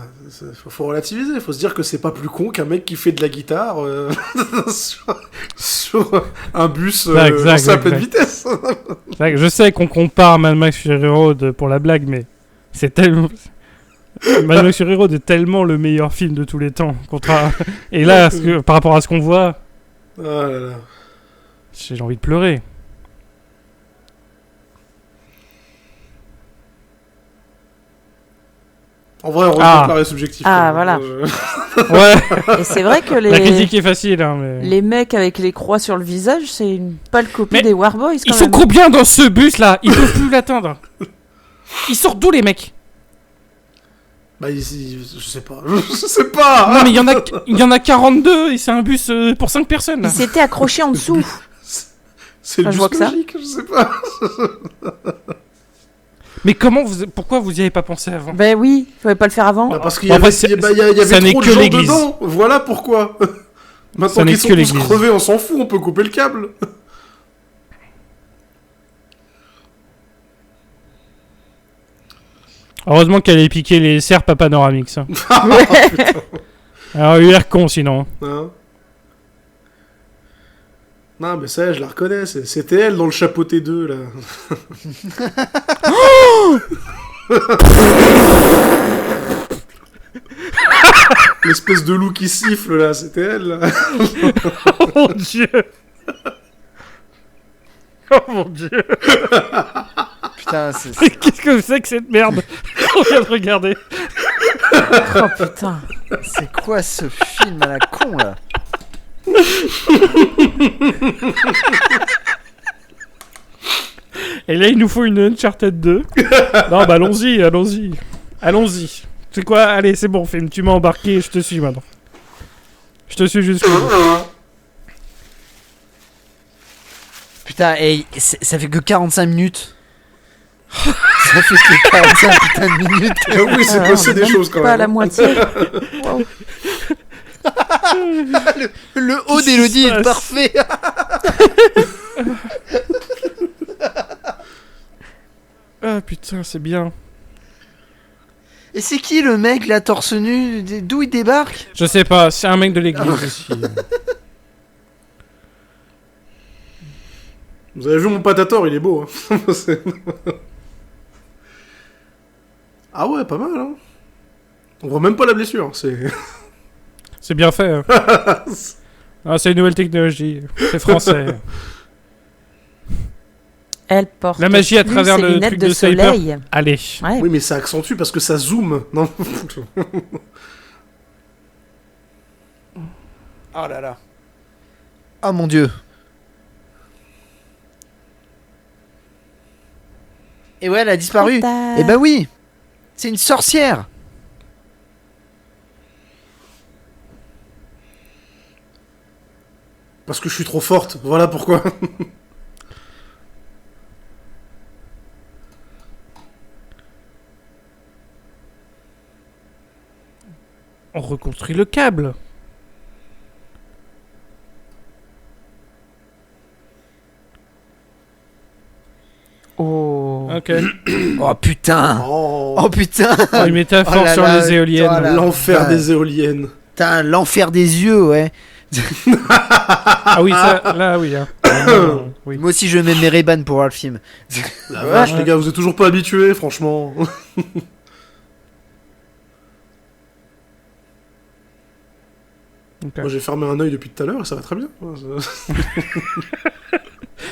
[SPEAKER 2] faut relativiser, faut se dire que c'est pas plus con qu'un mec qui fait de la guitare sur un bus
[SPEAKER 1] Ouais, exact,
[SPEAKER 2] lancé à pleine
[SPEAKER 1] exact.
[SPEAKER 2] vitesse.
[SPEAKER 1] C'est vrai que je sais qu'on compare Mad Max Fury Road pour la blague, mais c'est tellement... Mad Max Fury Road est tellement le meilleur film de tous les temps. Et là, par rapport à ce qu'on voit,
[SPEAKER 2] Ah là là.
[SPEAKER 1] j'ai envie de pleurer.
[SPEAKER 2] En vrai, on
[SPEAKER 1] Ah.
[SPEAKER 2] déclaré subjectif.
[SPEAKER 3] Ah,
[SPEAKER 2] quand même.
[SPEAKER 3] voilà.
[SPEAKER 1] Ouais,
[SPEAKER 3] Et c'est vrai que
[SPEAKER 1] la critique est facile, hein, mais...
[SPEAKER 3] les mecs avec les croix sur le visage, c'est une pâle copie
[SPEAKER 1] Mais
[SPEAKER 3] des Warboys quand
[SPEAKER 1] Ils sont
[SPEAKER 3] même.
[SPEAKER 1] combien dans ce bus-là? Ils peuvent plus l'atteindre. Ils sortent d'où, les mecs?
[SPEAKER 2] Bah, ici, je sais pas. Je sais pas.
[SPEAKER 1] Non, mais il y en a 42 et c'est un bus pour 5 personnes. Là.
[SPEAKER 3] Ils s'étaient accrochés en dessous.
[SPEAKER 2] C'est le
[SPEAKER 3] Ah, je vois
[SPEAKER 2] bus
[SPEAKER 3] que ça.
[SPEAKER 2] magique, je sais pas.
[SPEAKER 1] Mais pourquoi vous y avez pas pensé avant?
[SPEAKER 3] Ben oui, fallait pas le faire avant.
[SPEAKER 2] Bah, parce qu'il y
[SPEAKER 1] Bon,
[SPEAKER 2] avait,
[SPEAKER 1] après,
[SPEAKER 2] il y avait
[SPEAKER 1] ça n'est
[SPEAKER 2] trop de
[SPEAKER 1] que
[SPEAKER 2] gens
[SPEAKER 1] l'église.
[SPEAKER 2] dedans. Voilà pourquoi.
[SPEAKER 1] Ça
[SPEAKER 2] Maintenant
[SPEAKER 1] n'est
[SPEAKER 2] qu'ils sont
[SPEAKER 1] que
[SPEAKER 2] tous
[SPEAKER 1] l'église.
[SPEAKER 2] crevés, on s'en fout, on peut couper le câble.
[SPEAKER 1] Heureusement qu'elle ait piqué les serpes à Panoramix. Hein. Alors, il a l'air con sinon.
[SPEAKER 2] Hein. Non, mais ça, je la reconnais. C'était elle dans le chapeau T2, là. L'espèce de loup qui siffle, là, c'était elle, là.
[SPEAKER 1] Oh mon dieu! Oh mon dieu!
[SPEAKER 4] Putain, c'est...
[SPEAKER 1] Qu'est-ce que c'est que cette merde qu'on vient de regarder?
[SPEAKER 3] Oh putain.
[SPEAKER 4] c'est quoi ce film à la con là?
[SPEAKER 1] Et là, il nous faut une Uncharted 2. Non, bah allons-y, allons-y. Allons-y. C'est quoi? Allez, c'est bon, film. Tu m'as embarqué, je te suis maintenant. Je te suis jusqu'au bout.
[SPEAKER 4] Putain, et ça fait que 45 minutes. Ça fait que 45 putain de minutes.
[SPEAKER 2] Ah oui, c'est
[SPEAKER 3] Ah,
[SPEAKER 2] passé
[SPEAKER 3] on est
[SPEAKER 2] des
[SPEAKER 3] même
[SPEAKER 2] choses, quand
[SPEAKER 3] pas à
[SPEAKER 2] même.
[SPEAKER 3] la moitié. Wow.
[SPEAKER 4] Le haut d'Elodie est
[SPEAKER 1] passe
[SPEAKER 4] parfait.
[SPEAKER 1] putain, c'est bien.
[SPEAKER 4] Et c'est qui le mec, là, torse nu? D'où il débarque?
[SPEAKER 1] Je sais pas, c'est un mec de l'église aussi.
[SPEAKER 2] Vous avez vu mon patator, il est beau. Hein. Ah ouais, pas mal. Hein. On voit même pas la blessure.
[SPEAKER 1] C'est bien fait. Hein. Ah, c'est une nouvelle technologie. C'est français.
[SPEAKER 3] Elle porte
[SPEAKER 1] La magie à
[SPEAKER 3] plus
[SPEAKER 1] travers
[SPEAKER 3] ses
[SPEAKER 1] le
[SPEAKER 3] lunettes
[SPEAKER 1] truc
[SPEAKER 3] de
[SPEAKER 1] de sniper.
[SPEAKER 3] soleil.
[SPEAKER 1] Allez.
[SPEAKER 3] Ouais.
[SPEAKER 2] Oui, mais ça accentue parce que ça zoome. Non.
[SPEAKER 4] Oh là là. Oh mon dieu. Et ouais, elle a disparu.
[SPEAKER 3] Tata.
[SPEAKER 4] Eh ben oui. C'est une sorcière.
[SPEAKER 2] Parce que je suis trop forte. Voilà pourquoi.
[SPEAKER 1] On reconstruit le câble.
[SPEAKER 3] Oh.
[SPEAKER 1] Ok.
[SPEAKER 4] Oh putain.
[SPEAKER 2] Oh.
[SPEAKER 4] Oh putain.
[SPEAKER 1] Une métaphore
[SPEAKER 4] Oh là
[SPEAKER 1] sur
[SPEAKER 4] là,
[SPEAKER 1] les éoliennes.
[SPEAKER 4] oh là là.
[SPEAKER 2] L'enfer
[SPEAKER 4] Ouais.
[SPEAKER 2] des éoliennes.
[SPEAKER 4] Putain, l'enfer des yeux, ouais.
[SPEAKER 1] Ah oui, ça, là, oui. Hein. Oui.
[SPEAKER 4] Moi aussi, je mets mes Ray-Ban pour voir le film.
[SPEAKER 2] La vache, les gars, vous êtes toujours pas habitués, franchement.
[SPEAKER 1] Ok.
[SPEAKER 2] Moi, j'ai fermé un œil depuis tout à l'heure et ça va très bien. Ouais,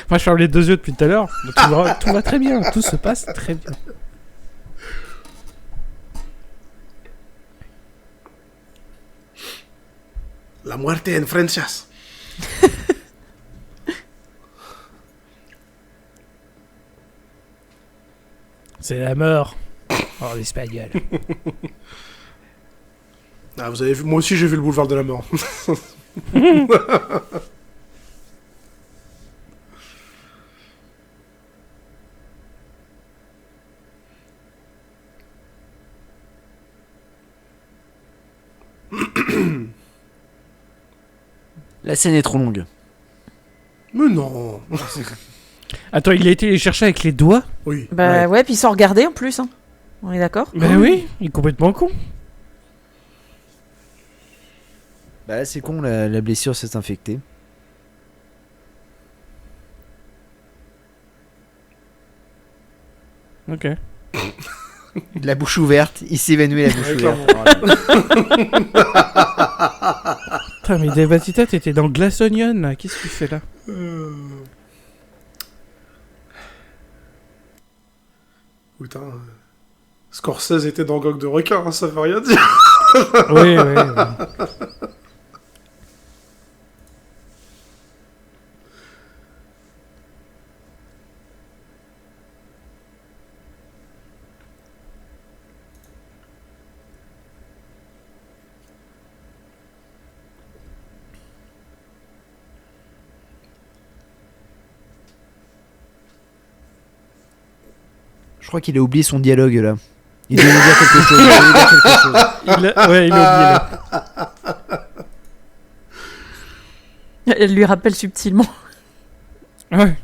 [SPEAKER 1] Moi, je ferme les deux yeux depuis tout à l'heure. Donc, tout va très bien. Tout se passe très bien.
[SPEAKER 2] La muerte en Francias.
[SPEAKER 1] C'est la mort. Oh, l'espagnol.
[SPEAKER 2] Ah, vous avez vu, moi aussi j'ai vu le boulevard de la mort.
[SPEAKER 4] La scène est trop longue.
[SPEAKER 2] Mais non.
[SPEAKER 1] Attends, il a été les chercher avec les doigts?
[SPEAKER 2] Oui.
[SPEAKER 3] Bah ouais, puis sans regarder en plus. Hein. On est d'accord?
[SPEAKER 1] Ben oui, il est complètement con.
[SPEAKER 4] Bah là, c'est con, la blessure s'est infectée.
[SPEAKER 1] Ok.
[SPEAKER 4] La bouche ouverte, il s'évanouit la bouche
[SPEAKER 2] Ouais,
[SPEAKER 4] ouverte.
[SPEAKER 1] Putain, mais Dave Bautista, t'étais dans Glass Onion, là. Qu'est-ce que tu fais là?
[SPEAKER 2] Putain. Scorsese était dans Gog de requin, hein, ça veut rien dire.
[SPEAKER 1] Oui, oui, oui.
[SPEAKER 4] Je crois qu'il a oublié son dialogue là. Il devait dire quelque chose. Il devait dire quelque chose.
[SPEAKER 1] Ouais, il a oublié là.
[SPEAKER 3] Elle lui rappelle subtilement.
[SPEAKER 1] Ouais.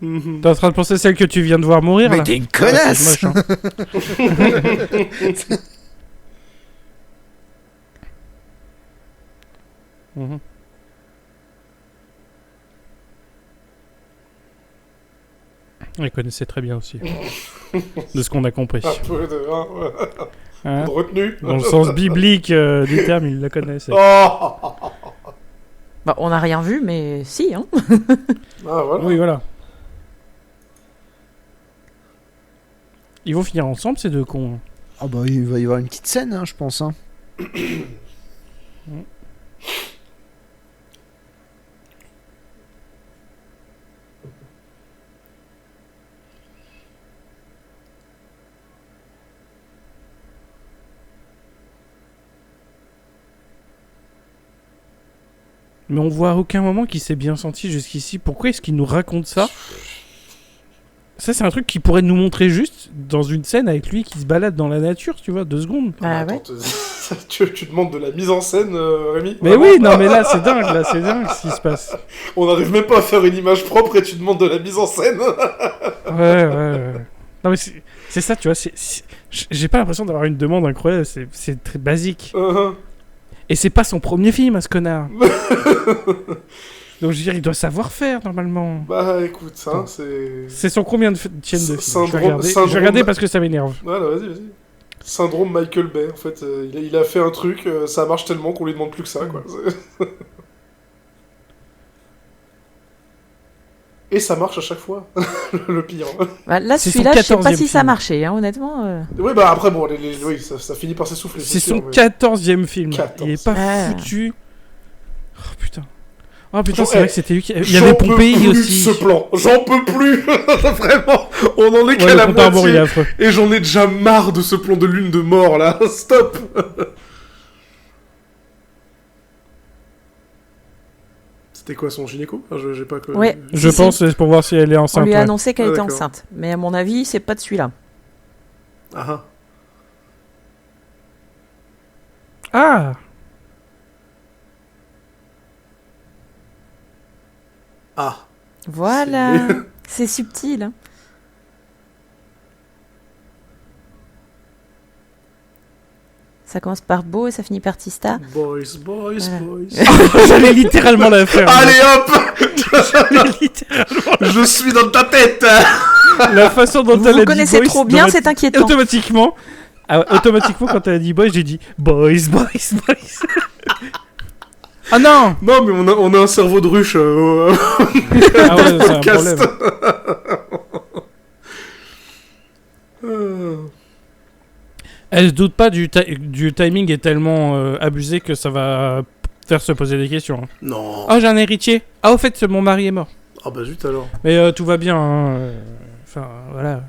[SPEAKER 2] Mhm.
[SPEAKER 1] T'es en train de penser celle que tu viens de voir mourir
[SPEAKER 4] Mais
[SPEAKER 1] là?
[SPEAKER 4] t'es une
[SPEAKER 1] Ouais,
[SPEAKER 4] connasse.
[SPEAKER 1] c'est moche, hein. Mhm. Elle connaissait très bien aussi. De ce qu'on a compris.
[SPEAKER 2] Un peu de,
[SPEAKER 1] Hein,
[SPEAKER 2] de retenue.
[SPEAKER 1] dans le sens biblique du terme, il la connaissait.
[SPEAKER 2] Oh.
[SPEAKER 3] Bah, on n'a rien vu, mais si. Hein.
[SPEAKER 2] Ah, voilà.
[SPEAKER 1] Oui, voilà. Ils vont finir ensemble, ces deux cons.
[SPEAKER 4] Ah bah il va y avoir une petite scène, hein, je pense. Hein.
[SPEAKER 1] Mais on voit à aucun moment qu'il s'est bien senti jusqu'ici. Pourquoi est-ce qu'il nous raconte ça? Ça, c'est un truc qu'il pourrait nous montrer juste dans une scène avec lui qui se balade dans la nature, tu vois, 2 secondes.
[SPEAKER 3] Bah
[SPEAKER 2] Attends,
[SPEAKER 3] ouais.
[SPEAKER 2] tu demandes de la mise en scène, Rémi?
[SPEAKER 1] Mais
[SPEAKER 2] Vraiment?
[SPEAKER 1] oui, non, mais là, c'est dingue ce qui se passe.
[SPEAKER 2] On n'arrive même pas à faire une image propre et tu demandes de la mise en scène.
[SPEAKER 1] Ouais. Non mais c'est ça, tu vois. J'ai pas l'impression d'avoir une demande incroyable. C'est très basique. Et c'est pas son premier film, à ce connard. Donc je veux dire, il doit savoir faire normalement.
[SPEAKER 2] Bah écoute, ça, c'est.
[SPEAKER 1] C'est son combien de chaîne de films
[SPEAKER 2] Syndrome-
[SPEAKER 1] Je vais regarder parce que ça m'énerve.
[SPEAKER 2] Voilà, vas-y. Syndrome Michael Bay, en fait. Il a fait un truc, ça marche tellement qu'on lui demande plus que ça, quoi. Et ça marche à chaque fois, le pire.
[SPEAKER 3] Bah, là,
[SPEAKER 1] C'est
[SPEAKER 3] celui-là,
[SPEAKER 1] son
[SPEAKER 3] je sais pas
[SPEAKER 1] 14e
[SPEAKER 3] si ça
[SPEAKER 1] film.
[SPEAKER 3] marchait, hein, honnêtement.
[SPEAKER 2] Oui, bah après, bon, oui, ça finit par s'essouffler.
[SPEAKER 1] C'est son
[SPEAKER 2] sûr, mais-
[SPEAKER 1] 14e film.
[SPEAKER 2] 14.
[SPEAKER 1] Il est pas
[SPEAKER 3] Ah.
[SPEAKER 1] foutu. Oh putain. Oh putain,
[SPEAKER 2] J'en-
[SPEAKER 1] c'est vrai
[SPEAKER 2] eh,
[SPEAKER 1] que c'était lui qui. Il y
[SPEAKER 2] J'en
[SPEAKER 1] avait
[SPEAKER 2] peux
[SPEAKER 1] Pompéi
[SPEAKER 2] plus
[SPEAKER 1] aussi.
[SPEAKER 2] de ce plan, j'en peux plus. Vraiment, on en est
[SPEAKER 1] Ouais,
[SPEAKER 2] qu'à
[SPEAKER 1] le
[SPEAKER 2] la
[SPEAKER 1] compte à rebours, il est
[SPEAKER 2] moitié.
[SPEAKER 1] affreux.
[SPEAKER 2] Et j'en ai déjà marre de ce plan de lune de mort, là. Stop. C'était quoi, son gynéco? J'ai pas...
[SPEAKER 3] Ouais.
[SPEAKER 1] Je
[SPEAKER 3] Si,
[SPEAKER 1] pense c'est pour voir si elle est
[SPEAKER 3] On
[SPEAKER 1] enceinte.
[SPEAKER 3] lui a
[SPEAKER 1] ouais.
[SPEAKER 3] annoncé qu'elle
[SPEAKER 2] Ah,
[SPEAKER 3] était
[SPEAKER 2] d'accord.
[SPEAKER 3] enceinte. Mais à mon avis, c'est pas de celui-là.
[SPEAKER 2] Ah.
[SPEAKER 1] Ah.
[SPEAKER 2] Ah.
[SPEAKER 3] Voilà. C'est subtil. Hein. Ça commence par Beau et ça finit par Tista.
[SPEAKER 2] Boys,
[SPEAKER 3] Voilà.
[SPEAKER 1] J'allais littéralement la faire.
[SPEAKER 2] Allez hop.
[SPEAKER 1] J'allais littéralement.
[SPEAKER 2] Je suis dans ta tête.
[SPEAKER 1] La façon dont
[SPEAKER 3] Vous
[SPEAKER 1] elle
[SPEAKER 3] vous
[SPEAKER 1] a dit
[SPEAKER 3] connaissez
[SPEAKER 1] boys,
[SPEAKER 3] trop bien,
[SPEAKER 1] dans
[SPEAKER 3] c'est
[SPEAKER 1] ma-
[SPEAKER 3] inquiétant.
[SPEAKER 1] Automatiquement, quand elle a dit boys, j'ai dit boys. Ah non.
[SPEAKER 2] Non, mais on a un cerveau de ruche.
[SPEAKER 1] Ah ouais, c'est un
[SPEAKER 2] podcast.
[SPEAKER 1] problème.
[SPEAKER 2] Euh,
[SPEAKER 1] Elle se doute pas du timing est tellement abusé que ça va faire se poser des questions.
[SPEAKER 2] Non.
[SPEAKER 1] Ah, j'ai un héritier. Ah, au fait, mon mari est mort.
[SPEAKER 2] Ah bah zut alors.
[SPEAKER 1] Mais tout va bien. Hein. Enfin, voilà.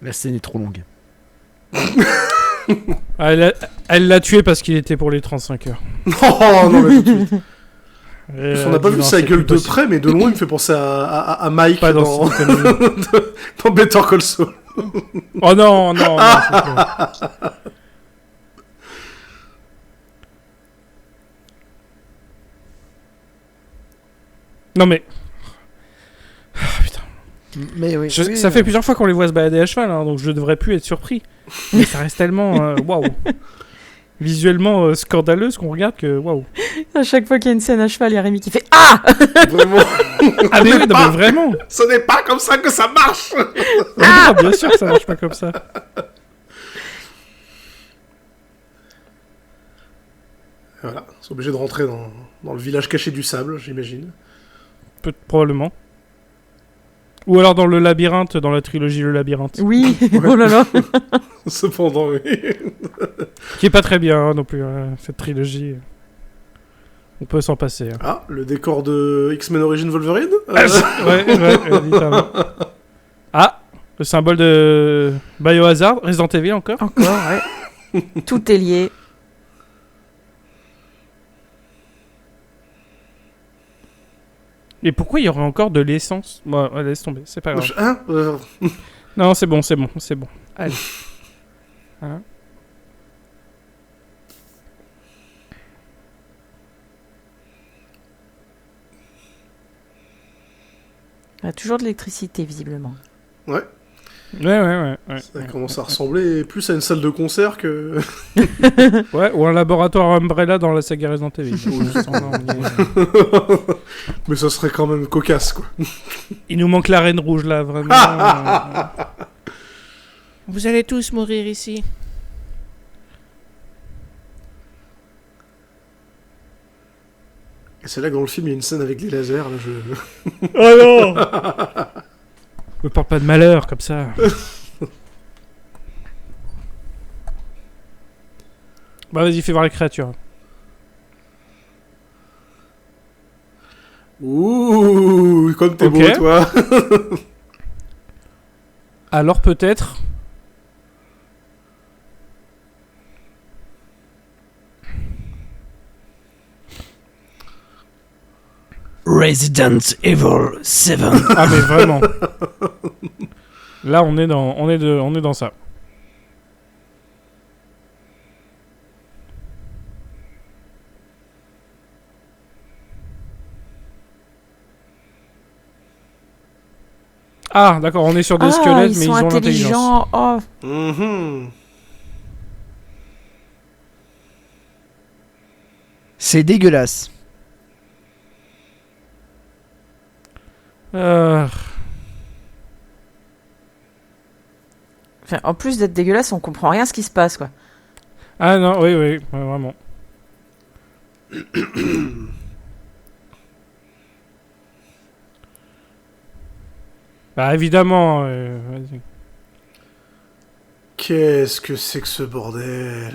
[SPEAKER 4] La scène est trop longue.
[SPEAKER 1] Ah, elle l'a tué parce qu'il était pour les 35 heures.
[SPEAKER 2] Non, mais tout de suite.
[SPEAKER 1] Et,
[SPEAKER 2] On n'a pas
[SPEAKER 1] dit,
[SPEAKER 2] vu
[SPEAKER 1] non,
[SPEAKER 2] sa
[SPEAKER 1] c'est
[SPEAKER 2] gueule
[SPEAKER 1] plus
[SPEAKER 2] de
[SPEAKER 1] possible.
[SPEAKER 2] près, mais de loin, il me fait penser à Mike
[SPEAKER 1] Pas dans
[SPEAKER 2] dans,
[SPEAKER 1] Silicon Valley.
[SPEAKER 2] dans Better Call Saul.
[SPEAKER 1] Oh non, non, non. s'il te plaît. Non mais. Ah, putain.
[SPEAKER 4] Mais oui. oui,
[SPEAKER 1] Ça fait plusieurs fois qu'on les voit se balader à cheval, hein, donc je devrais plus être surpris. Mais ça reste tellement waouh. Visuellement scandaleux ce qu'on regarde que waouh.
[SPEAKER 3] À chaque fois qu'il y a une scène à cheval, il y a Rémi qui fait Ah.
[SPEAKER 2] Vraiment.
[SPEAKER 1] Ah mais oui, non, mais vraiment.
[SPEAKER 2] Ce n'est pas comme ça que ça marche.
[SPEAKER 1] Ah, bien sûr que ça marche pas comme ça.
[SPEAKER 2] Voilà, ils sont obligés de rentrer dans le village caché du sable, j'imagine.
[SPEAKER 1] Probablement. Ou alors dans le labyrinthe, dans la trilogie Le Labyrinthe.
[SPEAKER 3] Oui, oh là là.
[SPEAKER 2] Cependant, oui.
[SPEAKER 1] Qui est pas très bien hein, non plus, cette trilogie. On peut s'en passer. Hein.
[SPEAKER 2] Ah, le décor de X-Men Origins Wolverine.
[SPEAKER 1] Ouais, littéralement. Ah, le symbole de Biohazard, Resident Evil encore.
[SPEAKER 3] Encore, ouais. Tout est lié.
[SPEAKER 1] Et pourquoi il y aurait encore de l'essence? Bon, ouais, laisse tomber, c'est pas grave.
[SPEAKER 2] Hein
[SPEAKER 1] Non, c'est bon. Allez. Hein?
[SPEAKER 3] Il y a toujours de l'électricité, visiblement.
[SPEAKER 2] Ouais,
[SPEAKER 1] Ouais.
[SPEAKER 2] ça commence à ressembler plus à une salle de concert que...
[SPEAKER 1] Ouais, ou un laboratoire Umbrella dans la saga Resident Evil.
[SPEAKER 2] Mais ça serait quand même cocasse, quoi.
[SPEAKER 1] Il nous manque la Reine Rouge là, vraiment. Vous allez tous mourir ici.
[SPEAKER 2] Et c'est là que dans le film, il y a une scène avec les lasers, là,
[SPEAKER 1] Oh non. Me parle pas de malheur comme ça. Bah vas-y, fais voir les créatures.
[SPEAKER 2] Ouh, comme t'es
[SPEAKER 1] Ok.
[SPEAKER 2] beau, toi.
[SPEAKER 1] Alors peut-être...
[SPEAKER 4] Resident Evil 7.
[SPEAKER 1] Ah mais vraiment. Là on est dans ça. Ah, d'accord, on est sur des squelettes, mais ils ont l'intelligence.
[SPEAKER 3] intelligents. Oh.
[SPEAKER 2] Mhm.
[SPEAKER 4] C'est dégueulasse.
[SPEAKER 1] Euh,
[SPEAKER 3] Enfin, en plus d'être dégueulasse, on comprend rien à ce qui se passe, quoi.
[SPEAKER 1] Ah non, oui, ouais, vraiment. Bah évidemment, vas-y.
[SPEAKER 2] Qu'est-ce que c'est que ce bordel?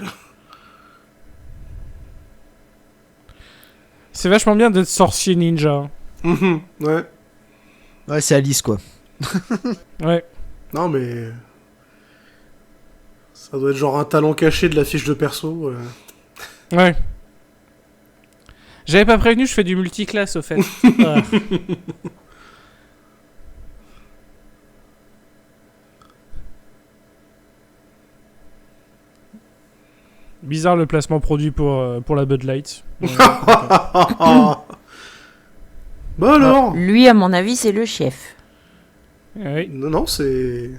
[SPEAKER 1] C'est vachement bien d'être sorcier ninja.
[SPEAKER 2] Mhm, ouais.
[SPEAKER 4] Ouais, c'est Alice, quoi.
[SPEAKER 1] Ouais.
[SPEAKER 2] Non, mais... Ça doit être genre un talent caché de la fiche de perso.
[SPEAKER 1] Ouais. J'avais pas prévenu, je fais du multiclasse au fait. Ah. Bizarre le placement produit pour la Bud Light.
[SPEAKER 2] Bah alors
[SPEAKER 3] Lui, à mon avis, c'est le chef.
[SPEAKER 1] Oui.
[SPEAKER 2] Non, non, c'est...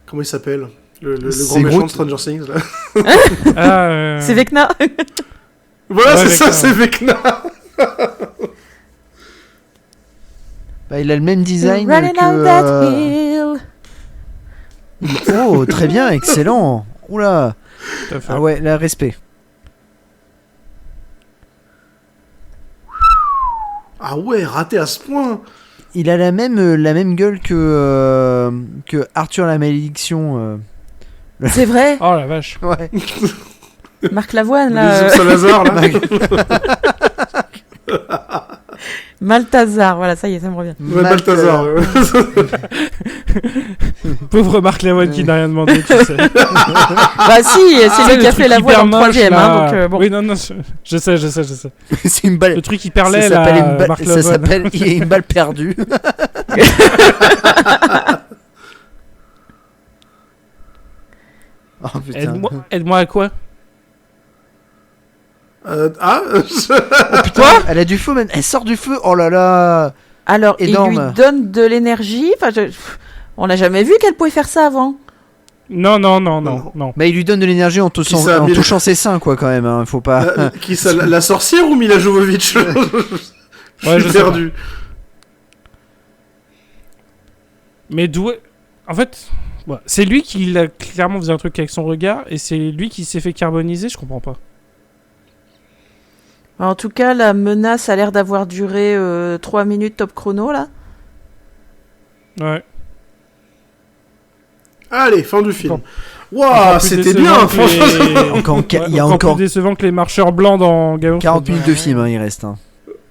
[SPEAKER 2] Comment il s'appelle le
[SPEAKER 4] C'est
[SPEAKER 2] grand méchant
[SPEAKER 4] Groot.
[SPEAKER 2] de Stranger Things, là.
[SPEAKER 1] Ah,
[SPEAKER 3] C'est Vecna.
[SPEAKER 2] Voilà,
[SPEAKER 1] Ouais,
[SPEAKER 2] c'est ça,
[SPEAKER 1] Vecna.
[SPEAKER 2] c'est Vecna.
[SPEAKER 4] Bah, il a le même design
[SPEAKER 3] Running
[SPEAKER 4] que...
[SPEAKER 3] on that hill.
[SPEAKER 4] Oh, très bien, excellent. Oula.
[SPEAKER 1] tout à fait.
[SPEAKER 4] Ah ouais, là, respect.
[SPEAKER 2] Ah ouais, raté à ce point.
[SPEAKER 4] Il a la même gueule que Arthur la malédiction.
[SPEAKER 3] C'est vrai.
[SPEAKER 1] Oh la vache.
[SPEAKER 4] Ouais.
[SPEAKER 3] Marc Lavoine,
[SPEAKER 2] Les
[SPEAKER 3] là.
[SPEAKER 2] Salazar, là.
[SPEAKER 3] Malthazar, voilà, ça y est, ça me revient.
[SPEAKER 2] Ouais, Balthazar. ouais.
[SPEAKER 1] Pauvre Marc Lavoine qui n'a rien demandé, tu sais.
[SPEAKER 3] Bah si, c'est lui
[SPEAKER 1] Le
[SPEAKER 3] qui a
[SPEAKER 1] truc
[SPEAKER 3] fait la voix
[SPEAKER 1] hyper
[SPEAKER 3] dans le
[SPEAKER 1] moche,
[SPEAKER 3] troisième,
[SPEAKER 1] là.
[SPEAKER 3] hein, donc bon.
[SPEAKER 1] Oui, non, je sais.
[SPEAKER 4] C'est une balle.
[SPEAKER 1] Le truc hyper laid,
[SPEAKER 4] Ça s'appelle
[SPEAKER 1] là,
[SPEAKER 4] une balle.
[SPEAKER 1] Marc
[SPEAKER 4] Ça
[SPEAKER 1] Lavoine.
[SPEAKER 4] s'appelle il y a une balle perdue. Oh putain.
[SPEAKER 1] Aide-moi à quoi?
[SPEAKER 4] Putain, elle a du feu, man. Elle sort du feu. Oh là là.
[SPEAKER 3] Alors,
[SPEAKER 4] Énorme.
[SPEAKER 3] il lui donne de l'énergie. Enfin, on n'a jamais vu qu'elle pouvait faire ça avant.
[SPEAKER 1] Non.
[SPEAKER 4] Bah, il lui donne de l'énergie en,
[SPEAKER 2] Qui ça,
[SPEAKER 4] en
[SPEAKER 2] Mila-
[SPEAKER 4] touchant ses seins, quoi, quand même. Hein. Faut pas.
[SPEAKER 2] Qui ça, la sorcière ou Mila Jovovich?
[SPEAKER 1] Ouais,
[SPEAKER 2] Je
[SPEAKER 1] je
[SPEAKER 2] suis
[SPEAKER 1] sais
[SPEAKER 2] perdu.
[SPEAKER 1] Mais d'où... En fait, ouais, c'est lui qui a clairement faisait un truc avec son regard, et c'est lui qui s'est fait carboniser, je comprends pas.
[SPEAKER 3] En tout cas, la menace a l'air d'avoir duré 3 minutes top chrono, là.
[SPEAKER 1] Ouais.
[SPEAKER 2] Allez, fin du film.
[SPEAKER 1] Encore
[SPEAKER 2] Waouh,
[SPEAKER 1] plus
[SPEAKER 2] c'était
[SPEAKER 1] décevant
[SPEAKER 2] bien,
[SPEAKER 1] que
[SPEAKER 2] franchement.
[SPEAKER 1] les-
[SPEAKER 4] Encore, il y a
[SPEAKER 1] encore
[SPEAKER 4] encore
[SPEAKER 1] plus décevant que les marcheurs blancs dans Game of
[SPEAKER 4] 40
[SPEAKER 1] Thrones.
[SPEAKER 4] minutes de film, hein, il reste. Hein.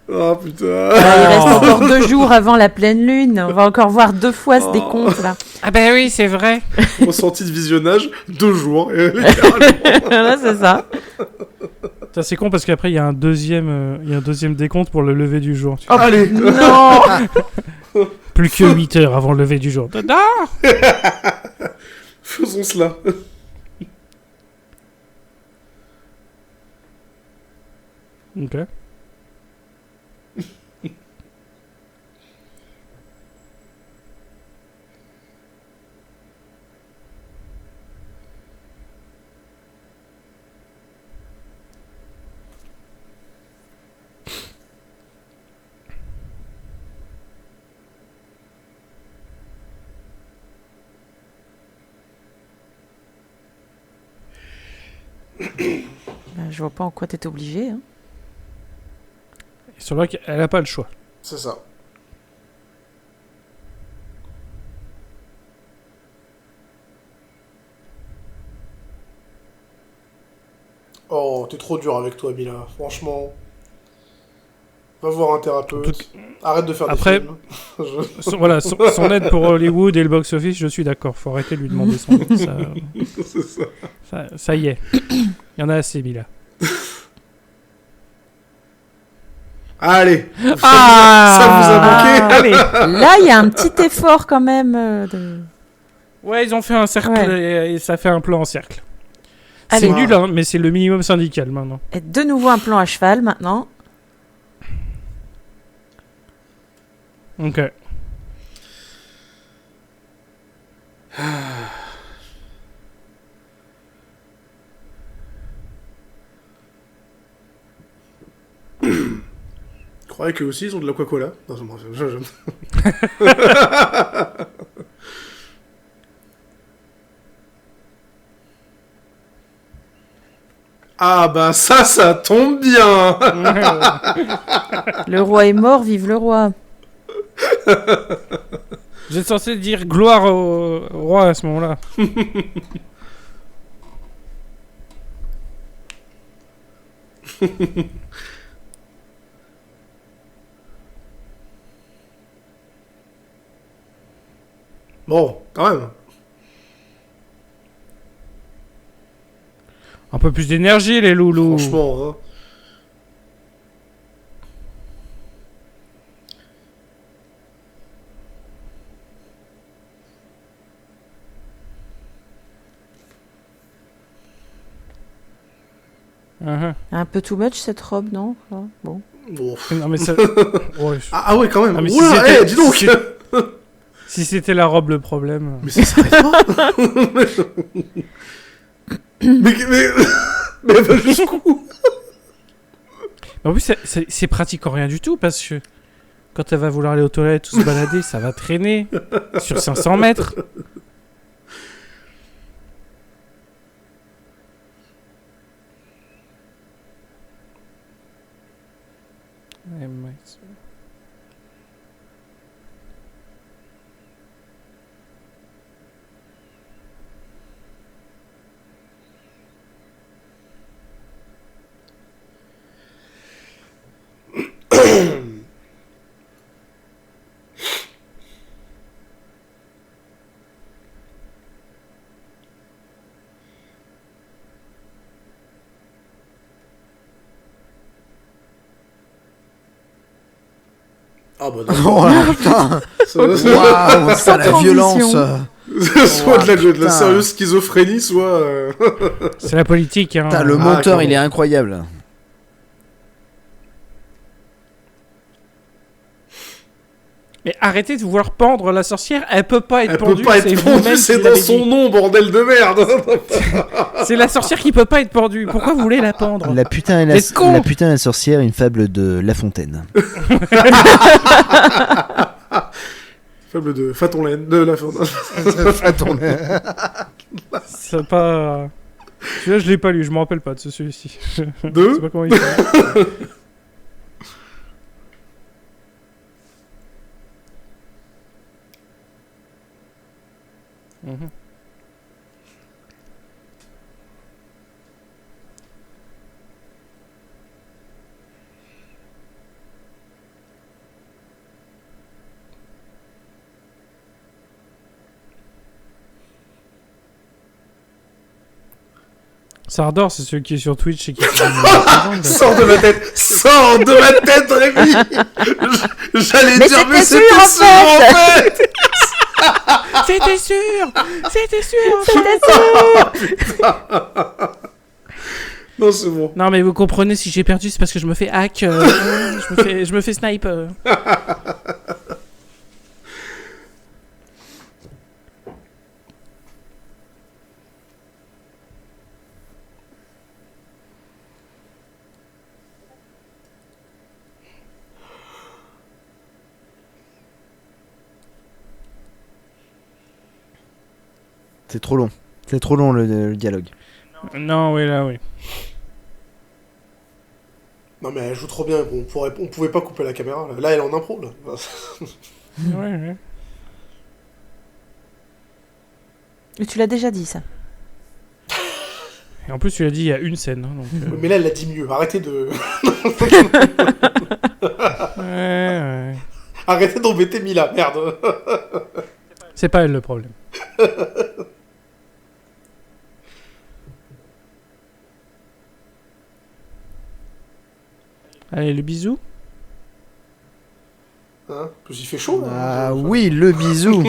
[SPEAKER 2] Oh putain.
[SPEAKER 3] Il reste encore 2 jours avant la pleine lune. On va encore voir 2 fois ce décompte, là.
[SPEAKER 1] Ah ben oui, c'est vrai.
[SPEAKER 2] Ressenti de visionnage, 2 jours.
[SPEAKER 3] Voilà, c'est ça.
[SPEAKER 1] Ça c'est con parce qu'après il y a un deuxième décompte pour le lever du jour.
[SPEAKER 2] Allez.
[SPEAKER 3] Non.
[SPEAKER 1] Plus que 8 heures avant le lever du jour.
[SPEAKER 2] Faisons cela.
[SPEAKER 1] Ok.
[SPEAKER 3] Bah, je vois pas en quoi t'es obligé. Hein.
[SPEAKER 1] Et sur là, elle a pas le choix.
[SPEAKER 2] C'est ça. Oh, t'es trop dur avec toi, Mila. Franchement. Va voir un thérapeute. Arrête de faire
[SPEAKER 1] Après-
[SPEAKER 2] des films.
[SPEAKER 1] Voilà, son aide pour Hollywood et le box-office, je suis d'accord. Faut arrêter de lui demander son aide.
[SPEAKER 2] C'est ça.
[SPEAKER 1] Ça y est. Il y en a assez, Mila.
[SPEAKER 2] Allez.
[SPEAKER 1] Ah
[SPEAKER 2] Ça vous a manqué.
[SPEAKER 1] Allez.
[SPEAKER 3] Là, il y a un petit effort quand même. De...
[SPEAKER 1] Ouais, ils ont fait un cercle
[SPEAKER 3] Ouais.
[SPEAKER 1] et ça fait un plan en cercle.
[SPEAKER 3] Allez.
[SPEAKER 1] C'est nul, hein, mais c'est le minimum syndical maintenant.
[SPEAKER 3] Et de nouveau un plan à cheval maintenant.
[SPEAKER 1] Ok.
[SPEAKER 2] Je croyais qu'eux aussi ils ont de l'Aquacola. Non, Ah bah ça tombe bien.
[SPEAKER 3] Le roi est mort, vive le roi.
[SPEAKER 1] Vous êtes censé dire gloire au roi à ce moment-là.
[SPEAKER 2] Bon, quand même.
[SPEAKER 1] Un peu plus d'énergie, les loulous.
[SPEAKER 2] Franchement, hein.
[SPEAKER 3] Un peu too much cette robe, non? Bon.
[SPEAKER 2] Bon.
[SPEAKER 1] Non, mais ça... ouais,
[SPEAKER 2] Ah ouais, quand même.
[SPEAKER 1] Ah, mais
[SPEAKER 2] Oula,
[SPEAKER 1] si
[SPEAKER 2] dis donc.
[SPEAKER 1] Si c'était la robe le problème...
[SPEAKER 2] Mais ça s'arrête pas. mais elle va jusqu'où?
[SPEAKER 1] En plus, c'est pratique en rien du tout, parce que quand elle va vouloir aller aux toilettes ou se balader, ça va traîner sur 500 mètres. Ouais, Max.
[SPEAKER 2] Ah bah non.
[SPEAKER 4] Oh là, putain. Waouh, ça la
[SPEAKER 3] transition.
[SPEAKER 4] violence.
[SPEAKER 2] Soit de la
[SPEAKER 4] putain.
[SPEAKER 2] sérieuse schizophrénie, soit...
[SPEAKER 1] C'est la politique, hein.
[SPEAKER 4] Putain, le
[SPEAKER 2] Ah,
[SPEAKER 4] monteur,
[SPEAKER 2] quand
[SPEAKER 4] il
[SPEAKER 2] même.
[SPEAKER 4] est incroyable.
[SPEAKER 1] Mais arrêtez de vouloir pendre la sorcière, elle peut pas être
[SPEAKER 2] Elle
[SPEAKER 1] pendue.
[SPEAKER 2] peut pas être
[SPEAKER 1] c'est
[SPEAKER 2] pendue,
[SPEAKER 1] vous-même
[SPEAKER 2] c'est
[SPEAKER 1] qui
[SPEAKER 2] dans
[SPEAKER 1] l'avez
[SPEAKER 2] son
[SPEAKER 1] dit.
[SPEAKER 2] nom, bordel de merde.
[SPEAKER 1] C'est la sorcière qui peut pas être pendue. Pourquoi vous voulez la pendre?
[SPEAKER 4] La putain et
[SPEAKER 1] T'es con.
[SPEAKER 4] la putain et la sorcière, une fable de La Fontaine.
[SPEAKER 2] Fable de Fatonlaine, de la
[SPEAKER 1] C'est pas... Celui-là, je l'ai pas lu, je me rappelle pas de celui-ci. Je sais
[SPEAKER 2] De
[SPEAKER 1] pas comment il fait. Mhm. Sardor, c'est celui qui est sur Twitch et qui fait une
[SPEAKER 2] Sors de ma tête, sors de ma tête, Rémi. J'allais
[SPEAKER 3] Mais
[SPEAKER 2] dire, mais
[SPEAKER 3] c'était
[SPEAKER 2] c'était
[SPEAKER 3] sûr,
[SPEAKER 2] sûr,
[SPEAKER 3] en
[SPEAKER 2] en fait.
[SPEAKER 1] C'était sûr. C'était sûr.
[SPEAKER 3] C'était sûr.
[SPEAKER 2] Non, c'est bon.
[SPEAKER 1] Non mais vous comprenez, si j'ai perdu, c'est parce que je me fais hack. Je me fais snipe.
[SPEAKER 4] C'est trop long. C'est trop long le dialogue.
[SPEAKER 1] Non, oui, là, oui.
[SPEAKER 2] Non, mais elle joue trop bien. Bon, on pouvait pas couper la caméra. Là, elle est en impro, là.
[SPEAKER 1] Ouais.
[SPEAKER 3] Et tu l'as déjà dit, ça.
[SPEAKER 1] Et en plus, tu l'as dit il y a une scène. Hein, donc,
[SPEAKER 2] Mais là, elle l'a dit mieux. Arrêtez de...
[SPEAKER 1] ouais.
[SPEAKER 2] Arrêtez d'embêter Mila, merde.
[SPEAKER 1] C'est pas elle le problème. Allez, le bisou.
[SPEAKER 2] Hein, parce qu'il fait chaud, là.
[SPEAKER 4] Ah oui, le bisou.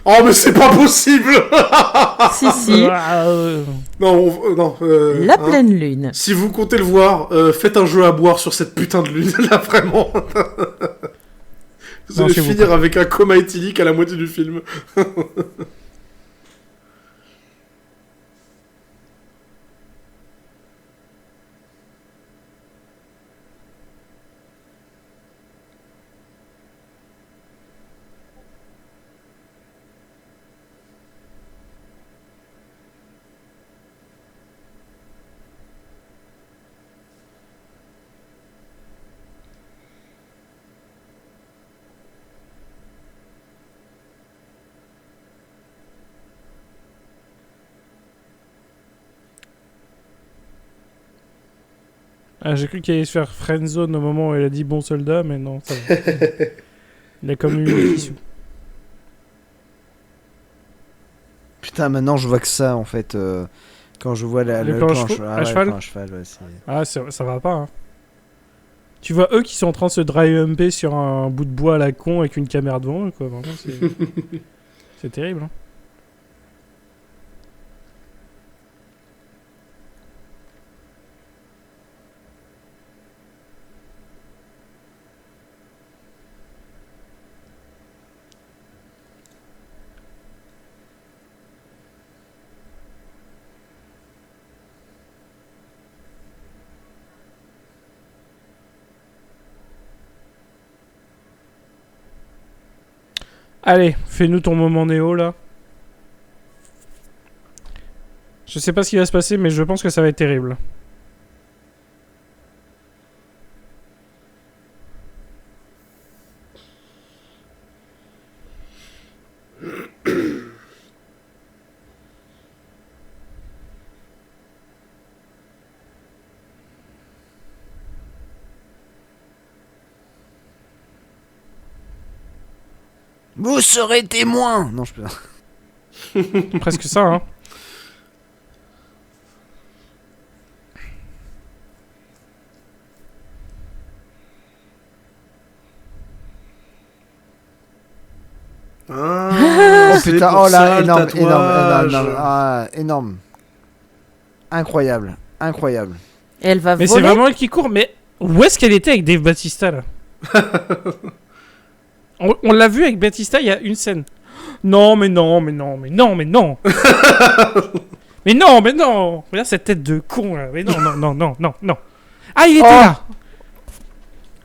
[SPEAKER 2] Oh, mais c'est pas possible.
[SPEAKER 3] Si, si.
[SPEAKER 2] Non, non.
[SPEAKER 3] La
[SPEAKER 2] hein.
[SPEAKER 3] pleine lune.
[SPEAKER 2] Si vous comptez le voir, faites un jeu à boire sur cette putain de lune, là, vraiment. Vous
[SPEAKER 1] Non,
[SPEAKER 2] allez
[SPEAKER 1] s'il vous
[SPEAKER 2] finir
[SPEAKER 1] plaît.
[SPEAKER 2] avec un coma éthylique à la moitié du film.
[SPEAKER 1] Ah, j'ai cru qu'il allait se faire friendzone au moment où elle a dit bon soldat, mais non, ça va. Il a comme eu une issue.
[SPEAKER 4] Putain, maintenant je vois que ça en fait. Quand je vois
[SPEAKER 1] Les
[SPEAKER 4] le
[SPEAKER 1] plans
[SPEAKER 4] plan
[SPEAKER 1] à
[SPEAKER 4] ouais,
[SPEAKER 1] cheval
[SPEAKER 4] le plan à cheval, ouais, c'est...
[SPEAKER 1] Ah, ça va pas, hein. Tu vois eux qui sont en train de se dry humper sur un bout de bois à la con avec une caméra devant eux, quoi. Vraiment, c'est terrible, hein. Allez, fais-nous ton moment Néo, là. Je sais pas ce qui va se passer, mais je pense que ça va être terrible.
[SPEAKER 4] Vous serez témoin. Non, je peux.
[SPEAKER 1] Presque ça, hein.
[SPEAKER 2] Ah,
[SPEAKER 4] Oh
[SPEAKER 2] c'est
[SPEAKER 4] putain,
[SPEAKER 2] pour
[SPEAKER 4] oh
[SPEAKER 2] ça,
[SPEAKER 4] là,
[SPEAKER 2] le
[SPEAKER 4] énorme,
[SPEAKER 2] tatouage.
[SPEAKER 4] énorme. Incroyable, incroyable.
[SPEAKER 3] Et elle va
[SPEAKER 1] Mais c'est
[SPEAKER 3] voler.
[SPEAKER 1] vraiment elle qui court, mais où est-ce qu'elle était avec Dave Bautista, là? On l'a vu avec Bautista, il y a une scène. Non, mais non, mais non, mais non, mais non. Mais non, mais non. Regarde cette tête de con, là. Mais non, non, non, non, non, non. Ah, il était
[SPEAKER 3] Oh.
[SPEAKER 1] là.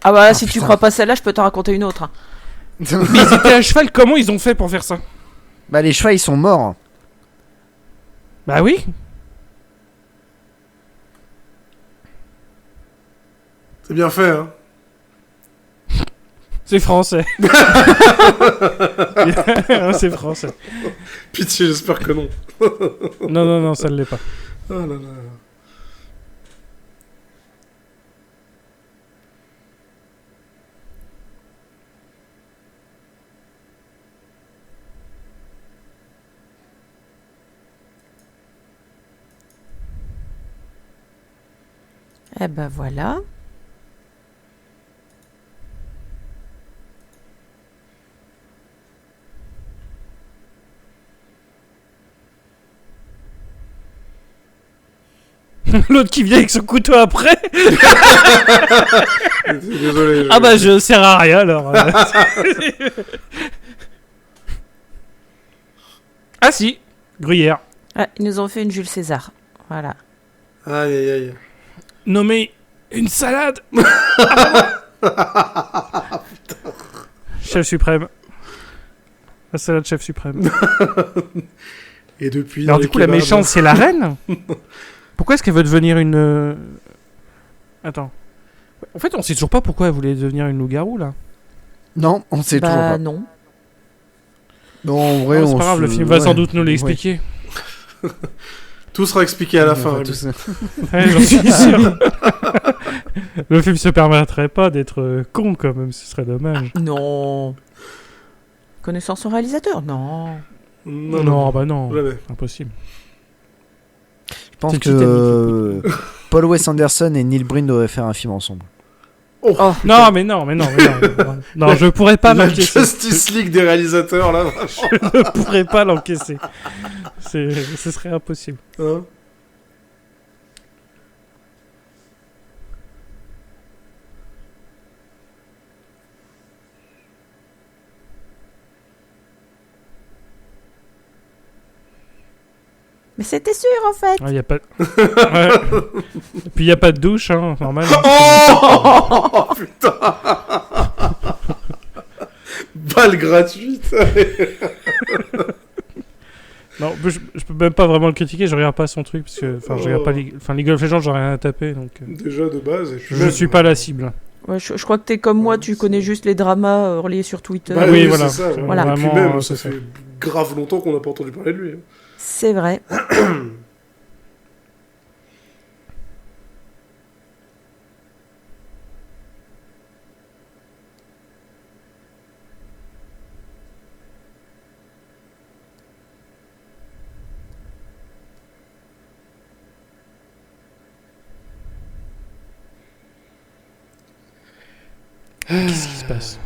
[SPEAKER 3] Ah bah
[SPEAKER 4] Ah,
[SPEAKER 3] si tu
[SPEAKER 4] putain.
[SPEAKER 3] crois pas celle-là, je peux t'en raconter une autre, hein.
[SPEAKER 1] Mais ils étaient à cheval, comment ils ont fait pour faire ça?
[SPEAKER 4] Bah les chevaux ils sont morts.
[SPEAKER 1] Bah oui.
[SPEAKER 2] C'est bien fait, hein.
[SPEAKER 1] C'est français. C'est français.
[SPEAKER 2] Pitié, j'espère que non.
[SPEAKER 1] Non, non, non, ça ne l'est pas.
[SPEAKER 2] Oh là là.
[SPEAKER 3] Eh ben voilà.
[SPEAKER 1] L'autre qui vient avec son couteau après.
[SPEAKER 2] Désolé.
[SPEAKER 1] Ah bah je sers à rien alors. Ah si, Gruyère.
[SPEAKER 3] Ah, ils nous ont fait une Jules César. Voilà.
[SPEAKER 2] Aïe aïe aïe.
[SPEAKER 1] Nommé une salade. Chef suprême. La salade chef suprême.
[SPEAKER 2] Et depuis.
[SPEAKER 1] Alors
[SPEAKER 2] dans
[SPEAKER 1] du
[SPEAKER 2] les
[SPEAKER 1] coup la
[SPEAKER 2] kebabs.
[SPEAKER 1] méchante c'est la reine. Pourquoi est-ce qu'elle veut devenir une... Attends. En fait on sait toujours pas pourquoi elle voulait devenir une loup-garou là.
[SPEAKER 4] Non, on sait toujours
[SPEAKER 3] Bah
[SPEAKER 4] pas.
[SPEAKER 3] non.
[SPEAKER 4] Non, en vrai,
[SPEAKER 1] Oh, c'est
[SPEAKER 4] on
[SPEAKER 1] pas grave,
[SPEAKER 4] se-
[SPEAKER 1] le film va
[SPEAKER 4] ouais.
[SPEAKER 1] sans doute nous
[SPEAKER 4] Ouais.
[SPEAKER 1] l'expliquer.
[SPEAKER 2] Tout sera expliqué à la
[SPEAKER 4] On
[SPEAKER 2] fin.
[SPEAKER 4] va
[SPEAKER 2] Rémi.
[SPEAKER 4] tous-
[SPEAKER 1] Ouais, j'en suis sûr. Le film se permettrait pas d'être con quand même, ce serait dommage.
[SPEAKER 3] Non. Connaissant son réalisateur? Non.
[SPEAKER 2] Non,
[SPEAKER 1] Non,
[SPEAKER 2] non.
[SPEAKER 1] bah non,
[SPEAKER 2] Jamais.
[SPEAKER 1] impossible.
[SPEAKER 4] Je pense
[SPEAKER 1] C'est
[SPEAKER 4] que Paul Wes Anderson et Neil Breen devraient faire un film ensemble.
[SPEAKER 3] Oh.
[SPEAKER 1] Non, mais non, mais non, mais non. Non, je pourrais pas
[SPEAKER 2] La
[SPEAKER 1] l'encaisser.
[SPEAKER 2] Justice League des réalisateurs, là. Vraiment.
[SPEAKER 1] Je ne pourrais pas l'encaisser. Ce serait impossible.
[SPEAKER 2] Hein.
[SPEAKER 3] Mais c'était sûr en fait.
[SPEAKER 1] Ouais, y a pas... ouais. Et puis il n'y a pas de douche, hein, normal.
[SPEAKER 2] Oh putain. Balle gratuite.
[SPEAKER 1] Non, je peux même pas vraiment le critiquer, je regarde pas son truc, parce que je regarde pas League of Legends, j'aurais rien à taper, donc...
[SPEAKER 2] Déjà de base. Et puis
[SPEAKER 1] Je
[SPEAKER 2] même,
[SPEAKER 1] suis pas la cible.
[SPEAKER 3] Ouais, je crois que t'es comme moi, tu connais juste les dramas relayés sur Twitter.
[SPEAKER 2] Bah
[SPEAKER 1] Oui,
[SPEAKER 2] oui,
[SPEAKER 1] voilà.
[SPEAKER 2] c'est ça.
[SPEAKER 3] Voilà.
[SPEAKER 2] Et puis
[SPEAKER 1] Vraiment,
[SPEAKER 2] même,
[SPEAKER 1] c'est
[SPEAKER 2] ça
[SPEAKER 1] ça.
[SPEAKER 2] fait grave longtemps qu'on n'a pas entendu parler de lui.
[SPEAKER 3] C'est vrai.
[SPEAKER 1] Qu'est-ce qui se passe?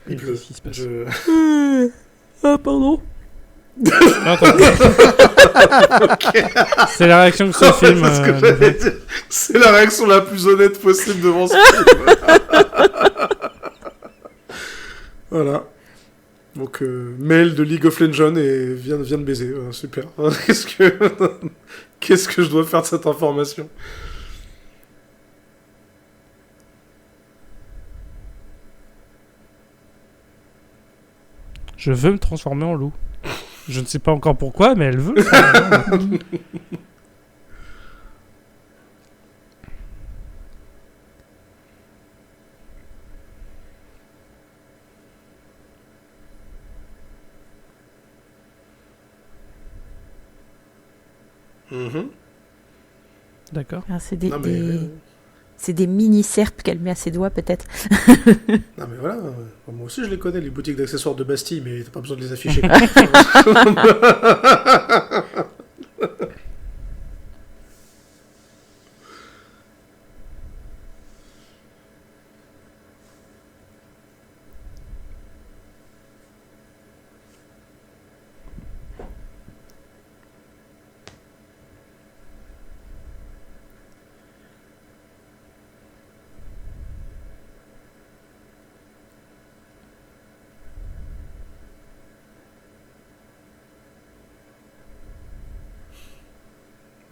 [SPEAKER 2] Il pleut.
[SPEAKER 1] Qu'est-ce qui se passe?
[SPEAKER 3] Ah, pardon.
[SPEAKER 1] Attends. C'est la réaction que ce film...
[SPEAKER 2] C'est ce que j'allais dire. C'est la réaction la plus honnête possible devant ce film. Voilà. Donc, mail de League of Legends et vient de baiser. Super. Qu'est-ce que je dois faire de cette information?
[SPEAKER 1] Je veux me transformer en loup. Je ne sais pas encore pourquoi, mais elle veut. le faire.
[SPEAKER 2] Mhm.
[SPEAKER 1] D'accord.
[SPEAKER 3] Ah, c'est des,
[SPEAKER 2] Non, mais,
[SPEAKER 3] c'est des mini-serpes qu'elle met à ses doigts, peut-être.
[SPEAKER 2] non, mais voilà. Moi aussi, je les connais, les boutiques d'accessoires de Bastille, mais t'as pas besoin de les afficher.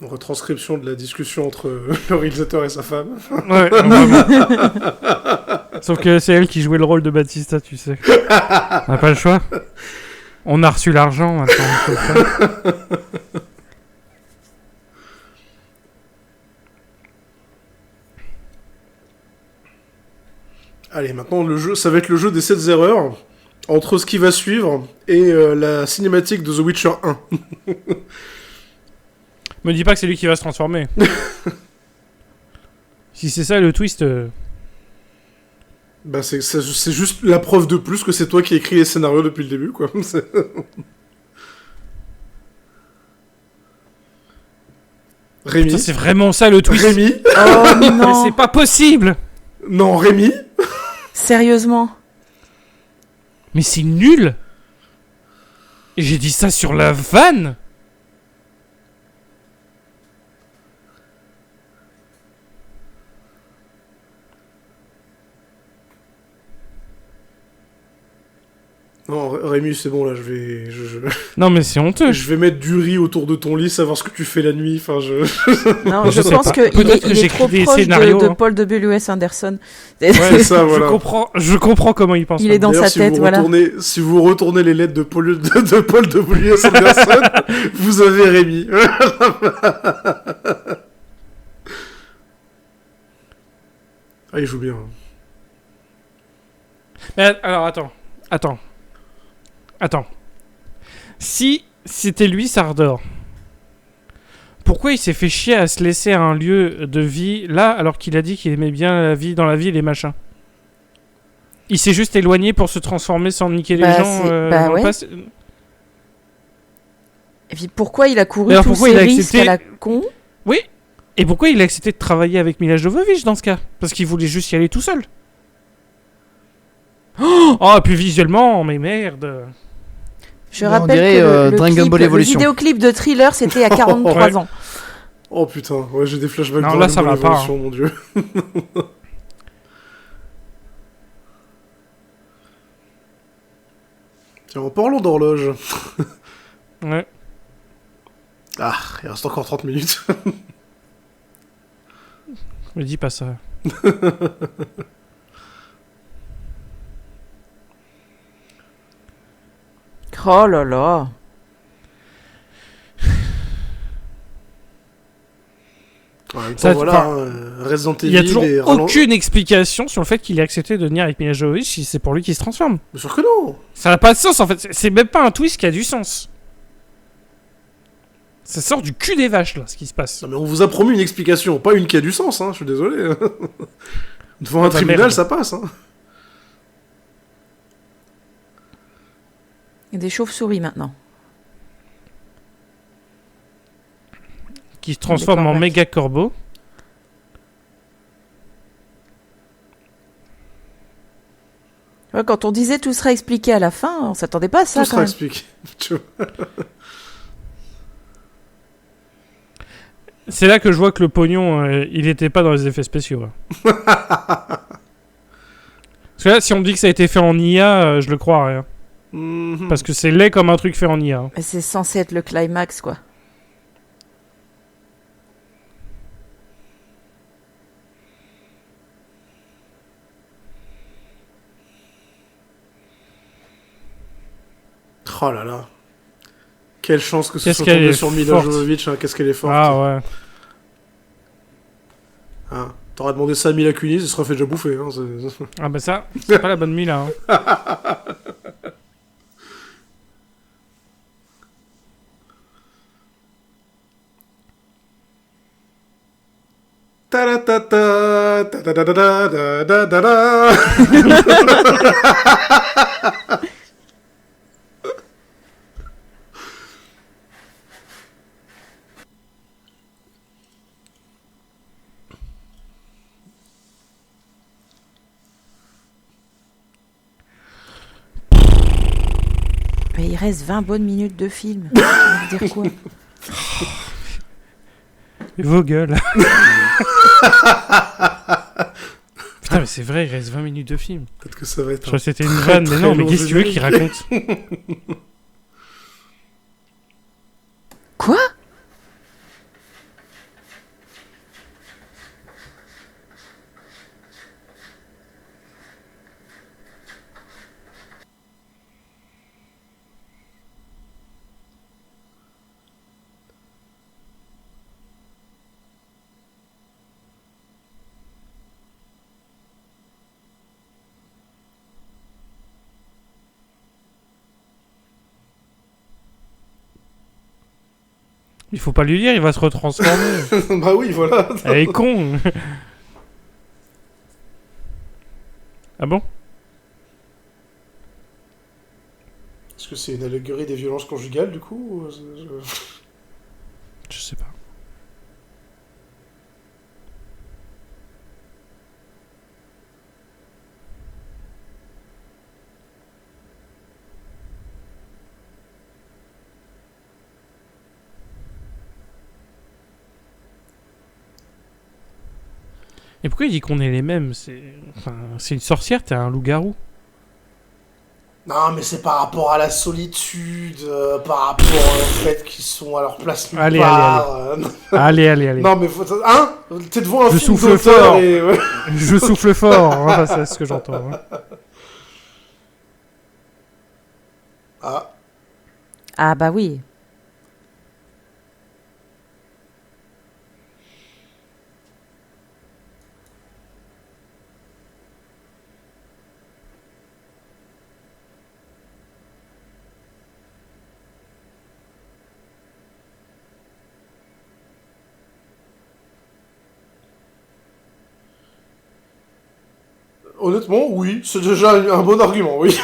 [SPEAKER 2] Retranscription de la discussion entre le réalisateur et sa femme.
[SPEAKER 1] Ouais, vraiment. Sauf que c'est elle qui jouait le rôle de Batista, tu sais. On n'a pas le choix. On a reçu l'argent maintenant. On peut le faire.
[SPEAKER 2] Allez, maintenant, le jeu, ça va être le jeu des 7 erreurs entre ce qui va suivre et la cinématique de The Witcher 1.
[SPEAKER 1] Me dis pas que c'est lui qui va se transformer. Si c'est ça le twist.
[SPEAKER 2] Bah, c'est juste la preuve de plus que c'est toi qui as écrit les scénarios depuis le début, quoi. Rémi.
[SPEAKER 1] Putain, c'est vraiment ça le twist.
[SPEAKER 2] Rémi.
[SPEAKER 3] Oh
[SPEAKER 1] Mais
[SPEAKER 3] non.
[SPEAKER 1] c'est pas possible.
[SPEAKER 2] Non, Rémi.
[SPEAKER 3] Sérieusement.
[SPEAKER 1] Mais c'est nul. Et j'ai dit ça sur la vanne.
[SPEAKER 2] Non, Rémi, c'est bon, là,
[SPEAKER 1] Non mais c'est honteux.
[SPEAKER 2] je vais mettre du riz autour de ton lit, savoir ce que tu fais la nuit, enfin,
[SPEAKER 3] Non,
[SPEAKER 1] Je
[SPEAKER 3] je
[SPEAKER 1] sais
[SPEAKER 3] pense
[SPEAKER 1] pas.
[SPEAKER 3] qu'il
[SPEAKER 1] Peut-être que
[SPEAKER 3] il est
[SPEAKER 1] j'écris
[SPEAKER 3] trop
[SPEAKER 1] des
[SPEAKER 3] proche
[SPEAKER 1] scénarios,
[SPEAKER 3] de
[SPEAKER 1] hein.
[SPEAKER 3] Paul W.S. Anderson.
[SPEAKER 2] Ouais, ça, voilà.
[SPEAKER 1] Je comprends comment il pense.
[SPEAKER 3] Il est dans
[SPEAKER 2] D'ailleurs,
[SPEAKER 3] sa tête, voilà.
[SPEAKER 2] Si vous retournez les lettres de Paul W.S. Anderson, vous avez Rémi. Ah, il joue bien.
[SPEAKER 1] Mais alors attends. Si c'était lui Sardor, pourquoi il s'est fait chier à se laisser un lieu de vie là alors qu'il a dit qu'il aimait bien la vie dans la ville et machin? Il s'est juste éloigné pour se transformer sans niquer les
[SPEAKER 3] Bah,
[SPEAKER 1] gens.
[SPEAKER 3] bah
[SPEAKER 1] dans le
[SPEAKER 3] ouais.
[SPEAKER 1] passé.
[SPEAKER 3] Et puis pourquoi il a couru
[SPEAKER 1] Alors
[SPEAKER 3] tous
[SPEAKER 1] pourquoi
[SPEAKER 3] ces
[SPEAKER 1] il a
[SPEAKER 3] risques
[SPEAKER 1] accepté-
[SPEAKER 3] à la con?
[SPEAKER 1] Oui. Et pourquoi il a accepté de travailler avec Mila Jovovich dans ce cas? Parce qu'il voulait juste y aller tout seul. Oh, puis visuellement, mais merde.
[SPEAKER 3] Je
[SPEAKER 4] On
[SPEAKER 3] rappelle
[SPEAKER 4] dirait,
[SPEAKER 3] que
[SPEAKER 4] Dragon Ball
[SPEAKER 3] le
[SPEAKER 4] Evolution.
[SPEAKER 3] vidéoclip de Thriller, c'était à 43
[SPEAKER 1] Ouais.
[SPEAKER 3] ans.
[SPEAKER 2] Oh putain, ouais, j'ai des flashbacks
[SPEAKER 1] Non,
[SPEAKER 2] dans
[SPEAKER 1] là,
[SPEAKER 2] Dragon
[SPEAKER 1] ça
[SPEAKER 2] Ball
[SPEAKER 1] va pas,
[SPEAKER 2] Evolution, mon dieu. Tiens, en parlant d'horloge.
[SPEAKER 1] Ouais.
[SPEAKER 2] Ah, Ah, il reste encore 30 minutes.
[SPEAKER 1] Me dis pas ça.
[SPEAKER 3] Oh là là.
[SPEAKER 2] En même temps,
[SPEAKER 1] Ça,
[SPEAKER 2] voilà,
[SPEAKER 1] enfin,
[SPEAKER 2] Resident
[SPEAKER 1] Il y a
[SPEAKER 2] Evil
[SPEAKER 1] toujours
[SPEAKER 2] et
[SPEAKER 1] aucune explication sur le fait qu'il ait accepté de venir avec Mila Jovovich si c'est pour lui qui se transforme.
[SPEAKER 2] Bien sûr que non.
[SPEAKER 1] Ça n'a pas de sens en fait. C'est même pas un twist qui a du sens. Ça sort du cul des vaches là, ce qui se passe.
[SPEAKER 2] Non, mais on vous a promis une explication, pas une qui a du sens, hein, je suis désolé. Devant un
[SPEAKER 1] bah,
[SPEAKER 2] tribunal,
[SPEAKER 1] merde.
[SPEAKER 2] ça passe. Hein.
[SPEAKER 3] Il y a des chauves-souris maintenant.
[SPEAKER 1] Qui se transforme en
[SPEAKER 3] corbeaux.
[SPEAKER 1] méga corbeau.
[SPEAKER 3] Ouais, quand on disait tout sera expliqué à la fin, on s'attendait pas à ça
[SPEAKER 2] Tout
[SPEAKER 3] quand
[SPEAKER 2] sera
[SPEAKER 3] même.
[SPEAKER 2] expliqué. Tu vois.
[SPEAKER 1] C'est là que je vois que le pognon, il était pas dans les effets spéciaux. Hein. Parce que là, si on me dit que ça a été fait en IA, je le crois rien.
[SPEAKER 2] Mhm.
[SPEAKER 1] Parce que c'est laid comme un truc fait en IA. Hein.
[SPEAKER 3] Mais c'est censé être le climax, quoi.
[SPEAKER 2] Oh là là. Quelle chance que ce
[SPEAKER 1] Qu'est-ce
[SPEAKER 2] soit
[SPEAKER 1] qu'elle
[SPEAKER 2] tombé
[SPEAKER 1] est
[SPEAKER 2] sur Mila
[SPEAKER 1] forte.
[SPEAKER 2] Jovovich, hein. Qu'est-ce qu'elle est forte.
[SPEAKER 1] Ah ouais.
[SPEAKER 2] Hein. T'aurais demandé ça à Mila Kunis, il serait fait déjà bouffer. Hein.
[SPEAKER 1] Ah bah ça, c'est pas la bonne Mila. Hein.
[SPEAKER 2] Ta-da-ta-ta, ta-da-da-da-da-da-da-da.
[SPEAKER 3] Mais il reste 20 bonnes minutes de film. Ça veut dire quoi?
[SPEAKER 1] Vos gueules. Putain, mais c'est vrai, il reste 20 minutes de film.
[SPEAKER 2] Peut-être que ça va être.
[SPEAKER 1] Je crois que c'était une vanne, mais non, mais
[SPEAKER 2] long
[SPEAKER 1] qu'est-ce que tu veux qu'il
[SPEAKER 2] générique.
[SPEAKER 1] raconte?
[SPEAKER 3] Quoi?
[SPEAKER 1] Il faut pas lui dire, il va se retransformer.
[SPEAKER 2] Bah oui, voilà.
[SPEAKER 1] Elle est con. Ah bon?
[SPEAKER 2] Est-ce que c'est une allégorie des violences conjugales, du coup ou
[SPEAKER 1] Je sais pas. Et pourquoi il dit qu'on est les mêmes? C'est une sorcière, t'es un loup-garou.
[SPEAKER 2] Non, mais c'est par rapport à la solitude, par rapport au fait qu'ils sont à leur place nulle
[SPEAKER 1] Allez,
[SPEAKER 2] part.
[SPEAKER 1] Allez.
[SPEAKER 2] Non, mais faut... Hein. T'es devant un
[SPEAKER 1] Je
[SPEAKER 2] film
[SPEAKER 1] souffle
[SPEAKER 2] d'auteur
[SPEAKER 1] fort.
[SPEAKER 2] et... ouais.
[SPEAKER 1] Je souffle fort, hein, c'est ce que j'entends. Hein.
[SPEAKER 2] Ah,
[SPEAKER 3] Ah bah oui.
[SPEAKER 2] honnêtement, oui. C'est déjà un bon argument, oui.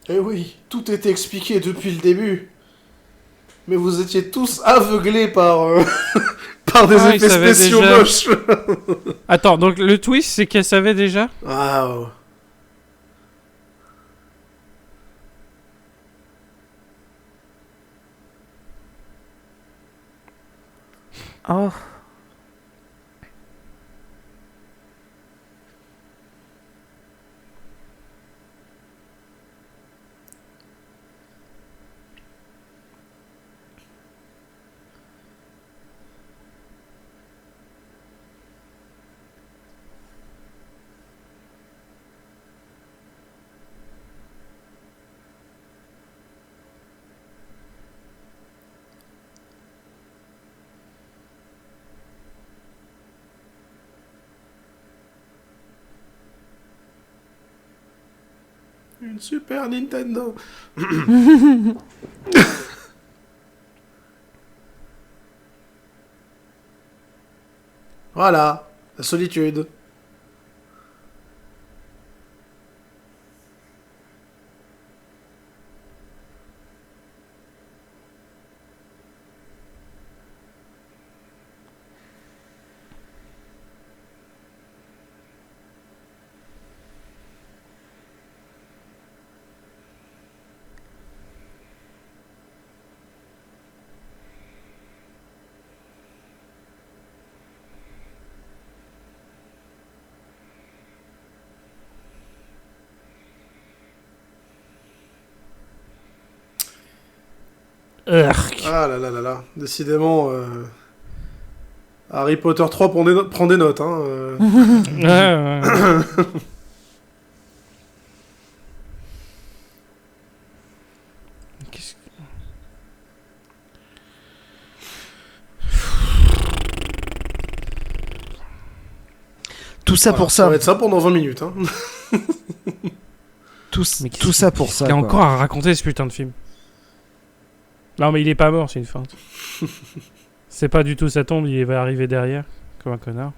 [SPEAKER 2] Eh oui, tout était expliqué depuis le début. Mais vous étiez tous aveuglés par, par des
[SPEAKER 1] Ah, il
[SPEAKER 2] effets
[SPEAKER 1] savait
[SPEAKER 2] spéciaux
[SPEAKER 1] déjà.
[SPEAKER 2] moches.
[SPEAKER 1] Attends, donc le twist, c'est qu'elle savait déjà.
[SPEAKER 2] Waouh.
[SPEAKER 3] Oh.
[SPEAKER 2] Une Super Nintendo. Voilà, la solitude.
[SPEAKER 1] Urk.
[SPEAKER 2] Ah là là là là. Décidément, Harry Potter 3 prend des notes. Hein,
[SPEAKER 1] Ouais. Qu'est-ce que-
[SPEAKER 4] Tout ça
[SPEAKER 2] Voilà,
[SPEAKER 4] pour
[SPEAKER 2] ça
[SPEAKER 4] ça.
[SPEAKER 2] va être ça pendant 20 minutes. Hein.
[SPEAKER 1] Mais
[SPEAKER 4] Tout ça pour ça.
[SPEAKER 1] Il y a
[SPEAKER 4] quoi.
[SPEAKER 1] encore à raconter ce putain de film. Non, mais il est pas mort, c'est une feinte. C'est pas du tout sa tombe, il va arriver derrière, comme un connard.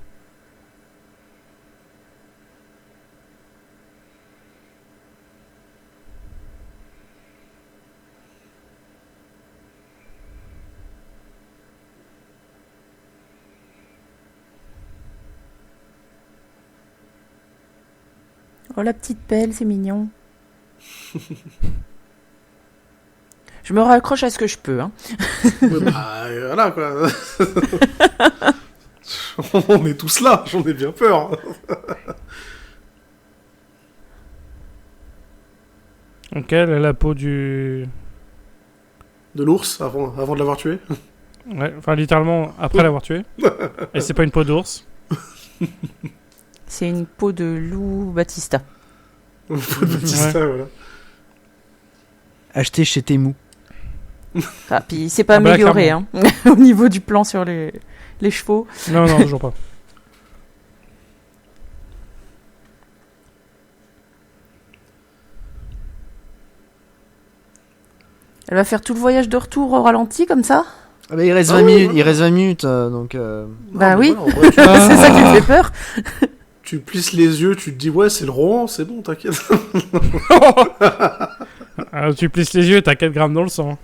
[SPEAKER 3] Oh, la petite pelle, c'est mignon. Je me raccroche à ce que je peux. Hein.
[SPEAKER 2] Ouais, bah, voilà quoi. On est tous là, j'en ai bien peur.
[SPEAKER 1] Ok, elle a la peau du...
[SPEAKER 2] De l'ours avant de l'avoir tué.
[SPEAKER 1] Ouais, enfin littéralement après l'avoir tué. Et c'est pas une peau d'ours.
[SPEAKER 3] C'est une peau de loup Batista.
[SPEAKER 2] Faut de Batista, voilà.
[SPEAKER 4] Acheté chez Temu.
[SPEAKER 3] Ah, puis c'est pas
[SPEAKER 1] Ah bah,
[SPEAKER 3] amélioré hein, au niveau du plan sur les chevaux.
[SPEAKER 1] Non, non, toujours pas.
[SPEAKER 3] Elle va faire tout le voyage de retour au ralenti comme ça.
[SPEAKER 4] Ah bah, il reste
[SPEAKER 2] Ah
[SPEAKER 4] 20
[SPEAKER 2] oui,
[SPEAKER 4] minutes.
[SPEAKER 2] voilà.
[SPEAKER 4] Il reste 20 minutes, donc.
[SPEAKER 3] Bah
[SPEAKER 2] Non, mais
[SPEAKER 3] oui.
[SPEAKER 2] voilà, en vrai,
[SPEAKER 3] C'est ça qui me fait peur.
[SPEAKER 2] tu plisses les yeux, tu te dis ouais c'est le Rohan, c'est bon, t'inquiète.
[SPEAKER 1] Ah, tu plisses les yeux, t'as 4 grammes dans le sang.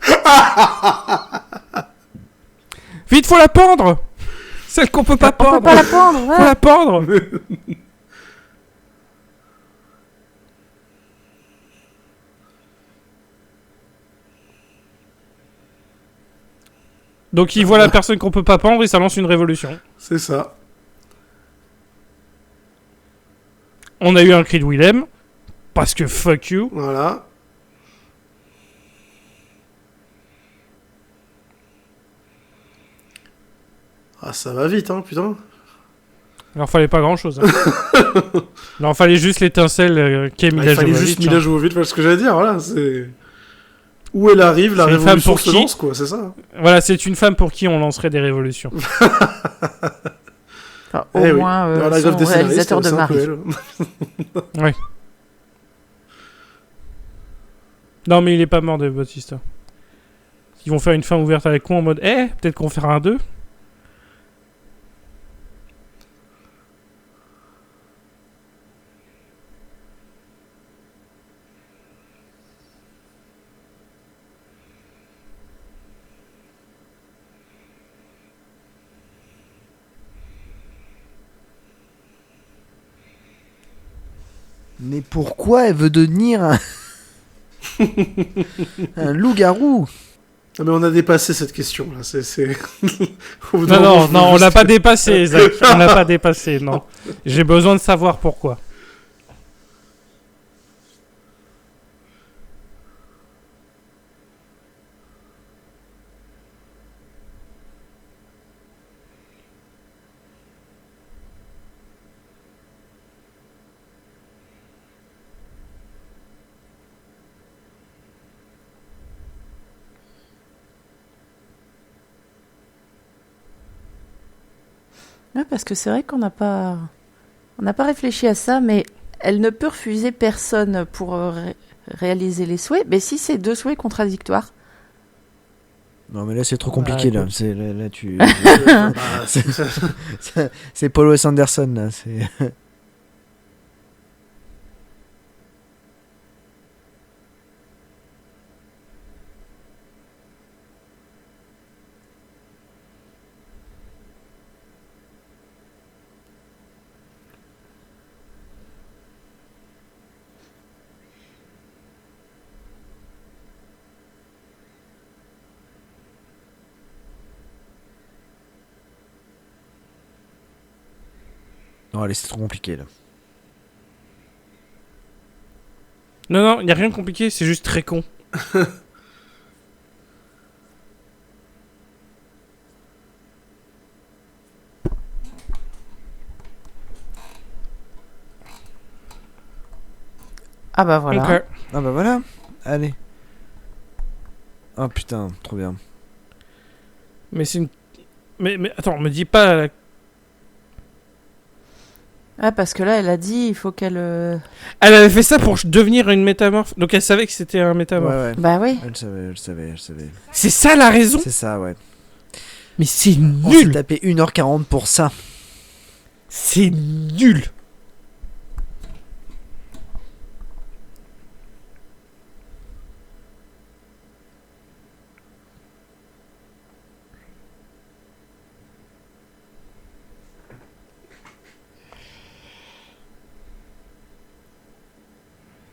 [SPEAKER 1] Vite, faut la pendre. Celle qu'on peut pas
[SPEAKER 3] On peut
[SPEAKER 1] pendre.
[SPEAKER 3] pas la pendre.
[SPEAKER 1] Faut
[SPEAKER 3] Ouais.
[SPEAKER 1] la pendre. Donc il voit la personne qu'on peut pas pendre et ça lance une révolution.
[SPEAKER 2] C'est ça.
[SPEAKER 1] On a eu un cri de Willem. Parce que fuck you.
[SPEAKER 2] Voilà. Ah ça va vite hein putain.
[SPEAKER 1] Il leur fallait pas grand chose. Il leur fallait juste l'étincelle qu'est
[SPEAKER 2] Il
[SPEAKER 1] Mila
[SPEAKER 2] fallait
[SPEAKER 1] Jovovich,
[SPEAKER 2] juste
[SPEAKER 1] hein.
[SPEAKER 2] Mila Jovovich, voilà ce que j'allais dire, voilà, c'est... Où elle arrive, la
[SPEAKER 1] C'est une femme
[SPEAKER 2] révolution
[SPEAKER 1] pour
[SPEAKER 2] se
[SPEAKER 1] qui
[SPEAKER 2] lance, quoi, c'est ça.
[SPEAKER 1] Voilà, c'est une femme pour qui on lancerait des révolutions.
[SPEAKER 3] Enfin, au
[SPEAKER 2] Eh oui.
[SPEAKER 3] moins
[SPEAKER 2] Dans la grève
[SPEAKER 3] son
[SPEAKER 2] des scénaristes,
[SPEAKER 3] réalisateur de
[SPEAKER 2] c'est un peu
[SPEAKER 3] Marie.
[SPEAKER 2] elle.
[SPEAKER 1] Non, mais il est pas mort de Bautista. Ils vont faire une fin ouverte avec moi en mode peut-être qu'on fera un 2.
[SPEAKER 4] Mais pourquoi elle veut devenir un loup-garou?
[SPEAKER 2] Ah, mais on a dépassé cette question là. Au bout d'un
[SPEAKER 1] Non,
[SPEAKER 2] moment,
[SPEAKER 1] non,
[SPEAKER 2] je
[SPEAKER 1] non,
[SPEAKER 2] veux
[SPEAKER 1] on
[SPEAKER 2] juste-
[SPEAKER 1] l'a pas dépassé, Zach. On l'a pas dépassé, non. J'ai besoin de savoir pourquoi.
[SPEAKER 3] Ouais, parce que c'est vrai on n'a pas réfléchi à ça, mais elle ne peut refuser personne pour réaliser les souhaits. Mais si c'est 2 souhaits contradictoires,
[SPEAKER 4] Non, mais là, c'est trop compliqué, là.
[SPEAKER 1] écoute.
[SPEAKER 4] Là, tu...
[SPEAKER 2] Bah,
[SPEAKER 4] c'est Paul Wes Anderson, là. C'est... Non, allez, c'est trop compliqué, là.
[SPEAKER 1] Non, non, il n'y a rien de compliqué, c'est juste très con.
[SPEAKER 3] ah bah voilà.
[SPEAKER 1] Ok.
[SPEAKER 4] Ah bah voilà, allez. Oh putain, trop bien.
[SPEAKER 1] Mais c'est une... Mais attends, me dis pas...
[SPEAKER 3] Ah, parce que là, elle a dit, il faut qu'elle...
[SPEAKER 1] Elle avait fait ça pour devenir une métamorphe. Donc elle savait que c'était un métamorphe.
[SPEAKER 4] Ouais, ouais.
[SPEAKER 3] Bah oui.
[SPEAKER 4] Elle savait.
[SPEAKER 1] C'est ça la raison.
[SPEAKER 4] C'est ça, ouais.
[SPEAKER 1] Mais c'est
[SPEAKER 4] On s'est
[SPEAKER 1] nul.
[SPEAKER 4] tapé 1h40 pour ça.
[SPEAKER 1] C'est nul.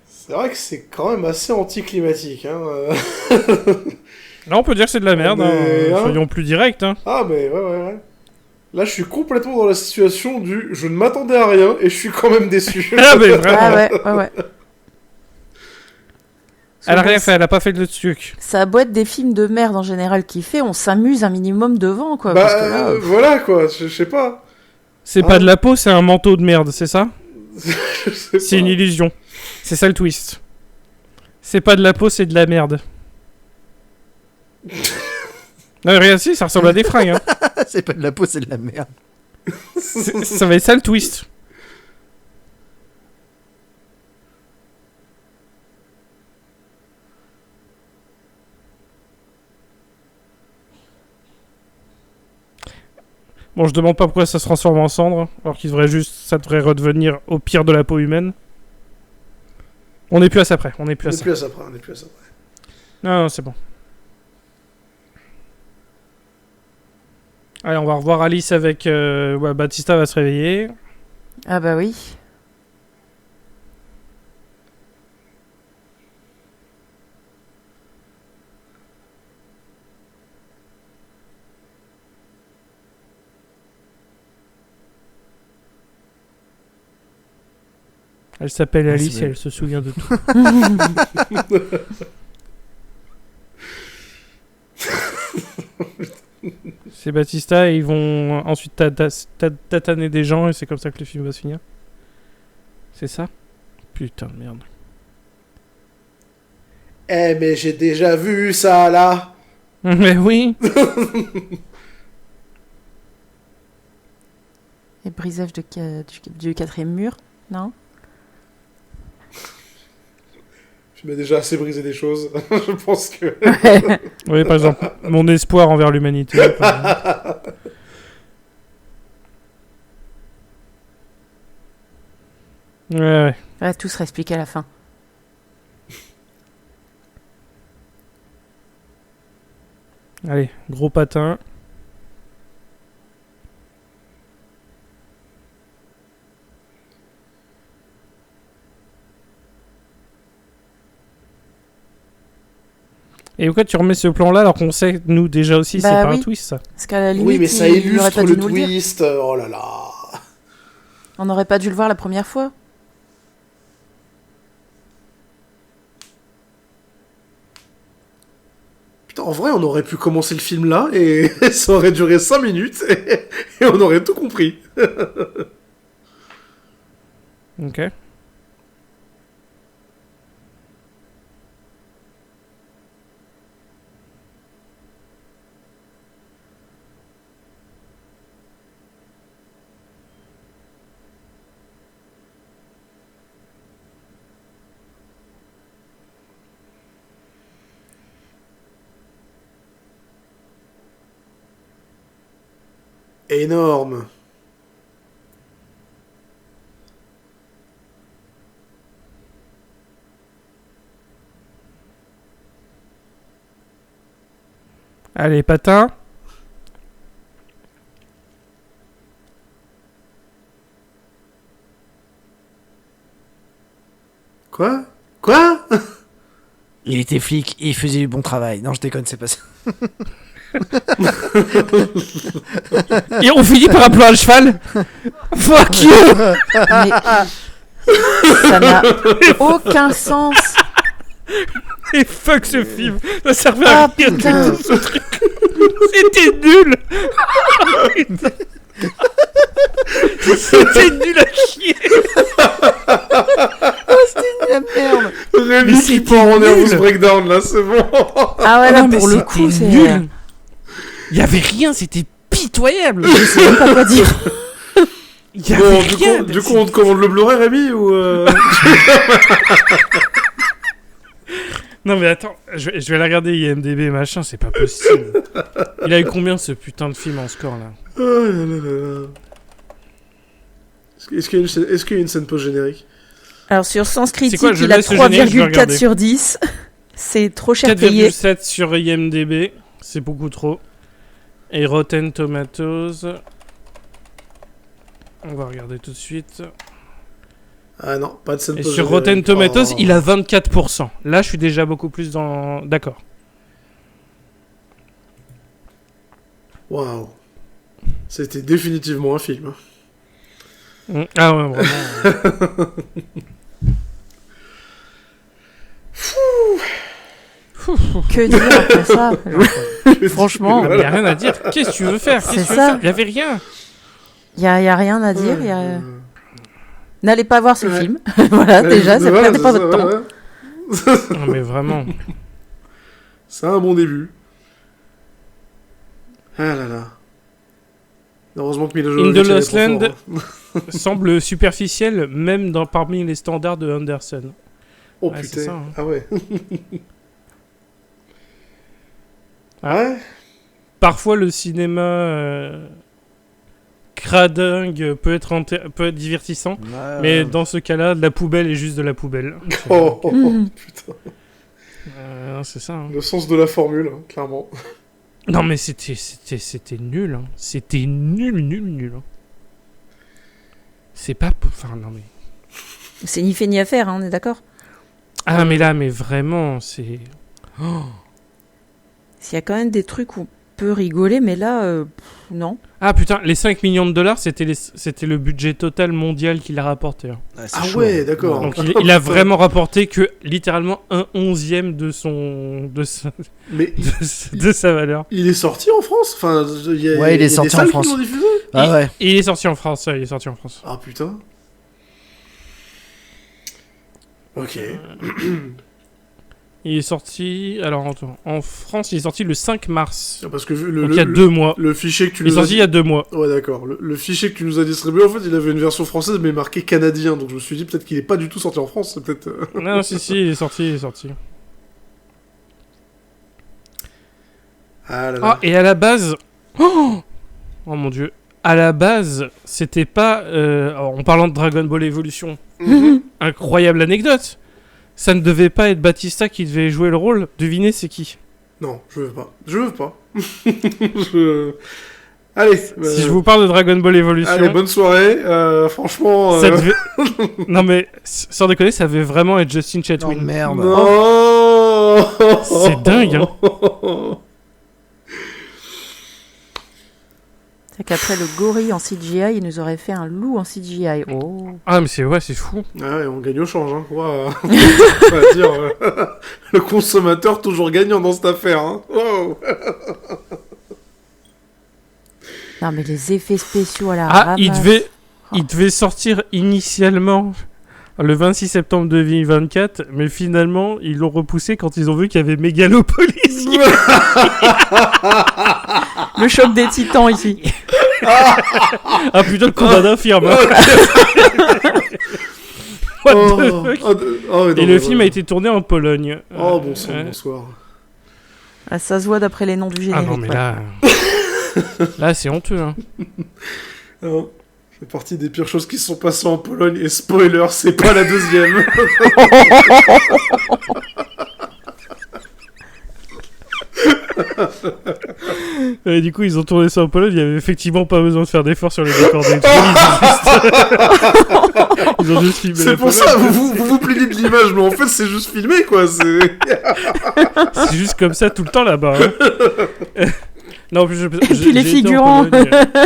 [SPEAKER 2] C'est vrai que c'est quand même assez anticlimatique. Hein.
[SPEAKER 1] Là, on peut dire que c'est de la merde.
[SPEAKER 2] Mais,
[SPEAKER 1] hein.
[SPEAKER 2] hein.
[SPEAKER 1] Soyons plus directs. Hein.
[SPEAKER 2] Ah, mais ouais. Là, je suis complètement dans la situation du je ne m'attendais à rien et je suis quand même déçu.
[SPEAKER 1] Ah, mais vraiment.
[SPEAKER 3] Ah ouais.
[SPEAKER 1] Elle a
[SPEAKER 3] Bon,
[SPEAKER 1] rien fait, elle a pas fait de truc.
[SPEAKER 3] Ça a beau être des films de merde en général qu'il fait, on s'amuse un minimum devant, quoi.
[SPEAKER 2] Bah,
[SPEAKER 3] parce que là,
[SPEAKER 2] voilà quoi, je sais pas.
[SPEAKER 1] C'est
[SPEAKER 2] Ah.
[SPEAKER 1] pas de la peau, c'est un manteau de merde, c'est ça?
[SPEAKER 2] Je sais
[SPEAKER 1] C'est
[SPEAKER 2] pas.
[SPEAKER 1] une illusion. C'est ça le twist. C'est pas de la peau, c'est de la merde. Non, rien, si, ça ressemble à des fringues. Hein.
[SPEAKER 4] C'est pas de la peau, c'est de la merde.
[SPEAKER 1] Ça va être ça le twist. Bon, je demande pas pourquoi ça se transforme en cendre, alors qu'il devrait juste, ça devrait redevenir au pire de la peau humaine. On n'est plus à ça près, on n'est plus
[SPEAKER 2] On
[SPEAKER 1] à
[SPEAKER 2] est
[SPEAKER 1] ça.
[SPEAKER 2] plus à ça près, on est plus à ça près.
[SPEAKER 1] Non, c'est bon. Allez, on va revoir Alice avec... ouais, Batista va se réveiller.
[SPEAKER 3] ah bah oui.
[SPEAKER 1] Elle s'appelle
[SPEAKER 4] Ah,
[SPEAKER 1] Alice
[SPEAKER 4] c'est
[SPEAKER 1] et
[SPEAKER 4] vrai.
[SPEAKER 1] elle se souvient de tout. C'est Batista et ils vont ensuite tataner des gens et c'est comme ça que le film va se finir. C'est ça? Putain de merde.
[SPEAKER 2] Eh, mais j'ai déjà vu ça là.
[SPEAKER 1] Mais oui.
[SPEAKER 3] Et brisage du 4e mur, non?
[SPEAKER 2] Je m'ai déjà assez brisé des choses. Je pense que.
[SPEAKER 1] Oui, par exemple, mon espoir envers l'humanité. par exemple. Ouais.
[SPEAKER 3] Ouais, tout sera expliqué à la fin.
[SPEAKER 1] Allez, gros patin. Et pourquoi tu remets ce plan-là alors qu'on sait, nous, déjà aussi,
[SPEAKER 3] Bah
[SPEAKER 1] c'est pas
[SPEAKER 3] oui.
[SPEAKER 1] un twist, ça?
[SPEAKER 3] Parce qu'à la limite,
[SPEAKER 2] Oui, mais ça
[SPEAKER 3] il n'aurait
[SPEAKER 2] illustre
[SPEAKER 3] pas dû
[SPEAKER 2] le
[SPEAKER 3] nous le dire.
[SPEAKER 2] twist. Oh là là.
[SPEAKER 3] On n'aurait pas dû le voir la première fois.
[SPEAKER 2] Putain, en vrai, on aurait pu commencer le film là et ça aurait duré 5 minutes et on aurait tout compris.
[SPEAKER 1] Ok.
[SPEAKER 2] Énorme.
[SPEAKER 1] Allez, patin.
[SPEAKER 2] Quoi? Quoi?
[SPEAKER 4] Il était flic et il faisait du bon travail. Non, je déconne, c'est pas ça.
[SPEAKER 1] Et on finit par appeler un cheval. Fuck you.
[SPEAKER 3] Mais ça n'a aucun sens.
[SPEAKER 1] Et fuck ce film. Ça servait à
[SPEAKER 3] Ah
[SPEAKER 1] rien du
[SPEAKER 3] putain.
[SPEAKER 1] tout, ce truc. C'était nul. C'était nul à chier.
[SPEAKER 4] La merde.
[SPEAKER 2] Rémi qui
[SPEAKER 1] c'était
[SPEAKER 2] part en nervous
[SPEAKER 1] nul.
[SPEAKER 2] breakdown là, c'est bon.
[SPEAKER 3] Ah ouais, là,
[SPEAKER 1] Non, mais
[SPEAKER 3] pour le
[SPEAKER 1] c'était
[SPEAKER 3] coup, c'est...
[SPEAKER 1] nul. Il y avait rien, c'était pitoyable.
[SPEAKER 3] Je sais même pas quoi dire.
[SPEAKER 1] Il y
[SPEAKER 2] Bon,
[SPEAKER 1] avait
[SPEAKER 2] du
[SPEAKER 1] rien.
[SPEAKER 2] coup, on te commande le Blu-ray, Rémi, ou
[SPEAKER 1] Non mais attends, je vais la regarder IMDb machin, c'est pas possible. Il a eu combien ce putain de film en score là?
[SPEAKER 2] Oh là là là là. Est-ce qu'il y a une scène post-générique?
[SPEAKER 3] Alors sur Sens Critique,
[SPEAKER 1] quoi, je
[SPEAKER 3] il a
[SPEAKER 1] laisse le générique, je vais
[SPEAKER 3] 3,4
[SPEAKER 1] regarder.
[SPEAKER 3] sur 10. C'est trop cher payé.
[SPEAKER 1] 4,7 sur IMDb, c'est beaucoup trop. Et Rotten Tomatoes, on va regarder tout de suite.
[SPEAKER 2] Ah non, pas de scène
[SPEAKER 1] Et
[SPEAKER 2] post-générique.
[SPEAKER 1] sur Rotten Tomatoes,
[SPEAKER 2] Oh.
[SPEAKER 1] il a 24%. Là, je suis déjà beaucoup plus dans... D'accord.
[SPEAKER 2] Waouh. C'était définitivement un film.
[SPEAKER 1] Ah ouais, vraiment.
[SPEAKER 3] Que dire après ça? Franchement,
[SPEAKER 1] Il n'y a rien à dire. Qu'est-ce que tu veux faire?
[SPEAKER 3] C'est
[SPEAKER 1] Qu'est-ce que tu veux
[SPEAKER 3] ça.
[SPEAKER 1] faire? Il n'y avait rien.
[SPEAKER 3] il y a rien à dire.
[SPEAKER 2] Ouais.
[SPEAKER 3] N'allez pas voir ce
[SPEAKER 2] Ouais.
[SPEAKER 3] film. Voilà, déjà, ça
[SPEAKER 2] Voilà,
[SPEAKER 3] perdez pas votre temps.
[SPEAKER 2] ouais.
[SPEAKER 1] Non mais vraiment.
[SPEAKER 2] C'est un bon début. Ah là là. Heureusement que Milo
[SPEAKER 1] In
[SPEAKER 2] Jovovich
[SPEAKER 1] the
[SPEAKER 2] est
[SPEAKER 1] Lost
[SPEAKER 2] trop
[SPEAKER 1] Land
[SPEAKER 2] fort, hein.
[SPEAKER 1] semble superficiel, même parmi les standards de Anderson.
[SPEAKER 2] Oh
[SPEAKER 1] Ouais, c'est
[SPEAKER 2] putain.
[SPEAKER 1] ça, hein.
[SPEAKER 2] Ah ouais.
[SPEAKER 1] Ah.
[SPEAKER 2] Ouais.
[SPEAKER 1] Parfois, le cinéma cradingue peut être divertissant, mais dans ce cas-là, la poubelle est juste de la poubelle.
[SPEAKER 2] Oh, oh, oh,
[SPEAKER 3] Mhm.
[SPEAKER 2] putain.
[SPEAKER 1] Non, c'est ça. Hein.
[SPEAKER 2] Le sens de la formule, hein, clairement.
[SPEAKER 1] Non, mais c'était nul. Hein. C'était nul. Hein. C'est pas... Enfin, non, mais...
[SPEAKER 3] C'est ni fait ni à faire, hein, on est d'accord?
[SPEAKER 1] Ah, mais là, mais vraiment, c'est... Oh.
[SPEAKER 3] Il y a quand même des trucs où on peut rigoler, mais là, non.
[SPEAKER 1] Ah, putain, les 5 millions de dollars, c'était le budget total mondial qu'il a rapporté. Hein.
[SPEAKER 2] Ah ouais, d'accord.
[SPEAKER 1] Donc, il a vraiment rapporté que, littéralement, 1/11
[SPEAKER 2] Mais
[SPEAKER 1] de sa valeur.
[SPEAKER 2] il est sorti en France? Enfin, il y a,
[SPEAKER 4] Ouais, il
[SPEAKER 2] y a
[SPEAKER 4] est
[SPEAKER 2] des
[SPEAKER 4] sorti
[SPEAKER 2] salles
[SPEAKER 4] en
[SPEAKER 2] qui
[SPEAKER 4] France.
[SPEAKER 2] l'ont diffusé?
[SPEAKER 4] Ah ouais.
[SPEAKER 1] Et il est sorti en France, ouais, il est sorti en France.
[SPEAKER 2] Ah putain. Ok.
[SPEAKER 1] Il est sorti... Alors, attends, en France, il est sorti le 5 mars.
[SPEAKER 2] Parce que
[SPEAKER 1] Donc, il y a 2 mois.
[SPEAKER 2] le fichier que tu
[SPEAKER 1] Il est
[SPEAKER 2] nous as
[SPEAKER 1] sorti il y a 2 mois.
[SPEAKER 2] Ouais, d'accord. Le fichier que tu nous as distribué, en fait, il avait une version française, mais marqué canadien. Donc je me suis dit, peut-être qu'il est pas du tout sorti en France. C'est peut-être.
[SPEAKER 1] Non, si, il est sorti.
[SPEAKER 2] Ah là là.
[SPEAKER 1] Ah, et à la base... Oh mon dieu. À la base, c'était pas... alors, en parlant de Dragon Ball Evolution,
[SPEAKER 2] Mhm.
[SPEAKER 1] incroyable anecdote. Ça ne devait pas être Batista qui devait jouer le rôle. Devinez c'est qui.
[SPEAKER 2] Non, je veux pas. Allez.
[SPEAKER 1] Si je vous parle de Dragon Ball Evolution...
[SPEAKER 2] Allez, bonne soirée. Franchement.
[SPEAKER 1] ça devait... non mais, sans déconner, ça devait vraiment être Justin
[SPEAKER 4] Oh
[SPEAKER 1] Chatwin.
[SPEAKER 4] merde.
[SPEAKER 2] Non. Oh
[SPEAKER 1] C'est dingue, hein.
[SPEAKER 3] C'est qu'après le gorille en CGI, il nous aurait fait un loup en CGI. Oh.
[SPEAKER 1] Ah, mais c'est fou.
[SPEAKER 2] Ah ouais, on gagne au change, hein. Wow. On va dire, le consommateur toujours gagnant dans cette affaire, hein. Wow.
[SPEAKER 3] Non, mais les effets spéciaux à la
[SPEAKER 1] Ah,
[SPEAKER 3] ramasse.
[SPEAKER 1] il devait sortir initialement le 26 septembre 2024, mais finalement, ils l'ont repoussé quand ils ont vu qu'il y avait Megalopolis.
[SPEAKER 3] Le choc des titans ici.
[SPEAKER 1] Ah putain, le combat d'infirme. What the fuck. Et le film a été tourné en Pologne.
[SPEAKER 2] Oh, bonsoir.
[SPEAKER 3] Ah, ça se voit d'après les noms du
[SPEAKER 1] Ah
[SPEAKER 3] générique.
[SPEAKER 1] non, mais
[SPEAKER 3] ouais.
[SPEAKER 1] là c'est honteux. Hein.
[SPEAKER 2] Non, c'est partie des pires choses qui se sont passées en Pologne, et spoiler, c'est pas la deuxième.
[SPEAKER 1] Et du coup, ils ont tourné ça en Pologne. Il y avait effectivement pas besoin de faire d'efforts sur les décors des trucs. Ils ont juste filmé.
[SPEAKER 2] C'est pour ça, vous plaignez de l'image, mais en fait, c'est juste filmé, quoi.
[SPEAKER 1] C'est juste comme ça tout le temps là-bas. Hein. Non, puis
[SPEAKER 3] Et puis les figurants,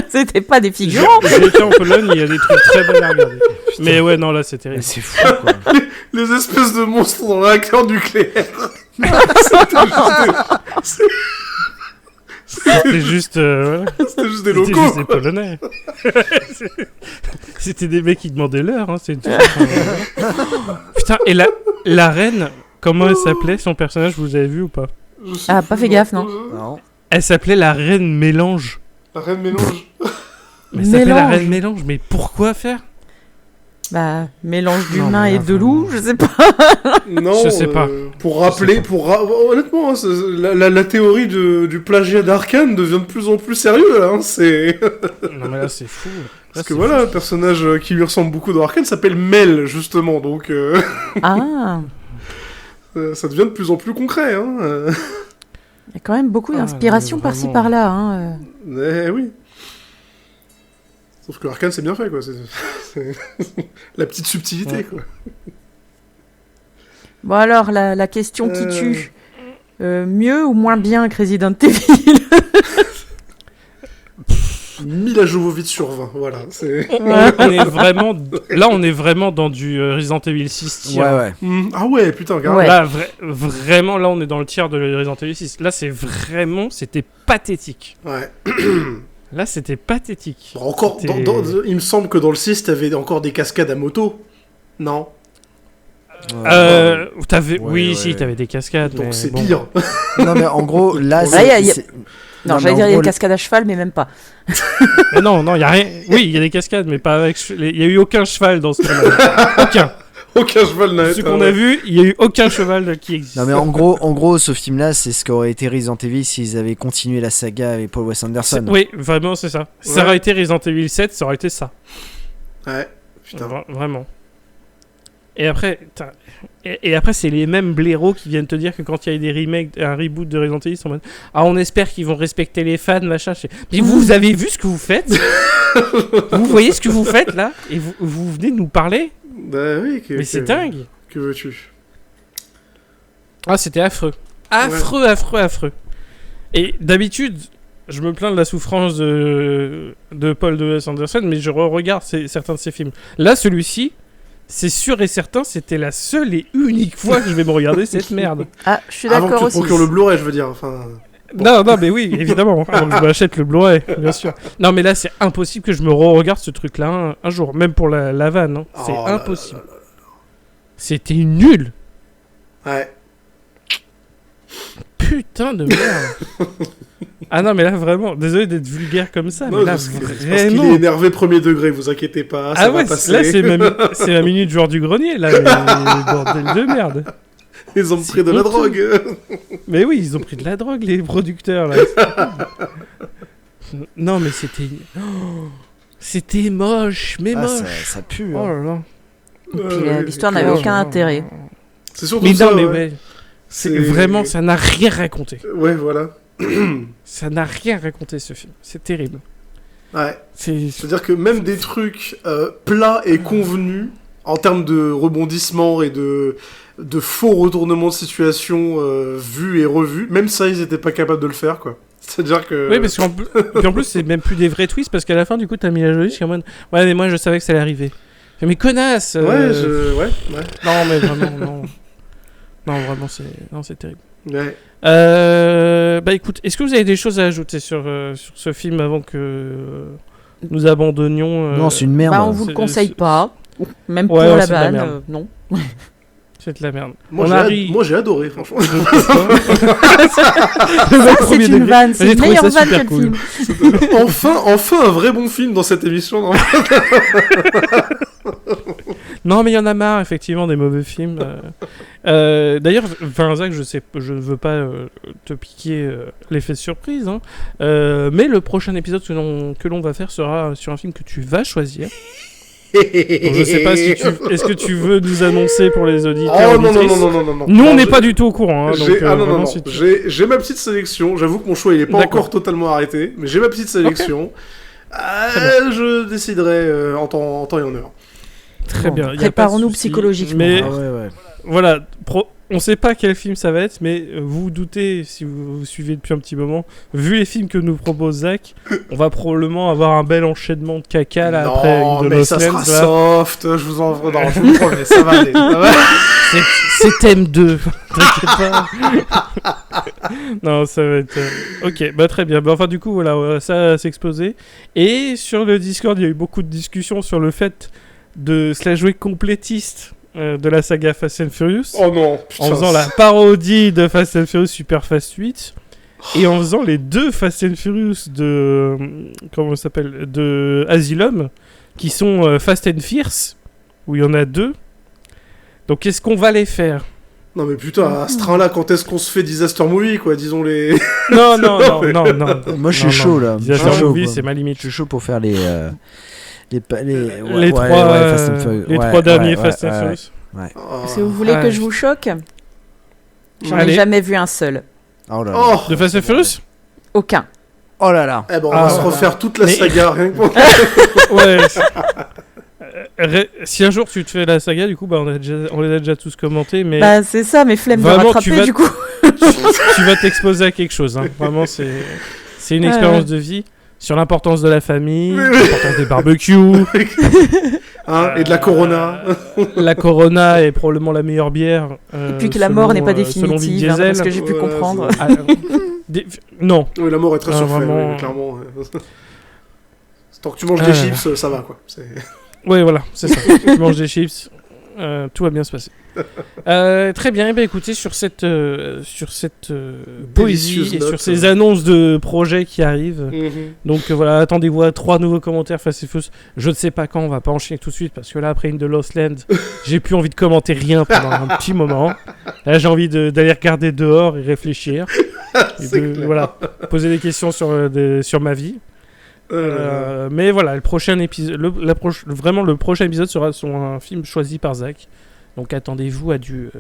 [SPEAKER 3] c'était pas des figurants.
[SPEAKER 1] J'ai été en Pologne, il y a des trucs très bons à regarder. Mais ouais, non, là, c'est terrible.
[SPEAKER 4] C'est fou, quoi.
[SPEAKER 2] Les espèces de monstres dans le réacteur nucléaire.
[SPEAKER 1] C'était juste... voilà.
[SPEAKER 2] C'était juste des
[SPEAKER 1] C'était
[SPEAKER 2] locaux.
[SPEAKER 1] juste des Polonais. C'était des mecs qui demandaient l'heure. Hein, c'est tout. Putain, et la reine, comment elle s'appelait, son personnage, vous avez vu ou pas?
[SPEAKER 3] Ah, pas fait gaffe, non.
[SPEAKER 4] Non.
[SPEAKER 1] Elle s'appelait la reine Mélange.
[SPEAKER 2] La reine mélange.
[SPEAKER 1] Mais elle s'appelait la
[SPEAKER 3] Mélange.
[SPEAKER 1] reine Mélange, mais pourquoi faire?
[SPEAKER 3] Bah, mélange
[SPEAKER 1] Non,
[SPEAKER 3] d'humain
[SPEAKER 1] mais
[SPEAKER 3] et
[SPEAKER 1] là,
[SPEAKER 3] de loup, je sais pas.
[SPEAKER 2] Non,
[SPEAKER 1] Je sais pas.
[SPEAKER 2] Pour rappeler, honnêtement, hein, la théorie du plagiat d'Arkane devient de plus en plus sérieux, là. Hein, c'est...
[SPEAKER 1] Non, mais là, c'est fou. Là,
[SPEAKER 2] Parce que
[SPEAKER 1] c'est
[SPEAKER 2] voilà,
[SPEAKER 1] fou.
[SPEAKER 2] un personnage qui lui ressemble beaucoup dans Arkane s'appelle Mel, justement, donc
[SPEAKER 3] Ah,
[SPEAKER 2] ça devient de plus en plus concret, hein.
[SPEAKER 3] il y a quand même beaucoup
[SPEAKER 1] Ah,
[SPEAKER 3] d'inspiration
[SPEAKER 1] non,
[SPEAKER 3] par-ci
[SPEAKER 1] vraiment.
[SPEAKER 3] par-là. Hein.
[SPEAKER 2] Eh oui. Sauf que Arcane c'est bien fait, quoi. C'est la petite subtilité,
[SPEAKER 1] Ouais.
[SPEAKER 2] quoi.
[SPEAKER 3] Bon alors, la question qui tue. Mieux ou moins bien que Resident Evil?
[SPEAKER 2] 1000 à Jovovich sur 20, voilà. C'est...
[SPEAKER 1] On est vraiment... Là, on est vraiment dans du Resident Evil 6 tiers.
[SPEAKER 4] Ouais.
[SPEAKER 2] Ah ouais, putain, regarde.
[SPEAKER 3] Ouais.
[SPEAKER 1] Là, vraiment, là, on est dans le tiers de Resident Evil 6. Là, c'était pathétique.
[SPEAKER 2] Ouais.
[SPEAKER 1] Là, c'était pathétique.
[SPEAKER 2] Bon, encore,
[SPEAKER 1] C'était-
[SPEAKER 2] il me semble que dans le 6, t'avais encore des cascades à moto. Non.
[SPEAKER 1] T'avais...
[SPEAKER 4] Ouais,
[SPEAKER 1] oui,
[SPEAKER 4] ouais.
[SPEAKER 1] si, t'avais des cascades.
[SPEAKER 2] Donc
[SPEAKER 1] mais
[SPEAKER 2] c'est
[SPEAKER 1] bon.
[SPEAKER 2] pire.
[SPEAKER 4] Non, mais en gros, là,
[SPEAKER 2] Ouais,
[SPEAKER 4] c'est.
[SPEAKER 3] y a-
[SPEAKER 4] c'est-
[SPEAKER 3] Non,
[SPEAKER 4] mais
[SPEAKER 3] j'allais
[SPEAKER 4] en
[SPEAKER 3] dire il y a
[SPEAKER 4] gros,
[SPEAKER 3] une cascade à cheval, mais même pas.
[SPEAKER 1] Mais non, il y a rien. Oui, il y a des cascades, mais pas avec... Il y a eu aucun cheval dans ce film-là. Aucun.
[SPEAKER 2] Aucun cheval n'a
[SPEAKER 1] Ce
[SPEAKER 2] été,
[SPEAKER 1] qu'on
[SPEAKER 2] ouais.
[SPEAKER 1] a vu, il y a eu aucun cheval qui existe.
[SPEAKER 4] Non, mais en gros, ce film-là, c'est ce qu'aurait été Resident Evil s'ils avaient continué la saga avec Paul Wes Anderson.
[SPEAKER 1] Oui, vraiment, c'est ça. Ça aurait été Resident Evil 7, ça aurait été ça.
[SPEAKER 2] Ouais, putain.
[SPEAKER 1] Vraiment. Et après, et après, c'est les mêmes blaireaux qui viennent te dire que quand il y a des remakes, un reboot de Resident Evil, ils sont en mode, ah, on espère qu'ils vont respecter les fans, machin. Mais vous avez vu ce que vous faites? Vous voyez ce que vous faites là? Et vous venez de nous parler?
[SPEAKER 2] Bah oui,
[SPEAKER 1] Mais c'est dingue.
[SPEAKER 2] Que veux-tu?
[SPEAKER 1] Ah, c'était affreux. Affreux. Et d'habitude, je me plains de la souffrance de Paul W.S. Anderson, mais je regarde certains de ses films. Là, celui-ci, c'est sûr et certain, c'était la seule et unique fois que je vais me regarder cette merde.
[SPEAKER 3] Ah, je suis
[SPEAKER 2] Avant que
[SPEAKER 3] d'accord
[SPEAKER 2] tu
[SPEAKER 3] aussi.
[SPEAKER 2] procures le Blu-ray, je veux dire. Enfin,
[SPEAKER 1] Non, mais oui, évidemment. Avant que je m'achète le Blu-ray, bien sûr. Non, mais là, c'est impossible que je me re-regarde ce truc-là un jour, même pour la vanne. Hein. C'est
[SPEAKER 2] Oh là
[SPEAKER 1] impossible. C'était nul.
[SPEAKER 2] ouais.
[SPEAKER 1] Putain de merde. Ah non, mais là, vraiment, désolé d'être vulgaire comme ça,
[SPEAKER 2] Non,
[SPEAKER 1] mais là,
[SPEAKER 2] parce qu'il
[SPEAKER 1] vraiment...
[SPEAKER 2] est énervé premier degré, vous inquiétez pas, ça
[SPEAKER 1] Ah
[SPEAKER 2] va
[SPEAKER 1] ouais,
[SPEAKER 2] passer.
[SPEAKER 1] là, c'est ma minute joueur du grenier, là, mais bordel de merde.
[SPEAKER 2] Ils ont
[SPEAKER 1] c'est
[SPEAKER 2] pris de la
[SPEAKER 1] honteux.
[SPEAKER 2] drogue.
[SPEAKER 1] Mais oui, ils ont pris de la drogue, les producteurs, là. Non, mais c'était... Oh, c'était moche, mais
[SPEAKER 4] Ah,
[SPEAKER 1] moche.
[SPEAKER 4] ça pue.
[SPEAKER 1] Oh
[SPEAKER 4] hein.
[SPEAKER 1] là là.
[SPEAKER 3] Et puis, l'histoire n'avait
[SPEAKER 1] Oh,
[SPEAKER 3] aucun
[SPEAKER 1] non,
[SPEAKER 3] intérêt.
[SPEAKER 1] non.
[SPEAKER 2] C'est surtout
[SPEAKER 1] Mais
[SPEAKER 2] ça.
[SPEAKER 1] non, mais
[SPEAKER 2] ouais.
[SPEAKER 1] ouais. C'est vraiment, ça n'a rien raconté.
[SPEAKER 2] Ouais, voilà.
[SPEAKER 1] Ça n'a rien raconté, ce film. C'est terrible.
[SPEAKER 2] Ouais.
[SPEAKER 1] C'est...
[SPEAKER 2] C'est-à-dire que même des trucs plats et convenus, en termes de rebondissement et de de faux retournements de situation vus et revus. Même ça, ils étaient pas capables de le faire, quoi. C'est-à-dire que...
[SPEAKER 1] Oui, parce qu'en plus, c'est même plus des vrais twists, parce qu'à la fin, du coup, t'as mis la jolie, je suis en mode, ouais, mais moi, je savais que ça allait arriver. Mais connasse
[SPEAKER 2] Ouais.
[SPEAKER 1] Non, mais vraiment, non. Non, vraiment, c'est terrible.
[SPEAKER 2] Ouais.
[SPEAKER 1] Bah écoute, est-ce que vous avez des choses à ajouter sur ce film avant que nous abandonnions
[SPEAKER 4] Non, c'est une merde.
[SPEAKER 3] Bah, on vous le conseille pas. Même pour
[SPEAKER 1] Ouais,
[SPEAKER 3] la
[SPEAKER 1] c'est de la
[SPEAKER 3] vanne,
[SPEAKER 1] merde.
[SPEAKER 3] non.
[SPEAKER 1] C'est de la merde.
[SPEAKER 2] Moi, j'ai adoré, franchement.
[SPEAKER 3] Ça, c'est une vanne, c'est
[SPEAKER 1] J'ai
[SPEAKER 3] une
[SPEAKER 1] trouvé
[SPEAKER 3] meilleure
[SPEAKER 1] ça
[SPEAKER 3] vanne
[SPEAKER 1] super
[SPEAKER 3] que le
[SPEAKER 1] cool.
[SPEAKER 3] film.
[SPEAKER 2] Enfin un vrai bon film dans cette émission. Non
[SPEAKER 1] Non, mais il y en a marre, effectivement, des mauvais films. D'ailleurs, Zach, je ne veux pas te piquer l'effet de surprise, hein, mais le prochain épisode que l'on va faire sera sur un film que tu vas choisir. Donc, je sais pas si est-ce que tu veux nous annoncer pour les auditeurs.
[SPEAKER 2] Oh non.
[SPEAKER 1] Nous, on n'est pas du tout au courant. Hein, donc,
[SPEAKER 2] non.
[SPEAKER 1] si tu-
[SPEAKER 2] J'ai ma petite sélection. J'avoue que mon choix il est pas
[SPEAKER 1] D'accord.
[SPEAKER 2] encore totalement arrêté, mais j'ai ma petite sélection. Je déciderai en temps et en heure.
[SPEAKER 1] Très bien. y a pas de
[SPEAKER 3] Préparons-nous
[SPEAKER 1] souci,
[SPEAKER 3] psychologiquement.
[SPEAKER 1] Mais
[SPEAKER 4] Ah ouais.
[SPEAKER 1] voilà, on sait pas quel film ça va être, mais vous vous doutez, si vous suivez depuis un petit moment, vu les films que nous propose Zach, on va probablement avoir un bel enchaînement de caca là après
[SPEAKER 2] Non,
[SPEAKER 1] une de
[SPEAKER 2] mais ça sera soft. Je vous en non, je vous le promets, ça va aller. Ça va.
[SPEAKER 1] C'est thème 2. T'inquiète pas. Non, ça va être. Ok, bah très bien. Bah, enfin, du coup, voilà, ça a s'explosé. Et sur le Discord, il y a eu beaucoup de discussions sur le fait de se la jouer complétiste de la saga Fast and Furious.
[SPEAKER 2] Oh non, putain.
[SPEAKER 1] En faisant la parodie de Fast and Furious Super Fast 8 et en faisant les deux Fast and Furious de comment ça s'appelle, de Asylum, qui sont Fast and Fierce, où il y en a deux. Donc qu'est-ce qu'on va les faire?
[SPEAKER 2] Non mais putain, à ce train-là, quand est-ce qu'on se fait Disaster Movie, quoi, disons les...
[SPEAKER 1] Non.
[SPEAKER 4] Moi, je suis chaud, là.
[SPEAKER 1] Disaster
[SPEAKER 4] Je suis chaud,
[SPEAKER 1] Movie,
[SPEAKER 4] quoi.
[SPEAKER 1] c'est ma limite.
[SPEAKER 4] Je suis chaud pour faire les
[SPEAKER 1] trois derniers Fast and Furious.
[SPEAKER 2] Oh.
[SPEAKER 3] Si vous voulez que je vous choque, j'en ai
[SPEAKER 1] Allez.
[SPEAKER 3] jamais vu un seul.
[SPEAKER 4] Oh là là.
[SPEAKER 2] Oh,
[SPEAKER 1] De Fast and Furious?
[SPEAKER 3] Aucun.
[SPEAKER 4] Oh là là.
[SPEAKER 2] eh ben, on va se refaire toute la
[SPEAKER 1] Mais-
[SPEAKER 2] saga, rien que pour...
[SPEAKER 1] Ouais. Si un jour tu te fais la saga, du coup, bah on les a déjà tous commentés, mais
[SPEAKER 3] Bah, c'est ça, mes flemmes de
[SPEAKER 1] Vraiment,
[SPEAKER 3] rattraper,
[SPEAKER 1] tu vas-
[SPEAKER 3] du coup.
[SPEAKER 1] tu vas t'exposer à quelque chose. Hein. Vraiment, c'est une expérience de vie sur l'importance de la famille, l'importance des barbecues.
[SPEAKER 2] Hein, et de la Corona.
[SPEAKER 1] La Corona est probablement la meilleure bière.
[SPEAKER 3] Et puis que la mort n'est pas
[SPEAKER 1] selon Vin
[SPEAKER 3] définitive, hein,
[SPEAKER 1] Diesel.
[SPEAKER 3] parce que j'ai pu
[SPEAKER 2] Voilà,
[SPEAKER 3] comprendre.
[SPEAKER 1] Ah, non.
[SPEAKER 2] Oui, la mort est très
[SPEAKER 1] Ah,
[SPEAKER 2] surfaite,
[SPEAKER 1] vraiment.
[SPEAKER 2] oui, clairement. Ouais. Tant que tu manges
[SPEAKER 1] Ah.
[SPEAKER 2] des chips, ça va, quoi.
[SPEAKER 1] Ouais, voilà, c'est ça. Tu manges des chips, tout va bien se passer. Très bien, eh bien, écoutez, sur cette poésie
[SPEAKER 2] Délicieuse
[SPEAKER 1] et
[SPEAKER 2] note,
[SPEAKER 1] sur ces annonces de projets qui arrivent,
[SPEAKER 2] Mhm.
[SPEAKER 1] donc voilà, attendez-vous à 3 nouveaux commentaires Fast and Furious. Je ne sais pas quand, on va pas enchaîner tout de suite parce que là, après une de Lost Land, j'ai plus envie de commenter rien pendant un petit moment. Là, j'ai envie d'aller regarder dehors et réfléchir. Et
[SPEAKER 2] C'est clair.
[SPEAKER 1] voilà, poser des questions sur ma vie. Mais voilà, le prochain épisode, vraiment le prochain épisode sera sur un film choisi par Zach. Donc attendez-vous à du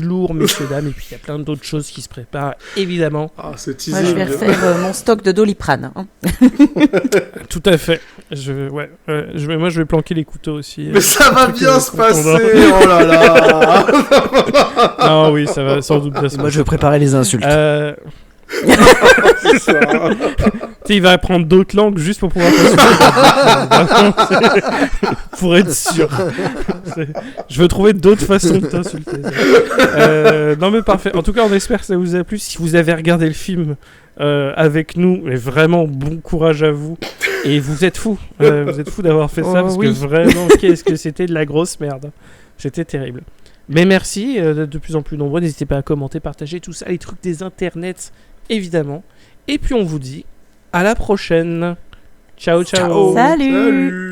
[SPEAKER 1] lourd, messieurs dames. Et puis il y a plein d'autres choses qui se préparent, évidemment.
[SPEAKER 2] Ah, c'est
[SPEAKER 3] Moi,
[SPEAKER 2] teasé.
[SPEAKER 3] je vais refaire mon stock de Doliprane. Hein.
[SPEAKER 1] Tout à fait. Moi, je vais planquer les couteaux aussi.
[SPEAKER 2] Mais ça va
[SPEAKER 1] Truc,
[SPEAKER 2] bien se
[SPEAKER 1] qu'on
[SPEAKER 2] passer.
[SPEAKER 1] va-
[SPEAKER 2] Oh là là.
[SPEAKER 1] Ah oui, ça va sans doute bien se
[SPEAKER 4] Moi, je
[SPEAKER 1] passer.
[SPEAKER 4] vais préparer les insultes.
[SPEAKER 2] C'est ça.
[SPEAKER 1] Tu sais, il va apprendre d'autres langues juste pour pouvoir t'insulter. Pour être sûr. Je veux trouver d'autres façons de t'insulter. Non mais parfait. En tout cas, on espère que ça vous a plu. Si vous avez regardé le film avec nous, mais vraiment bon courage à vous. Et vous êtes fous. Vous êtes fous d'avoir fait ça parce
[SPEAKER 3] oui.
[SPEAKER 1] que vraiment, qu'est-ce que c'était de la grosse merde. C'était terrible. Mais merci d'être de plus en plus nombreux. N'hésitez pas à commenter, partager tout ça, les trucs des internets, évidemment. Et puis on vous dit à la prochaine. Ciao, ciao.
[SPEAKER 3] Salut.
[SPEAKER 2] Salut.